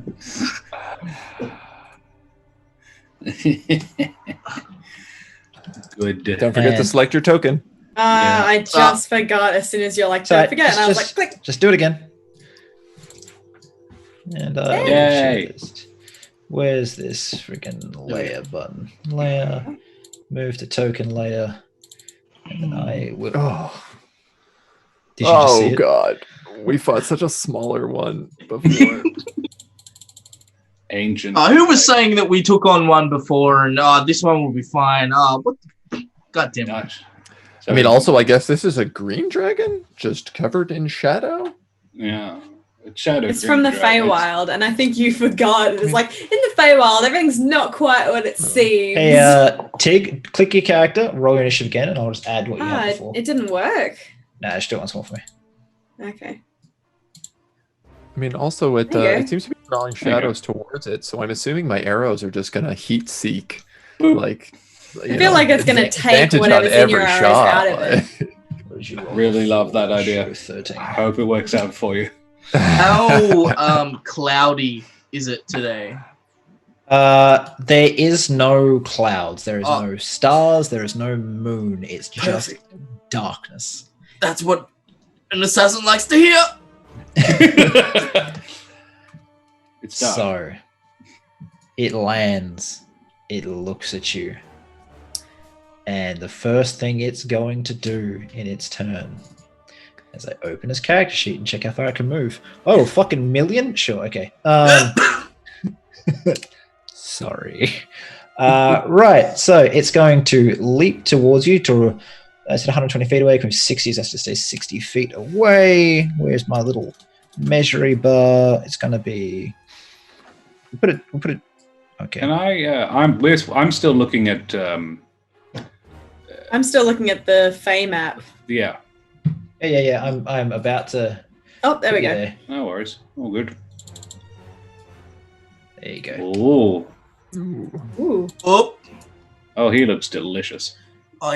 Good. Don't forget to And- select your token. I just forgot as soon as you're like, Sorry, don't forget. And I was like, click. Just do it again. And Yay. where's this freaking layer button? Layer, move to token layer, and then I will. Oh, Did you just see it? God. We fought such a smaller one before. Ancient. Who was saying that we took on one before and this one will be fine? What? God damn it. Nice. I mean, also, I guess this is a green dragon just covered in shadow. Yeah. Shadow It's from the Green Dragons. Feywild, and I think you forgot. It's like in the Feywild, everything's not quite what it seems. Hey, Tig, click your character, roll your initiative again, and I'll just add what you had before. It didn't work. Nah, just do it once more for me. Okay. I mean, also, it There you go. it seems to be drawing There you go. shadows towards it, so I'm assuming my arrows are just going to heat seek. Boop. Like, I feel like it's going to take whatever's in your arrows out of it. What did you roll? Really love that idea. 13. I hope it works out for you. How cloudy is it today? There is no clouds. There is Oh. no stars. There is no moon. It's just Perfect. darkness. That's what an assassin likes to hear. It's dark. So it lands. It looks at you. And the first thing it's going to do in its turn, as I open his character sheet and check how far I can move. Oh, fucking million? Sure, okay. Sorry. Right, so it's going to leap towards you to it's at 120 feet away, from 60, so that's to stay 60 feet away. Where's my little measuring bar? It's going to be... We'll put it... Okay. Can I? I'm still looking at. I'm still looking at the Fey map. Yeah. Yeah. I'm about to... Oh, there we go. There. No worries. All good. There you go. Oh. Ooh. Oh, Oh, he looks delicious.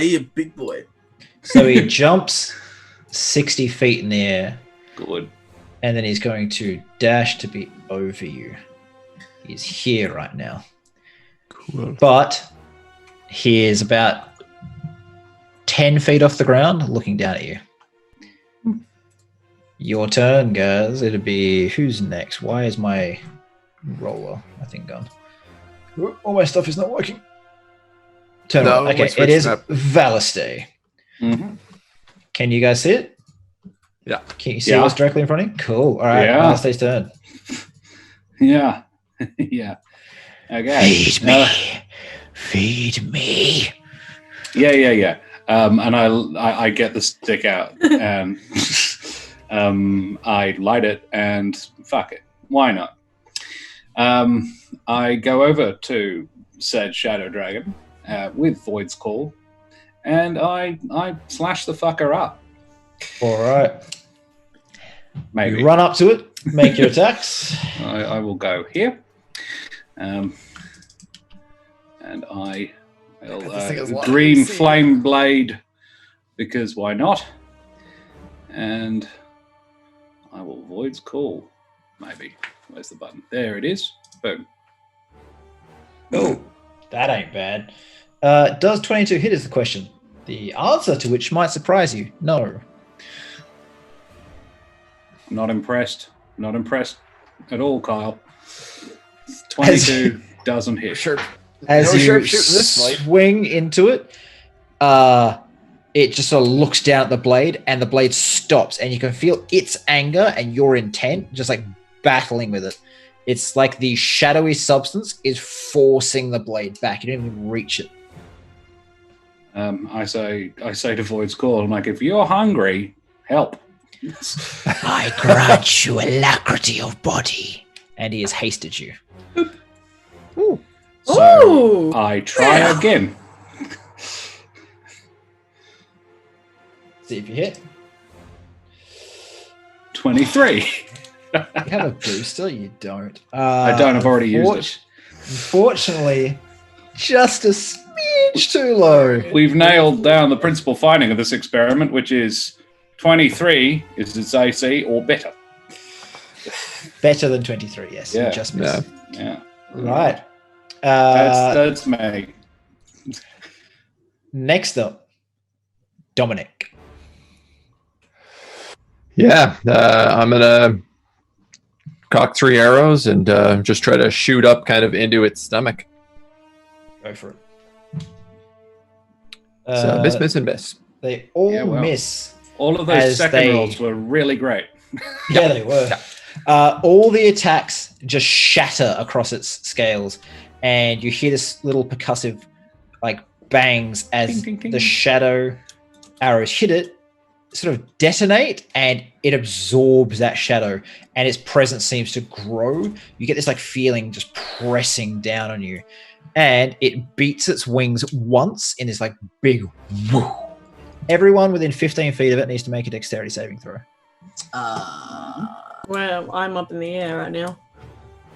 you big boy. So he jumps 60 feet in the air, Good. and then he's going to dash to be over you. He's here right now. Cool. But he is about 10 feet off the ground, looking down at you. Your turn, guys. It'll be... Who's next? Why is my roller, I think, gone? All my stuff is not working. Turn No, on. Okay, we're it switching is up. Valistae. Mm-hmm. Can you guys see it? Yeah. Can you see Yeah. what's directly in front of you? Cool. All right, Yeah. Valistae's turn. Yeah. Yeah. Okay. Feed me. Yeah. And I get the stick out and I light it and fuck it. Why not? I go over to said Shadow Dragon with Void's Call and I slash the fucker up. All right. Maybe. You run up to it, make your attacks. I will go here. And I will This thing is loud. green See. flame blade because why not? And I will Void's Call. Maybe. Where's the button? There it is. Boom. Oh, that ain't bad. Does 22 hit is the question. The answer to which might surprise you. No. Not impressed. Not impressed at all, Kyle. 22 doesn't hit. Sure. As No you sharpshooting this fight. swing into it, it just sort of looks down at the blade, and the blade stops, and you can feel its anger and your intent just like battling with it. It's like the shadowy substance is forcing the blade back. You don't even reach it. I say to Void's Call, I'm like, if you're hungry, help. I grant you alacrity of body. And he has hasted you. Ooh. I try again. See if you hit. 23. You have a booster? You don't. I don't. I've already used it. Unfortunately, just a smidge too low. We've nailed down the principal finding of this experiment, which is 23 is its AC or better. Better than 23, yes. Yeah. You just missed. Yeah. Right. That's me. Next up, Dominic. Yeah, I'm gonna cock 3 arrows and just try to shoot up kind of into its stomach. Go for it. So miss and miss. They all miss. All of those As second rolls were really great. Yeah, they were. All the attacks just shatter across its scales, and you hear this little percussive, like, bangs as Ding, ding, ding. the shadow arrows hit it, sort of detonate, and it absorbs that shadow, and its presence seems to grow. You get this, like, feeling just pressing down on you, and it beats its wings once in this, like, big woo. Everyone within 15 feet of it needs to make a dexterity saving throw. Well, I'm up in the air right now.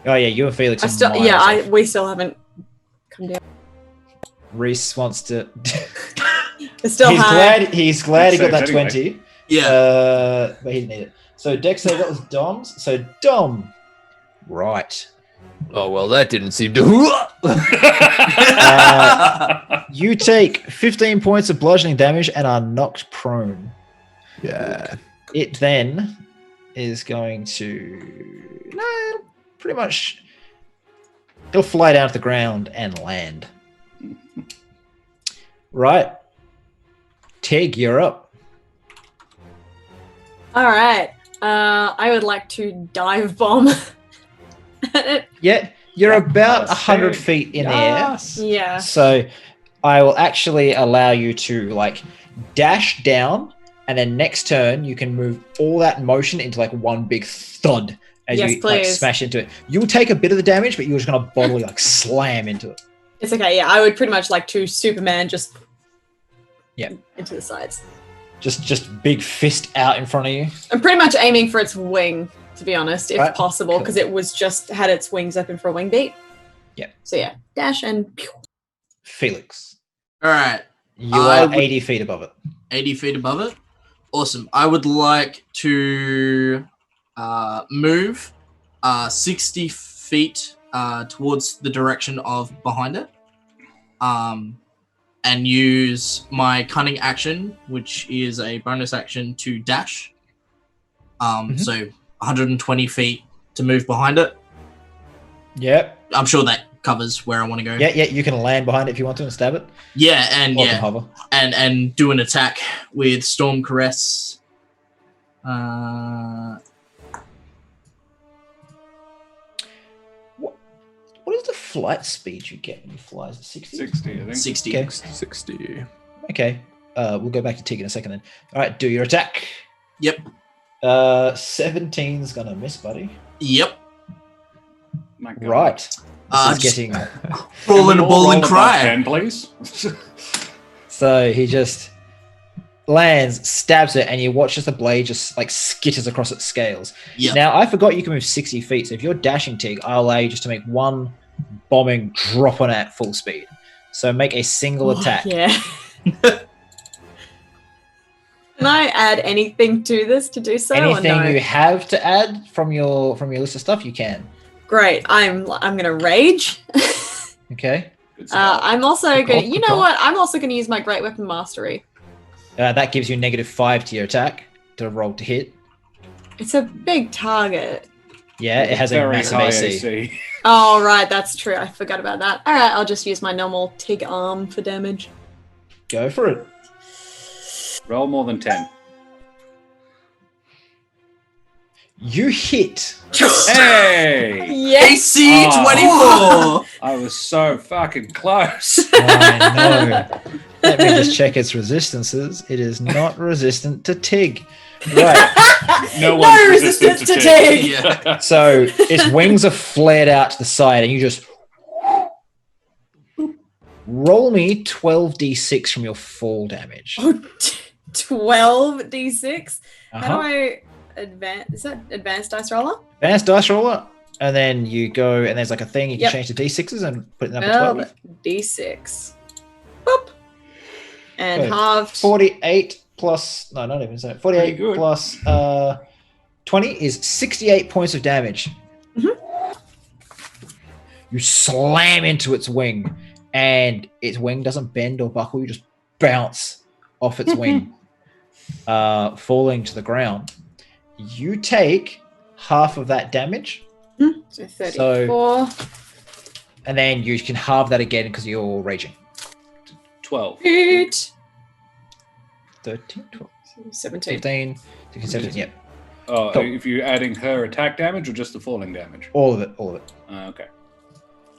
Oh yeah, you and Felix. I still, we still haven't come down. Reese wants to. It's still he's high. he's glad he got that Anyway. 20. Yeah. But he didn't need it. So Dex save, that was Dom's. So Dom, right? Oh well, that didn't seem to. You take 15 points of bludgeoning damage and are knocked prone. Yeah. It then is going to pretty much. It'll fly down to the ground and land. Right. Tig, you're up. All right. I would like to dive bomb. Yeah, you're about Yes, 100 Tig. feet in the Yes. air. Yeah. So I will actually allow you to like dash down, and then next turn you can move all that motion into like one big thud as Yes, you like please. smash into it. You'll take a bit of the damage, but you're just gonna bodily like slam into it. It's okay. Yeah, I would pretty much like to Superman just Yeah. into the sides. Just big fist out in front of you. I'm pretty much aiming for its wing, to be honest, if Right. possible, Cool. because it was just had its wings open for a wing beat. Yep. So yeah, dash and pew. Felix, All right. you I are would- 80 feet above it. 80 feet above it. Awesome. I would like to move 60 feet towards the direction of behind it. And use my cunning action, which is a bonus action to dash. So 120 feet to move behind it. Yep. I'm sure that covers where I want to go. Yeah, you can land behind it if you want to and stab it. Yeah, and Or can yeah, hover. and do an attack with Storm Caress. What is the flight speed you get when you fly? Is it 60? 60, I think. 60. Okay. 60. Okay. We'll go back to Tig in a second then. All right, do your attack. Yep. 17's gonna miss, buddy. Yep. My God. Right. This is Just getting. roll in a ball and Roll above cry. 10, please. So he just lands, stabs it, and you watch as the blade just like skitters across its scales. Yep. Now I forgot you can move 60 feet. So if you're dashing, Tig, I'll allow you just to make one bombing drop on at full speed. So make a single attack. Yeah. Can I add anything to this to do so? Anything or no? you have to add from your list of stuff, you can. Great. I'm gonna rage. Okay. Good stuff. I'm also Good gonna. call, You good know call. what? I'm also gonna use my Great Weapon Mastery. That gives you -5 to your attack to roll to hit. It's a big target. Yeah, it has a Very massive high AC. Oh right, that's true. I forgot about that. All right, I'll just use my normal Tig arm for damage. Go for it. Roll more than 10. You hit. Hey! Yes. AC Oh. 24. I was so fucking close. I know. Let me just check its resistances. It is not resistant to Tig. Right. No one's resistant resistance to to Tig. Tig. Yeah. So its wings are flared out to the side, and you just roll me 12d6 from your fall damage. Oh, 12d6. How Uh-huh. do I advance? Is that advanced dice roller? Advanced dice roller, and then you go, and there's like a thing you can Yep. change to d6s and put it number 12. d6. Boop. And Okay. halved. 48 plus, no, not even so. 48 good. plus 20 is 68 points of damage. You slam into its wing, and its wing doesn't bend or buckle. You just bounce off its wing, falling to the ground. You take half of that damage, So 34. and then you can halve that again because you're raging. 12. 8. 13, 12, 17. 15, 16, 17, yep. Oh, Cool. if you're adding her attack damage or just the falling damage? All of it, all of it. Okay.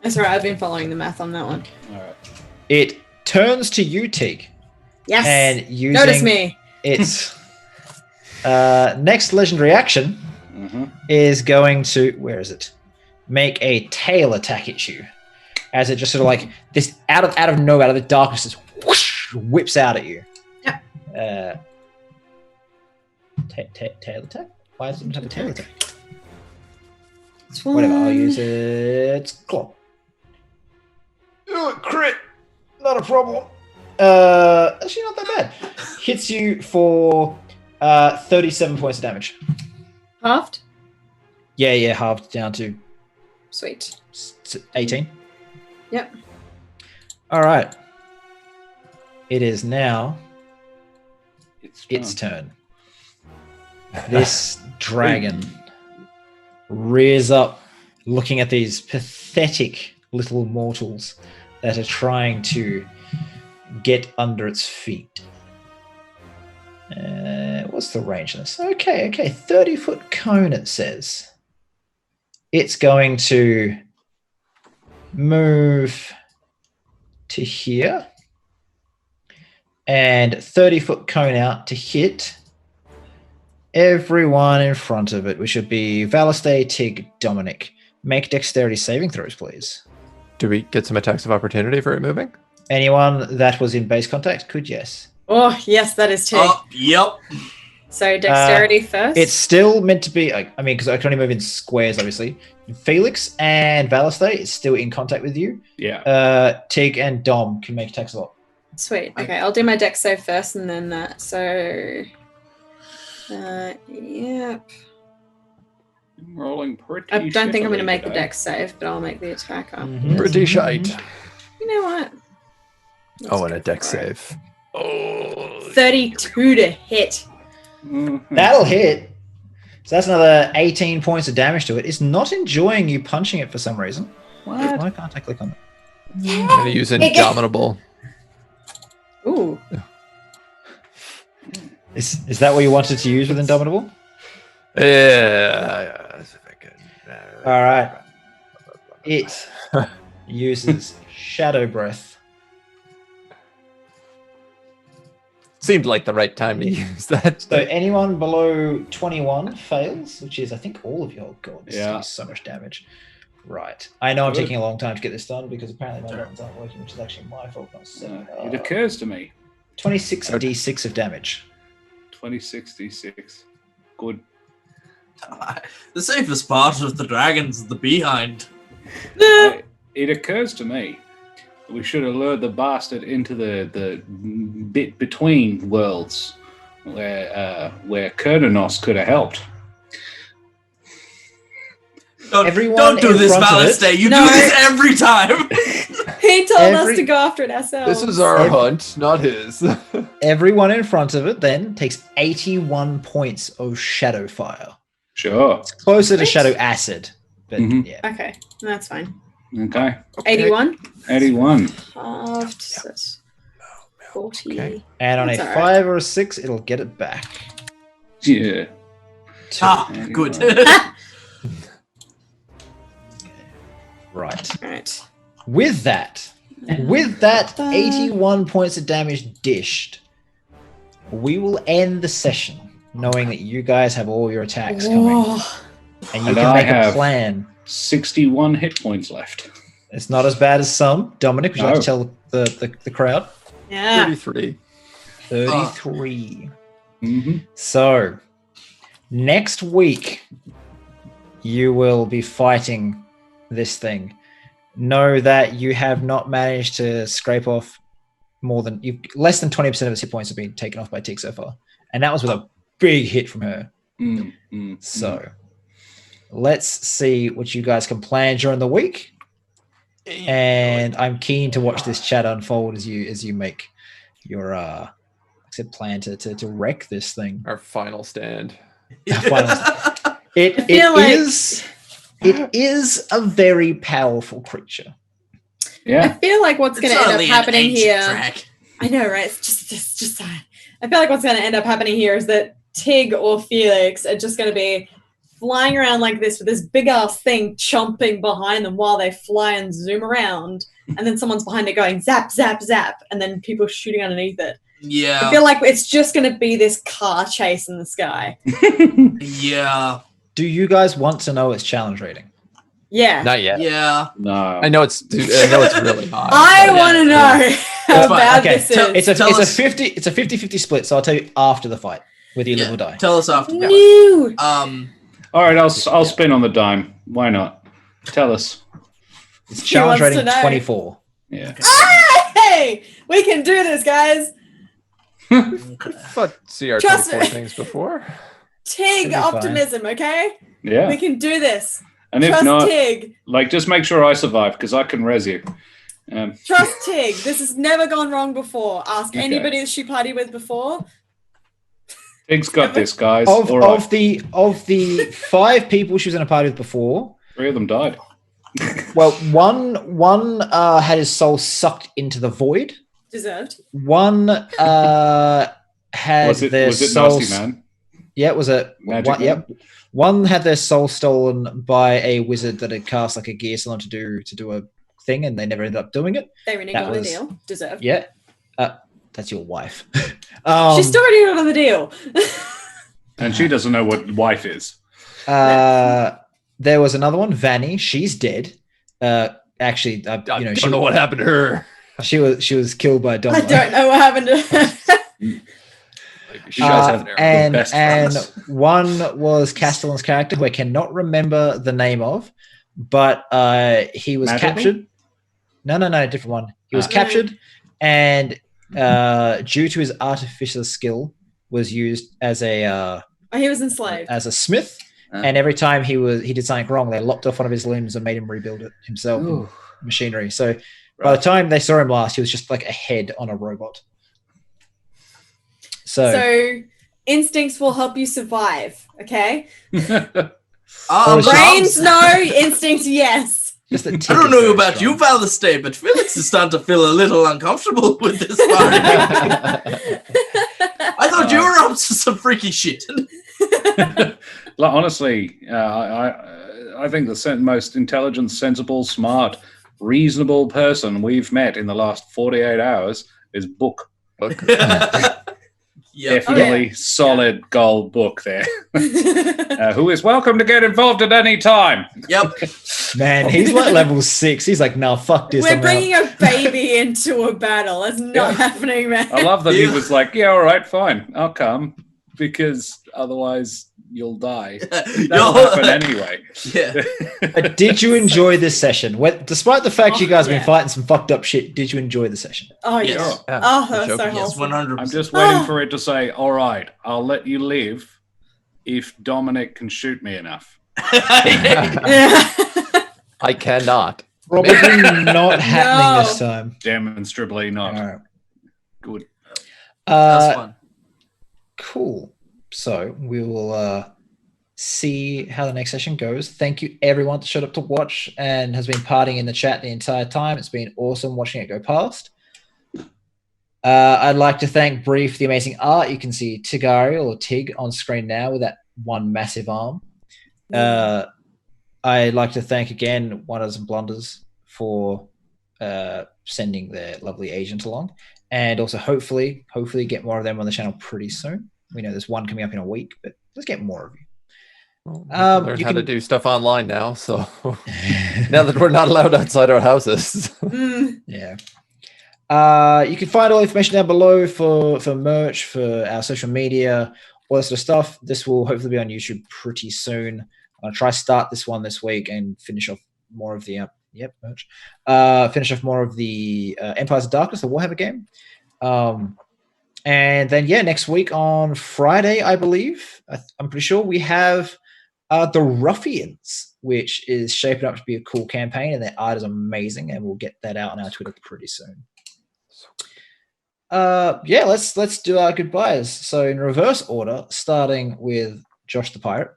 That's all right. I've been following the math on that one. All right. It turns to you, Teague, Yes. and using Notice me. its next legendary action Mm-hmm. is going to, where is it? Make a tail attack at you. As it just sort of like this out of nowhere, out of the darkness, just whoosh, whips out at you. Yep. Tail attack? Why does it have a tail attack? It's Whatever, I'll fine. use its claw. Crit! Not a problem. Actually not that bad. Hits you for 37 points of damage. Halved. Yeah, halved down to Sweet. 18. Yep. All right. It is now It's its turn. This dragon rears up, looking at these pathetic little mortals that are trying to get under its feet. What's the range of this? Okay, 30-foot cone, it says. It's going to move to here and 30-foot cone out to hit everyone in front of it, which would be Valiste, Tig, Dominic. Make dexterity saving throws, please. Do we get some attacks of opportunity for it moving? Anyone that was in base contact could, yes. Oh, yes, that is Tig. Oh, yep. So dexterity first. It's still meant to be, I mean, because I can only move in squares, obviously. Felix and Valiste is still in contact with you. Yeah. Tig and Dom can make attacks a lot. Sweet. Okay, I'll do my dex save first and then that. So, yep. I'm rolling pretty. I don't think I'm going to shittily make the today. dex save, but I'll make the attack after. Mhm. Pretty shite. You know what? Let's Oh, and go a dex for it. save. Oh, 32 to hit. Mhm. That'll hit. So that's another 18 points of damage to it. It's not enjoying you punching it for some reason. What? Why can't I click on it? I'm gonna use Indomitable. Ooh. Is that what you wanted to use with Indomitable? Yeah. All right. It uses Shadow Breath. Seemed like the right time to use that. So anyone below 21 fails, which is, I think, all of your gods. Yeah. Does so much damage. Right. I know I'm Good. taking a long time to get this done because apparently my buttons aren't working, which is actually my fault. Not so. It occurs to me. 26 d6 of damage. 2066. Good. The safest part of the dragons is the behind. It occurs to me that we should have lured the bastard into the bit between worlds where Kurdanos could have helped. Everyone Don't do in this, front of it- Valiste. You No. do this every time. He told us Every- to go after it ourselves. This is our hunt, not his. Everyone in front of it then takes 81 points of Shadow Fire. Sure. It's closer to What? Shadow Acid, but Mhm. yeah. Okay, that's fine. Okay. 81. 81. Halved. So that's 40. Okay. And on That's a all right. 5 or a 6, it'll get it back. Yeah. Ah, good. Right. Right. With that 81 points of damage dished, we will end the session. knowing that you guys have all your attacks coming, Oh, and you And can I make a have- plan. 61 hit points left. It's not as bad as some. Dominic, would you like to No. tell the crowd? yeah. 33. 33. Mm-hmm. So, next week, you will be fighting this thing. Know that you have not managed to scrape off less than 20% of its hit points have been taken off by Tig so far. And that was with a big hit from her. So, let's see what you guys can plan during the week. And I'm keen to watch this chat unfold as you make your plan to wreck this thing. Our final stand. It feel like- is a very powerful creature. I Yeah. feel like what's going It's to end only up an happening ancient here. drag. I know, right? It's just sad. I feel like what's going to end up happening here is that Tig or Felix are just going to be flying around like this with this big ass thing chomping behind them while they fly and zoom around, and then someone's behind it going zap, zap, zap, and then people shooting underneath it. I Yeah. feel like it's just going to be this car chase in the sky. Yeah. Do you guys want to know its challenge rating? Yeah. Not yet. Yeah. No. I know it's really high. I but- want to know how fine. bad Okay, this is. It's Tell a us- 50-50 split, so I'll tell you after the fight with your Yeah. little die. Tell us after. No. All right, I'll spin on the dime. Why not? Tell us. It's challenge wants to rating know. 24. Yeah. Hey, we can do this, guys. But CR24 Trust me. things before. Tig Should be fine. optimism, okay? Yeah. We can do this. And if Trust not, Tig. like, just make sure I survive because I can res you. Trust Tig. This has never gone wrong before. Ask Okay. anybody that she partied with before. Tig's got this, guys. Of All right. the 5 people she was in a party with before, 3 of them died. well, one had his soul sucked into the void. Deserved. One had Was it their soul. Nasty Man? Yeah, it was a Magic one, Man? yep. One had their soul stolen by a wizard that had cast like a gear salon to do a thing, and they never ended up doing it. They reneged That on the was- deal. Deserved. Yeah, that's your wife. She's still reneged on the deal. And she doesn't know what wife is. There was another one, Vanny. She's dead. Actually, I don't know what happened to her. she was killed by Dom. I don't know what happened to her. She does have an arrow. best and friends. one was Castellan's character, who I cannot remember the name of, but he was Magical? captured. No, different one. He was Ah. captured, and due to his artificial skill, was used as a He was enslaved. smith. Ah. And every time he did something wrong, they lopped off one of his limbs and made him rebuild it himself in machinery. So by the time they saw him last, he was just like a head on a robot. So instincts will help you survive. Okay. Oh, Brains, no. Instincts, yes. just that I Tig don't is know very about strong. you, Valistay, but Felix is starting to feel a little uncomfortable with this party. I thought you were up to some freaky shit. Like, honestly, I think the most intelligent, sensible, smart, reasonable person we've met in the last 48 hours is Book. Yeah. Definitely solid gold Book there. Who is welcome to get involved at any time. Yep. Man, he's like level 6. He's like, no, fuck this. We're I'm out." bringing a baby into a battle. That's not happening, man. I love that he Yeah. was like, yeah, all right, fine, I'll come, because otherwise you'll die. That'll happen anyway. Yeah. But did you enjoy this session? Despite the fact you guys have yeah. been fighting some fucked up shit, did you enjoy the session? Oh, Yes. yes. Yeah, Oh, no that's so joking. Yes, wholesome. 100%. I'm just waiting for it to say, all right, I'll let you live if Dominic can shoot me enough. Yeah. I cannot. Probably not happening No. this time. Demonstrably not. All right. Good. That's fun. Cool. So we will see how the next session goes. Thank you everyone that showed up to watch and has been partying in the chat the entire time. It's been awesome watching it go past. I'd like to thank Bree for the amazing art. You can see Tigari or Tig on screen now with that one massive arm. I'd like to thank again Wonders and Blunders for sending their lovely agent along, and also hopefully get more of them on the channel pretty soon. We know there's one coming up in a week, but let's get more of you. Well, learn how to do stuff online now. So now that we're not allowed outside our houses. Yeah. You can find all the information down below for merch, for our social media, all that sort of stuff. This will hopefully be on YouTube pretty soon. I'll try start this one this week and finish off more of the merch. Finish off more of the Empires of Darkness, the Warhammer game. And then next week on Friday, I believe, I'm pretty sure we have the Ruffians, which is shaping up to be a cool campaign, and their art is amazing, and we'll get that out on our Twitter pretty soon. Let's do our goodbyes. So in reverse order, starting with Josh the Pirate.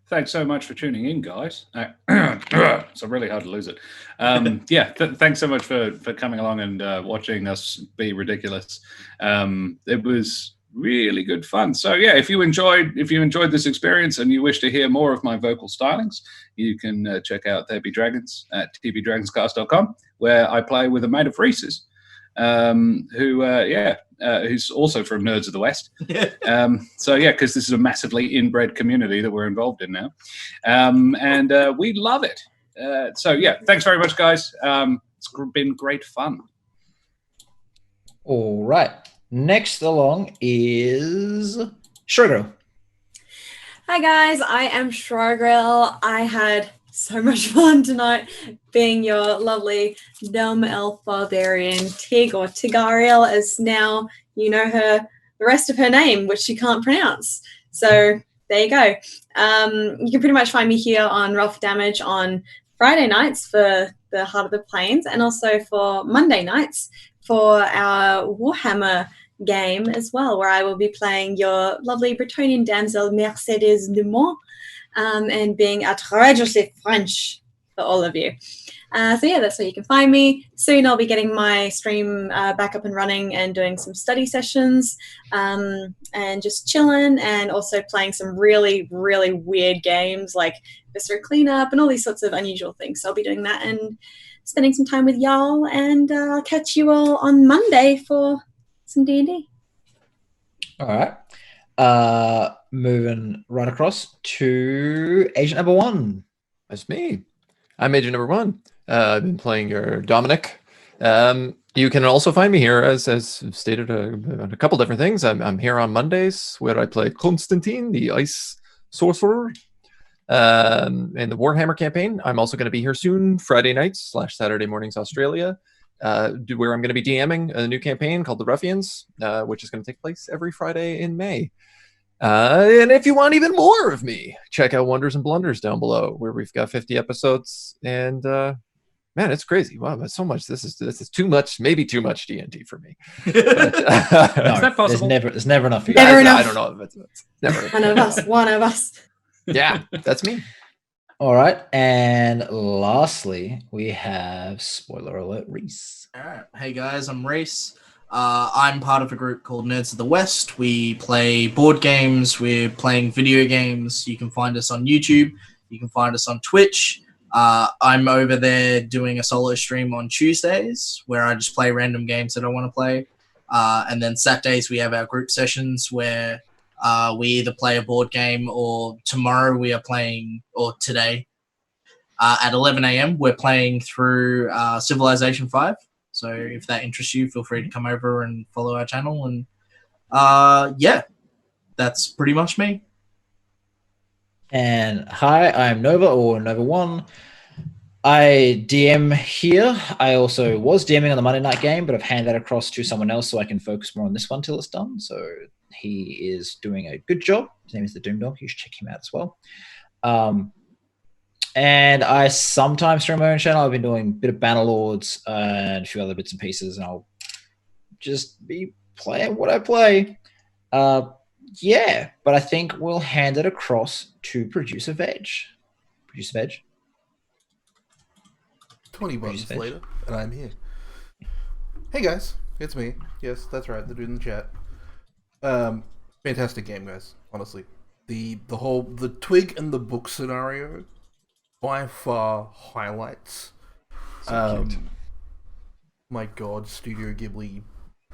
Thanks so much for tuning in, guys. It's really hard to lose it. Thanks so much for coming along and watching us be ridiculous. It was really good fun. So if you enjoyed this experience and you wish to hear more of my vocal stylings, you can check out There Be Dragons at tbdragonscast.com, where I play with a mate of Reese's, who's also from Nerds of the West. Because this is a massively inbred community that we're involved in now, and we love it. Thanks very much, guys. It's been great fun. All right. Next along is Sugar. Hi guys, I am Shrigrel. I had so much fun tonight being your lovely dumb elf barbarian Tig, or Tigariel, as now you know her, the rest of her name, which she can't pronounce. So there you go. You can pretty much find me here on Rough Damage on Friday nights for the Heart of the Plains, and also for Monday nights for our Warhammer game as well, where I will be playing your lovely Bretonnian damsel Mercedes Dumont, and being outrageously French for all of you. That's where you can find me. Soon I'll be getting my stream back up and running and doing some study sessions, and just chilling, and also playing some really, really weird games like Viscera Cleanup and all these sorts of unusual things. So I'll be doing that and spending some time with y'all, and I'll catch you all on Monday for some D&D. All right. Moving right across to Agent Number 1. That's me. I'm Agent Number 1. I've been playing your Dominic. You can also find me here, as stated, on a couple different things. I'm here on Mondays, where I play Constantine, the Ice Sorcerer, in the Warhammer campaign. I'm also going to be here soon, Friday nights / Saturday mornings, Australia, where I'm going to be DMing a new campaign called The Ruffians, which is going to take place every Friday in May. And if you want even more of me, check out Wonders and Blunders down below, where we've got 50 episodes. And man, it's crazy. Wow, that's so much. This is too much, maybe too much D&D for me. But, Is that possible? There's never enough for you. Never enough. I don't know. It's never One of us. Yeah, that's me. All right. And lastly, we have, spoiler alert, Reese. All right. Hey guys, I'm Reese. I'm part of a group called Nerds of the West. We play board games. We're playing video games. You can find us on YouTube. You can find us on Twitch. I'm over there doing a solo stream on Tuesdays where I just play random games that I want to play. And then Saturdays we have our group sessions where we either play a board game, or tomorrow we are playing, or today at 11 a.m. we're playing through Civilization 5. So if that interests you, feel free to come over and follow our channel. And that's pretty much me. And hi, I'm Nova, or Nova1. I DM here. I also was DMing on the Monday night game, but I've handed that across to someone else so I can focus more on this one till it's done. So he is doing a good job. His name is the Doom Dog. You should check him out as well. And I sometimes stream my own channel. I've been doing a bit of Bannerlords and a few other bits and pieces, and I'll just be playing what I play. But I think we'll hand it across to Producer Veg. Producer Veg. 20 buttons later, and I'm here. Hey guys, it's me. Yes, that's right, the dude in the chat. Fantastic game, guys. Honestly, the twig and the book scenario by far highlights. So cute. My God, Studio Ghibli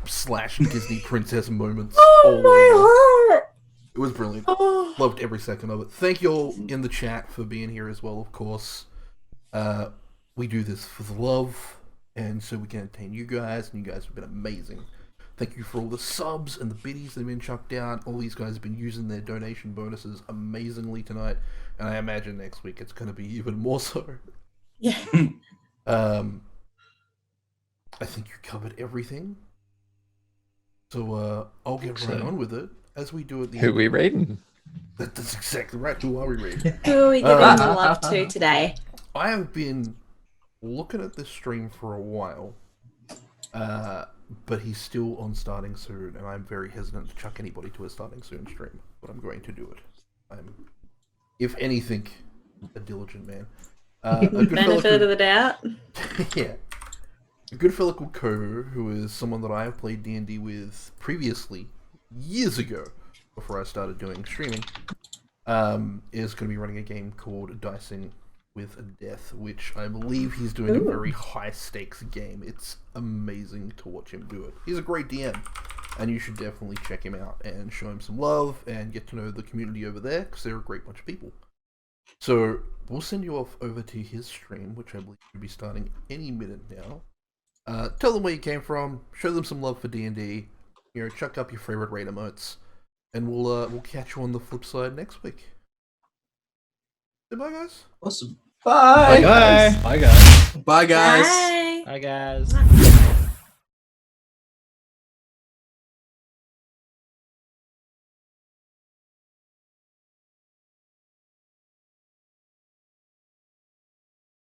/ Disney princess moments. Oh, all over. my heart! It was brilliant. Oh. Loved every second of it. Thank you all in the chat for being here as well, of course. We do this for the love, and so we can entertain you guys, and you guys have been amazing. Thank you for all the subs and the biddies that have been chucked out. All these guys have been using their donation bonuses amazingly tonight, and I imagine next week it's going to be even more so. Yeah. I think you covered everything. So I'll get right on with it, as we do at the Who end. we raiding? That's exactly right. Who are we reading? Who are we giving the love to today? I have been looking at this stream for a while, but he's still on starting soon, and I'm very hesitant to chuck anybody to a starting soon stream, but I'm going to do it. I'm, if anything, a diligent man. A good fella Benefit of the doubt. yeah. A good fella called Ko, who is someone that I have played D&D with previously, years ago, before I started doing streaming, is going to be running a game called Dicing with a Death, which I believe he's doing a very high-stakes game. It's amazing to watch him do it. He's a great DM, and you should definitely check him out and show him some love and get to know the community over there, because they're a great bunch of people. So, we'll send you off over to his stream, which I believe should be starting any minute now. Tell them where you came from, show them some love for D&D, you know, chuck up your favorite raid emotes, and we'll catch you on the flip side next week. Goodbye, guys. Awesome. Bye. Bye. Bye, guys. Bye, guys. Bye. Bye, guys.